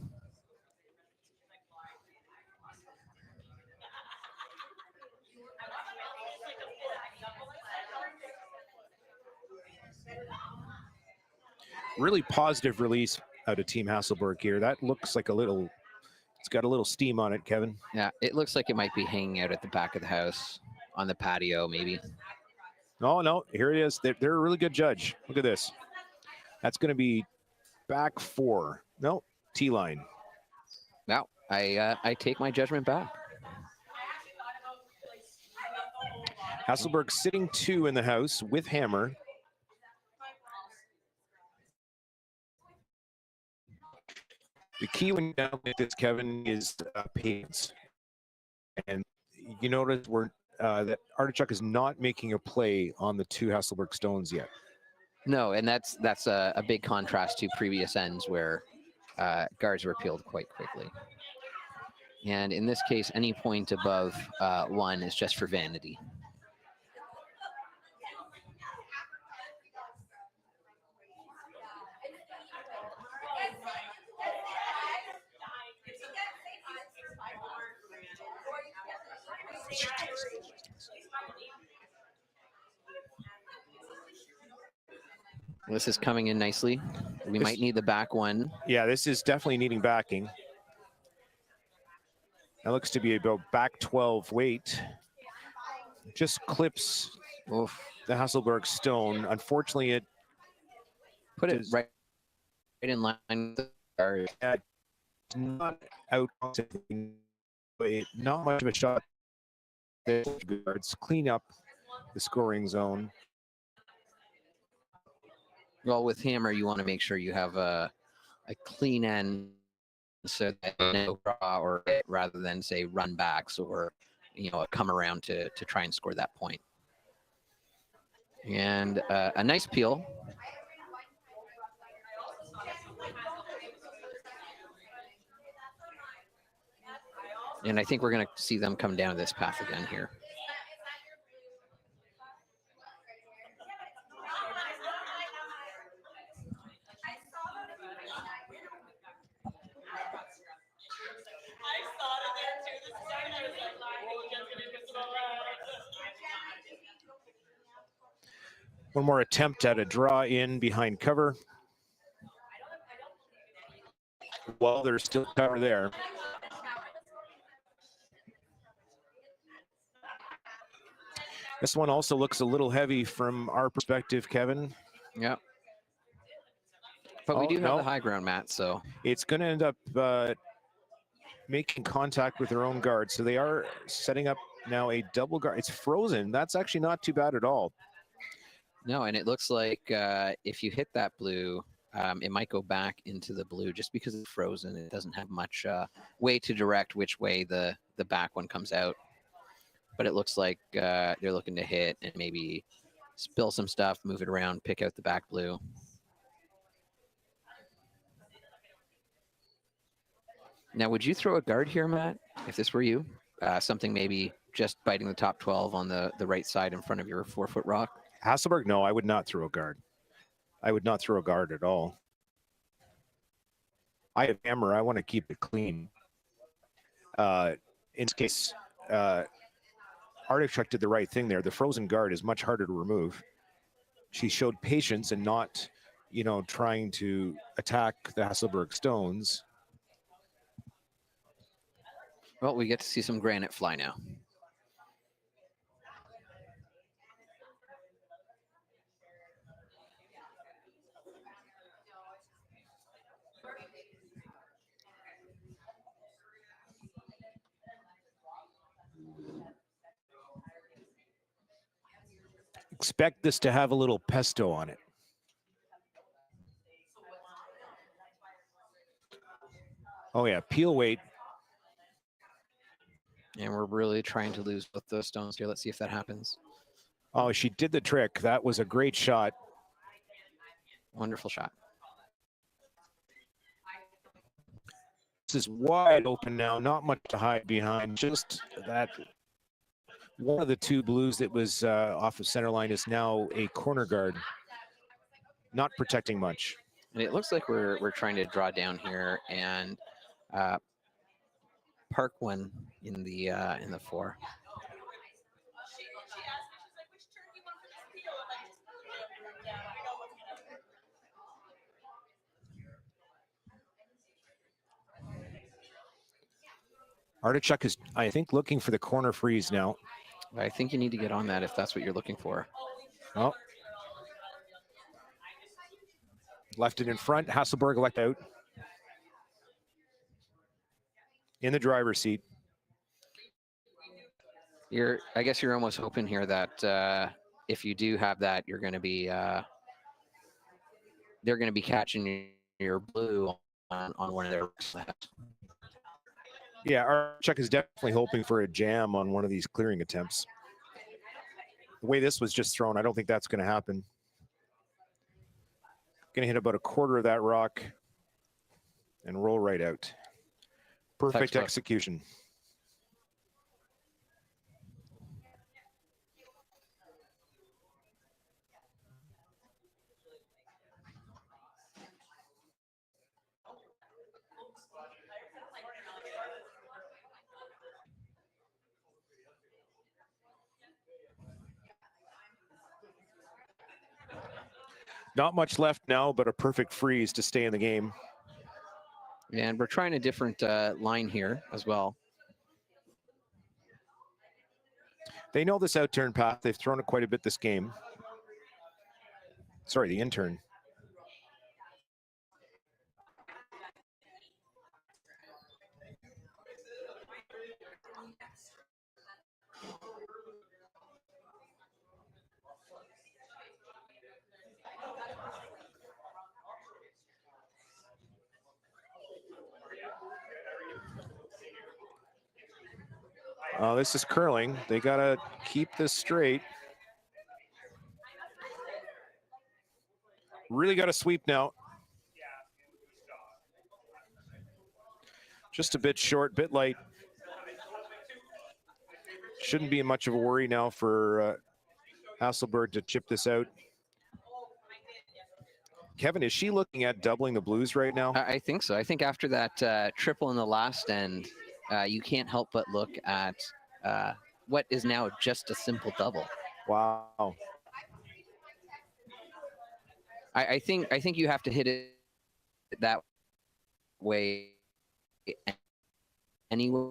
Really positive release out of Team Hasselborg here. That looks like it's got a little steam on it, Kevin. Yeah, it looks like it might be hanging out at the back of the house on the patio, maybe. Oh, no, here it is. They're a really good judge. Look at this. That's going to be back 4. No, T-line. Now, I take my judgment back. Hasselborg sitting 2 in the house with hammer. The key when you down like this, Kevin, is patience. And you notice that Artichuk is not making a play on the 2 Hasselborg stones yet. No, and that's a big contrast to previous ends where guards were peeled quite quickly. And in this case, any point above 1 is just for vanity. This is coming in nicely. We might need the back one. Yeah, this is definitely needing backing. That looks to be about back 12 weight. Just clips the Hasselborg stone. Unfortunately, it put it right in line with the guard. Not out. Not much of a shot. Guards clean up the scoring zone. Well, with hammer, you want to make sure you have a clean end, so that no draw or rather than say run backs or come around to try and score that point. And a nice peel. And I think we're going to see them come down this path again here. One more attempt at a draw in behind cover. Well, there's still cover there. This one also looks a little heavy from our perspective, Kevin. Yeah. But we do have the high ground, Matt, so. It's going to end up making contact with their own guard. So they are setting up now a double guard. It's frozen. That's actually not too bad at all. No, and it looks like if you hit that blue, it might go back into the blue just because it's frozen. It doesn't have much way to direct which way the back one comes out. But it looks like they're looking to hit and maybe spill some stuff, move it around, pick out the back blue. Now, would you throw a guard here, Matt, if this were you? Something maybe just biting the top 12 on the right side in front of your 4-foot rock? Hasselborg, no, I would not throw a guard. I would not throw a guard at all. I have hammer. I want to keep it clean. In this case, Artichuk did the right thing there. The frozen guard is much harder to remove. She showed patience and not, trying to attack the Hasselborg stones. Well, we get to see some granite fly now. Expect this to have a little pesto on it. Oh yeah, peel weight. And we're really trying to lose both those stones here. Let's see if that happens. Oh, she did the trick. That was a great shot. Wonderful shot. This is wide open now, not much to hide behind. Just that one of the two blues that was off of center line is now a corner guard, not protecting much. And it looks like we're trying to draw down here and park one in the 4. Artichuk is, I think, looking for the corner freeze now. I think you need to get on that if that's what you're looking for. Oh. Left it in front. Hasselborg left out. In the driver's seat. I guess you're almost hoping here that if you do have that, you're going to be they're going to be catching your blue on one of their left. Yeah, Artichuk is definitely hoping for a jam on one of these clearing attempts. The way this was just thrown, I don't think that's going to happen. Going to hit about a quarter of that rock and roll right out. Perfect execution. Not much left now, but a perfect freeze to stay in the game. And we're trying a different line here as well. They know this out-turn path. They've thrown it quite a bit this game. Sorry, the in-turn. This is curling. They got to keep this straight. Really got to sweep now. Just a bit short, bit light. Shouldn't be much of a worry now for Hasselborg to chip this out. Kevin, is she looking at doubling the blues right now? I think so. I think after that triple in the last end, you can't help but look at what is now just a simple double. Wow. I think you have to hit it that way anyways.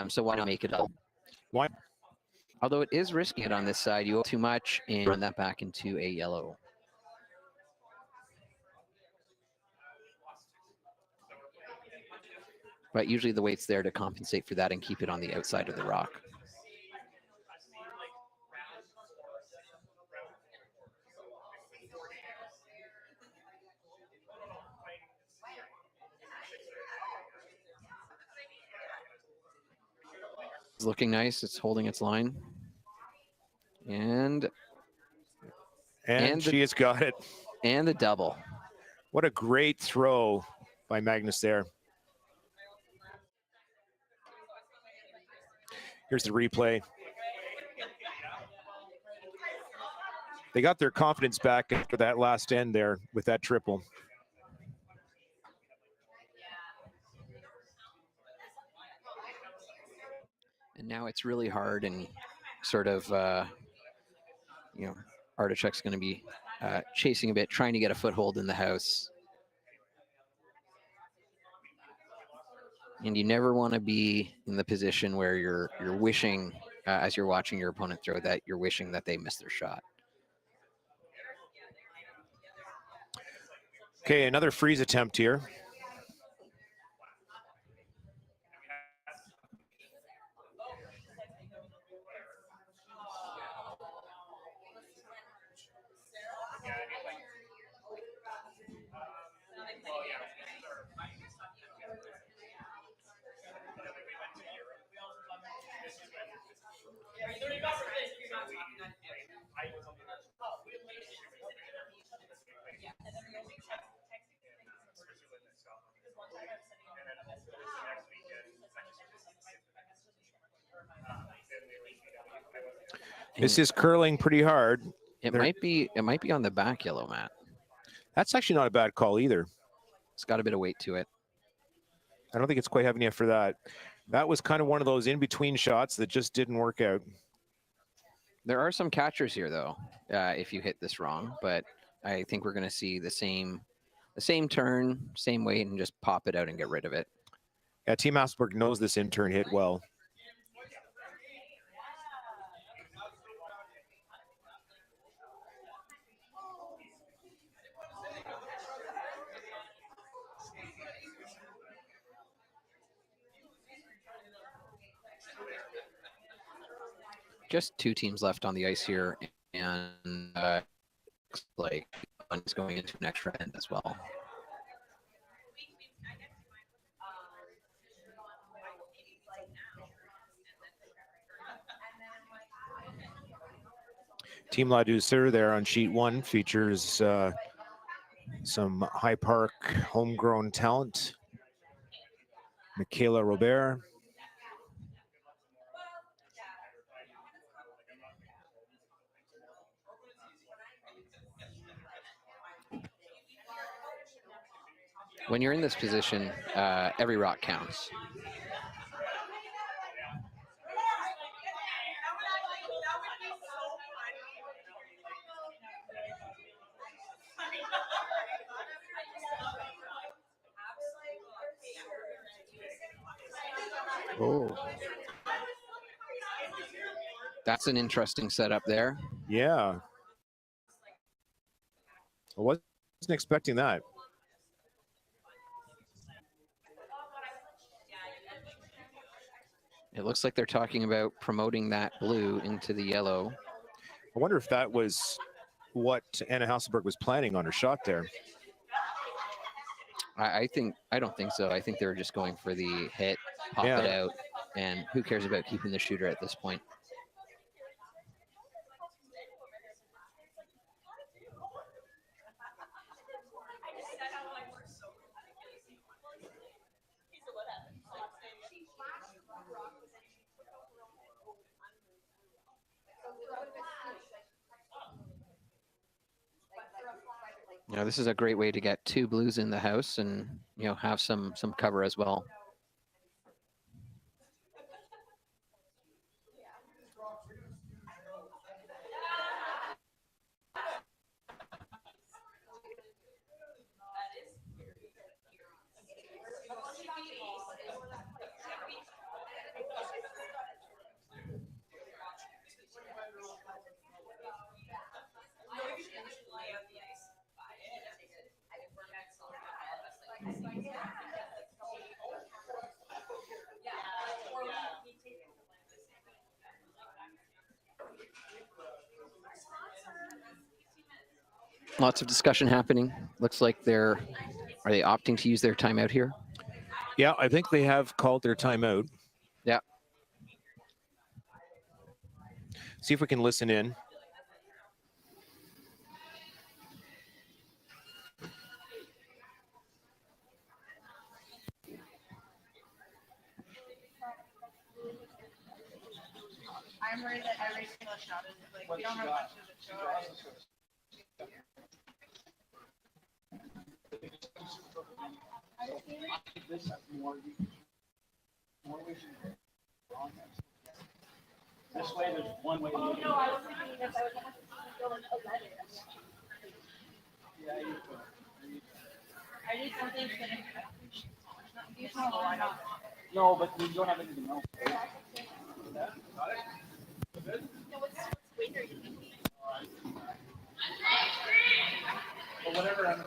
So why not make it up? Why? Although it is risky it on this side, you owe too much and run that back into a yellow. But usually the weight's there to compensate for that and keep it on the outside of the rock. It's looking nice. It's holding its line. And she has got it. And the double. What a great throw by Magnus there. Here's the replay. They got their confidence back after that last end there with that triple. And now it's really hard and sort of, Artichuk's going to be chasing a bit, trying to get a foothold in the house. And you never want to be in the position where you're wishing, as you're watching your opponent throw, that you're wishing that they miss their shot. Okay, another freeze attempt here. This is curling pretty hard. It might be on the back yellow, Matt. That's actually not a bad call either. It's got a bit of weight to it. I don't think it's quite heavy enough for that. That was kind of one of those in-between shots that just didn't work out. There are some catchers here, though, if you hit this wrong. But I think we're going to see the same turn, same weight, and just pop it out and get rid of it. Yeah, Team Hasselborg knows this in-turn hit well. Just two teams left on the ice here, and looks like one's going into an extra end as well. Team La Douceur there on sheet 1 features some High Park homegrown talent. Michaela Robert. When you're in this position, every rock counts. Oh. That's an interesting setup there. Yeah. I wasn't expecting that. It looks like they're talking about promoting that blue into the yellow. I wonder if that was what Anna Hasselborg was planning on her shot there. I don't think so. I think they were just going for the hit, pop it out, and who cares about keeping the shooter at this point? You know, this is a great way to get two blues in the house and, you know, have some cover as well. Lots of discussion happening. Looks like are they opting to use their timeout here? Yeah, I think they have called their timeout. Yeah. See if we can listen in. I'm worried that every single shot is like, we don't have much of a choice. This way, there's one way. Oh, no, I was thinking this. I was almost going 11. Yeah, you could. I need something to you know why not? No, but we don't have anything else. No, what's weight are you thinking? But whatever. Yeah.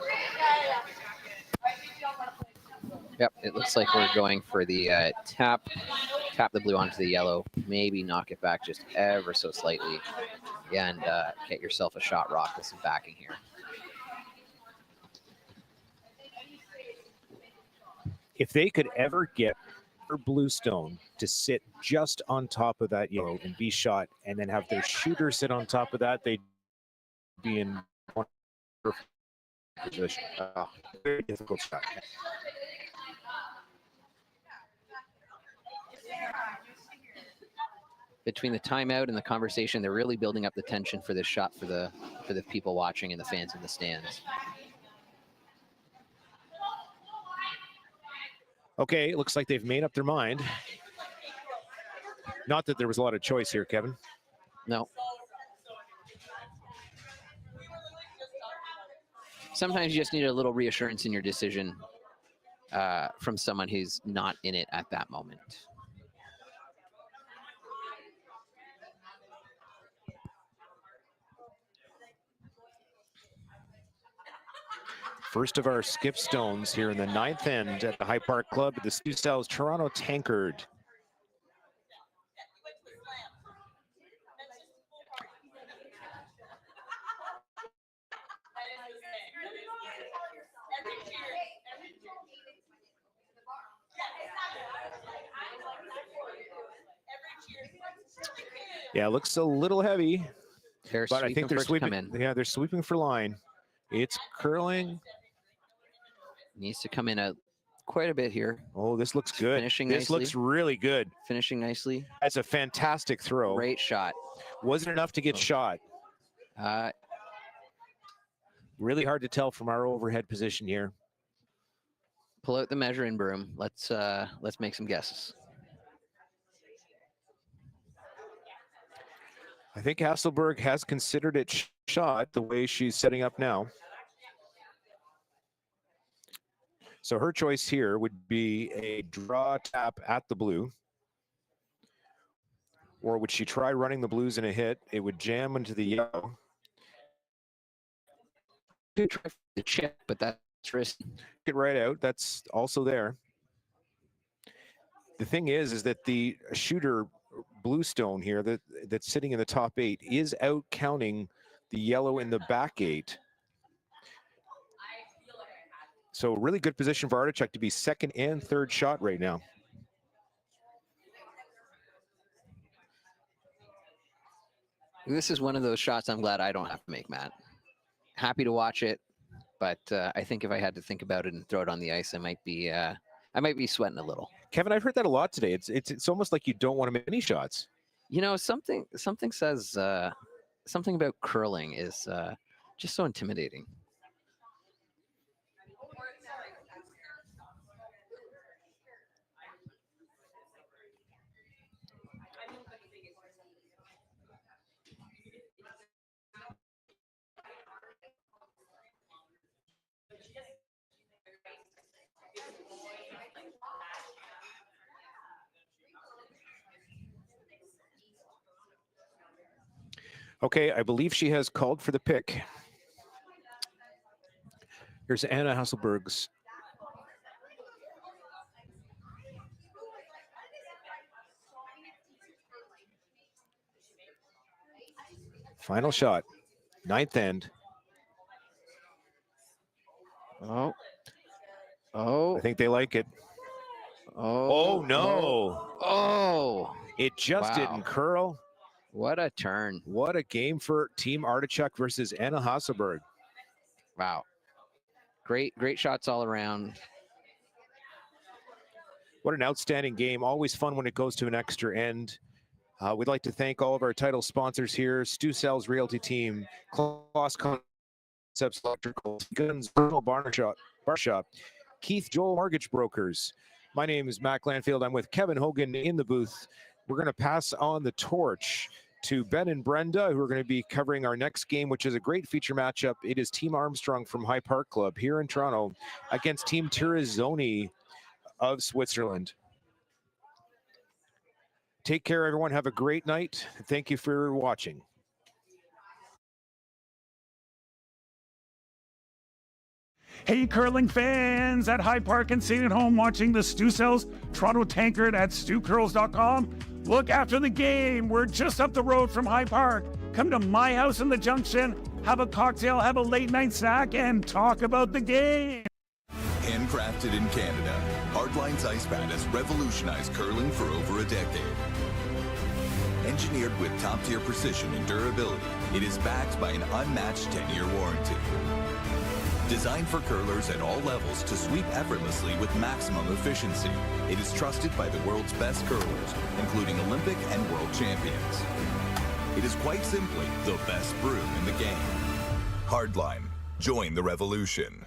Yep, it looks like we're going for the tap the blue onto the yellow, maybe knock it back just ever so slightly, and get yourself a shot rock with some backing here. If they could ever get her bluestone to sit just on top of that yellow and be shot, and then have their shooter sit on top of that, they'd be in wonderful position. Very difficult shot. Between the timeout and the conversation, they're really building up the tension for this shot for the people watching and the fans in the stands. Okay, it looks like they've made up their mind. Not that there was a lot of choice here, Kevin. No. Sometimes you just need a little reassurance in your decision from someone who's not in it at that moment. First of our skip stones here in the 9th end at the High Park Club at the Sioux Sal's Toronto Tankard. Yeah, it looks a little heavy, but I think they're sweeping. Yeah, they're sweeping for line. It's curling. Needs to come in quite a bit here. Oh, this looks good. Finishing this nicely. Looks really good. Finishing nicely. That's a fantastic throw. Great shot. Wasn't enough to get shot. Really hard to tell from our overhead position here. Pull out the measuring broom. Let's make some guesses. I think Hasselborg has considered it shot the way she's setting up now. So her choice here would be a draw tap at the blue. Or would she try running the blues in a hit? It would jam into the yellow. Could try the chip, but that's risky. Get right out. That's also there. The thing is that the shooter bluestone here that's sitting in the top 8 is out counting the yellow in the back 8. So really good position for Artichuk to be second and third shot right now. This is one of those shots I'm glad I don't have to make, Matt. Happy to watch it, but I think if I had to think about it and throw it on the ice, I might be sweating a little. Kevin, I've heard that a lot today. It's almost like you don't want to make any shots. You know, something says something about curling is just so intimidating. Okay, I believe she has called for the pick. Here's Anna Hasselborg's. Final shot, 9th end. Oh. Oh. I think they like it. Oh. Oh, no. Oh. It just didn't curl. What a turn. What a game for Team Artichuk versus Anna Hasselborg. Wow. Great shots all around. What an outstanding game. Always fun when it goes to an extra end. We'd like to thank all of our title sponsors here: Stu Sells Realty Team, Claus Concepts Electrical, Guns Bar Shop, Keith Joel Mortgage Brokers. My name is Matt Glandfield. I'm with Kevin Hogan in the booth. We're going to pass on the torch to Ben and Brenda, who are going to be covering our next game, which is a great feature matchup. It is Team Armstrong from High Park Club here in Toronto against Team Tirazzoni of Switzerland. Take care, everyone. Have a great night. Thank you for watching. Hey, curling fans at High Park and sitting at home watching the Stu Sells Toronto Tankard at stewcurls.com. Look after the game. We're just up the road from High Park. Come to my house in the Junction, have a cocktail, have a late night snack, and talk about the game. Handcrafted in Canada, Hardline's Ice Pad has revolutionized curling for over a decade. Engineered with top-tier precision and durability, it is backed by an unmatched 10-year warranty. Designed for curlers at all levels to sweep effortlessly with maximum efficiency, it is trusted by the world's best curlers, including Olympic and world champions. It is quite simply the best broom in the game. Hardline, join the revolution.